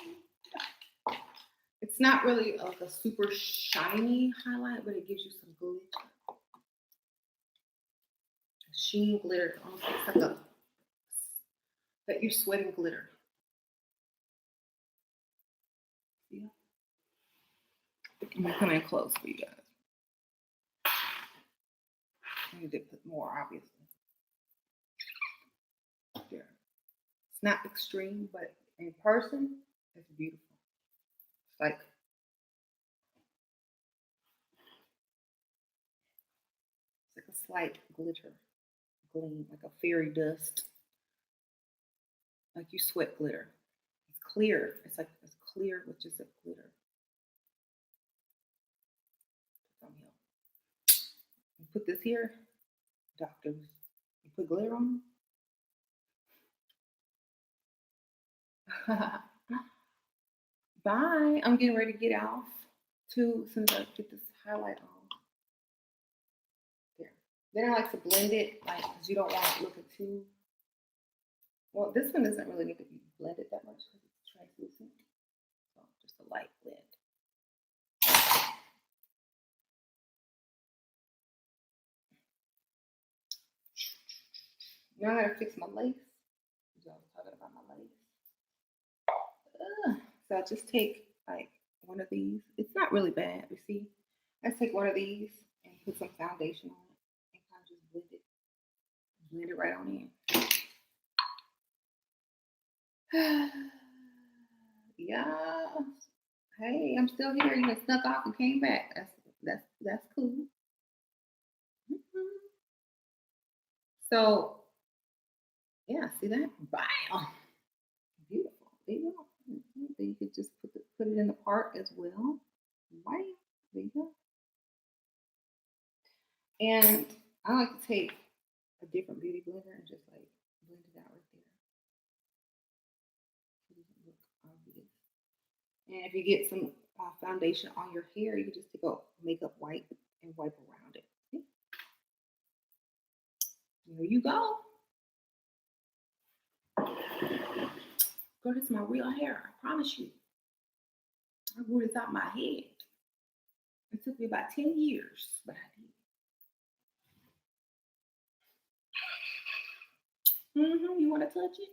It's not really like a super shiny highlight, but it gives you some glitter. Sheen glitter. Almost looks like that you're sweating glitter. Yeah. I'm gonna come in close for you guys. I need to put more, obviously. There. It's not extreme, but in person, it's beautiful. It's like a slight glitter, gleam, like a fairy dust, like you sweat glitter. It's clear. It's like it's clear with just a glitter. From here. You put this here, doctors. You put glitter on. Bye. I'm getting ready to get off too as soon as I get this highlight on. There. Then I like to blend it, like, because you don't want it looking too. Well, this one doesn't really need to be blended that much because it's translucent. So just a light blend. Now I gotta fix my lace. I was talking about my lace. So I just take like one of these. It's not really bad, you see. I take one of these and put some foundation on it and kind of just blend it right on in. Yeah. Hey, I'm still here. You just snuck off and came back. That's cool. Mhm. So yeah, see that? Wow. Beautiful. There you go. Then you could just put it in the part as well. Right. There you go. And I like to take a different beauty blender and just like blend it out right there. So it doesn't look obvious. And if you get some foundation on your hair, you can just take a makeup wipe and wipe around it. See? There you go. Girl, this is my real hair. I promise you. I grew this out my head. It took me about 10 years, but I did. You want to touch it?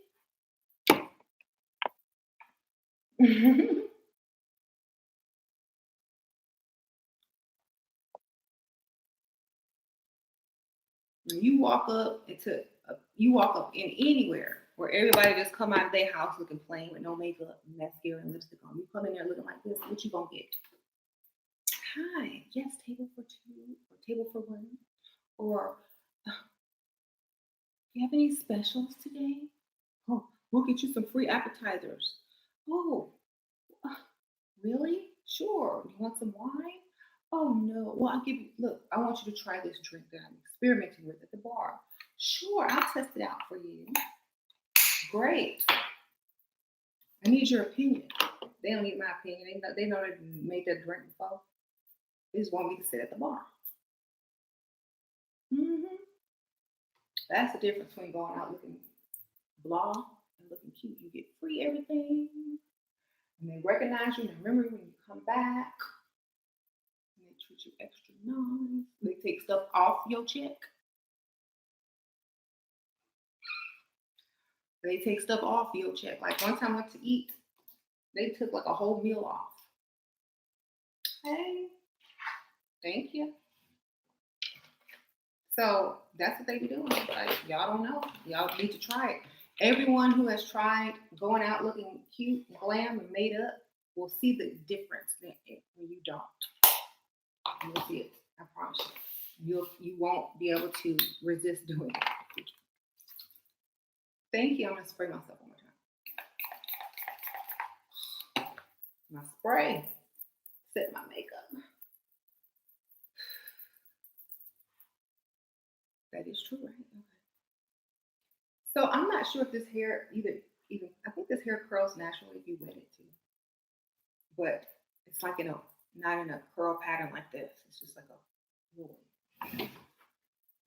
When you walk up in anywhere where everybody just come out of their house looking plain with no makeup, mascara, and lipstick on. You come in there looking like this, what you gonna get? Hi, yes, table for two or table for one, or do you have any specials today? Oh, we'll get you some free appetizers. Oh, uh, really? Sure. You want some wine? Oh no. Well, I'll give you. Look, I want you to try this drink that I'm experimenting with at the bar. Sure, I'll test it out for you. Great. I need your opinion. They don't need my opinion. They know they made that drink before. They just want me to sit at the bar. hmm That's the difference between going out looking blah and looking cute. You get free everything, and they recognize you and remember you when you come back. And they treat you extra nice. They take stuff off your check. They take stuff off your check. Like one time I went to eat, they took like a whole meal off. Hey, thank you. So that's what they be doing. Like y'all don't know. Y'all need to try it. Everyone who has tried going out looking cute, glam, and made up will see the difference when you don't. You'll see it. I promise you. You won't be able to resist doing it. Thank you. I'm gonna spray myself one more time. My spray. Set my makeup. That is true, right? Okay. So I'm not sure if this hair even I think this hair curls naturally if you wet it too. But it's like not in a curl pattern like this. It's just like a roll.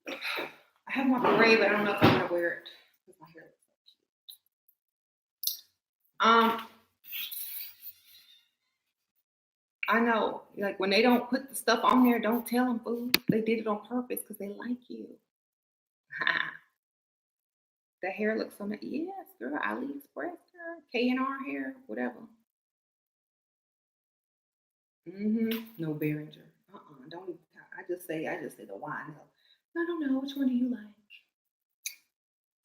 I have my beret, but I don't know if I'm gonna wear it because my hair looks so cute. I know, like when they don't put the stuff on there, don't tell them, fool. They did it on purpose because they like you. The hair looks so nice. Yes, girl, AliExpress, girl, K&R hair, whatever. No Behringer. Don't even. I just say the wine. I don't know. Which one do you like?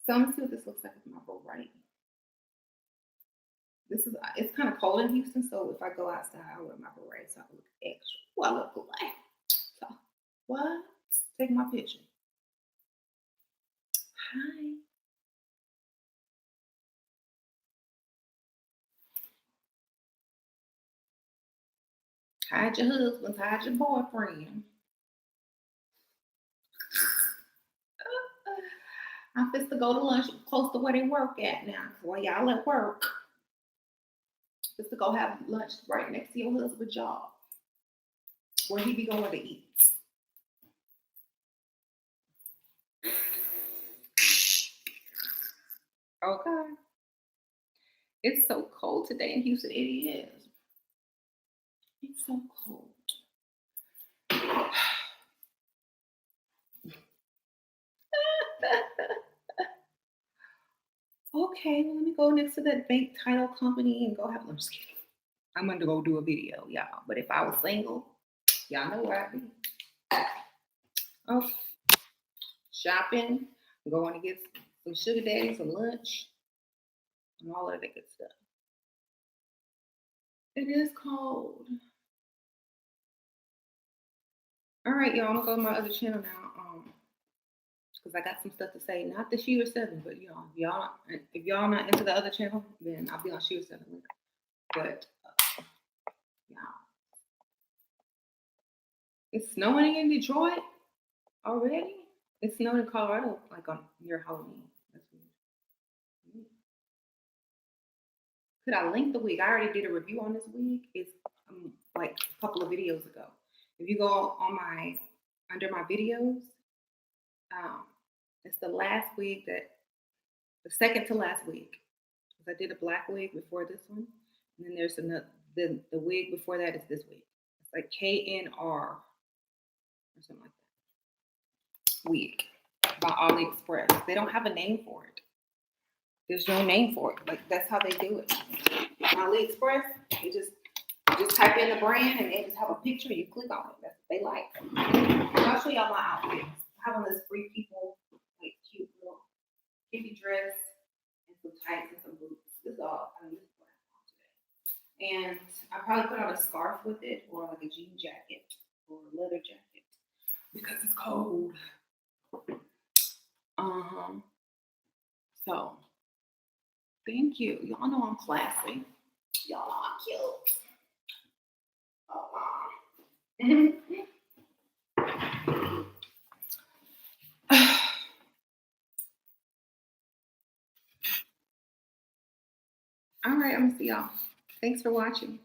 So I'm gonna see what this looks like with my beret. It's kind of cold in Houston, so if I go outside, I wear my beret so I look extra. Oh, I look great. So what? Take my picture. Hi. Hide your husbands, hide your boyfriend. I'm supposed to go to lunch close to where they work at now. While y'all at work, just to go have lunch right next to your husband's job, where he be going to eat. Okay. It's so cold today in Houston. It is. It's so cold. okay, well, let me go next to that bank title company and go have lunch. Just kidding. I'm gonna go do a video, y'all. But if I was single, y'all know where I'd be. Oh, shopping, going to get some sugar daddy, some lunch, and all of that good stuff. It is cold. All right, y'all. I'm gonna go to my other channel now. Because I got some stuff to say. Not the Shooter 7, but if y'all not into the other channel, then I'll be on Shooter 7 later. But yeah, it's snowing in Detroit already. It snowed in Colorado like on near Halloween. That's weird. Could I link the wig? I already did a review on this wig. It's like a couple of videos ago. If you go on under my videos, it's the second to last wig. Because I did a black wig before this one, and then there's another. The wig before that is this wig. It's like KNR or something like that. Wig by AliExpress. They don't have a name for it. There's no name for it. Like that's how they do it. On AliExpress, they just type in the brand and they just have a picture. You click on it. That's what they like. And I'll show y'all my outfits. I have on this Free People like cute little hippie dress and some tights and some boots. This is all. This is what I want today. And I probably put on a scarf with it, or like a jean jacket or a leather jacket because it's cold. So thank you. Y'all know I'm classy. Y'all know I'm cute. All right, I'm gonna see y'all. Thanks for watching.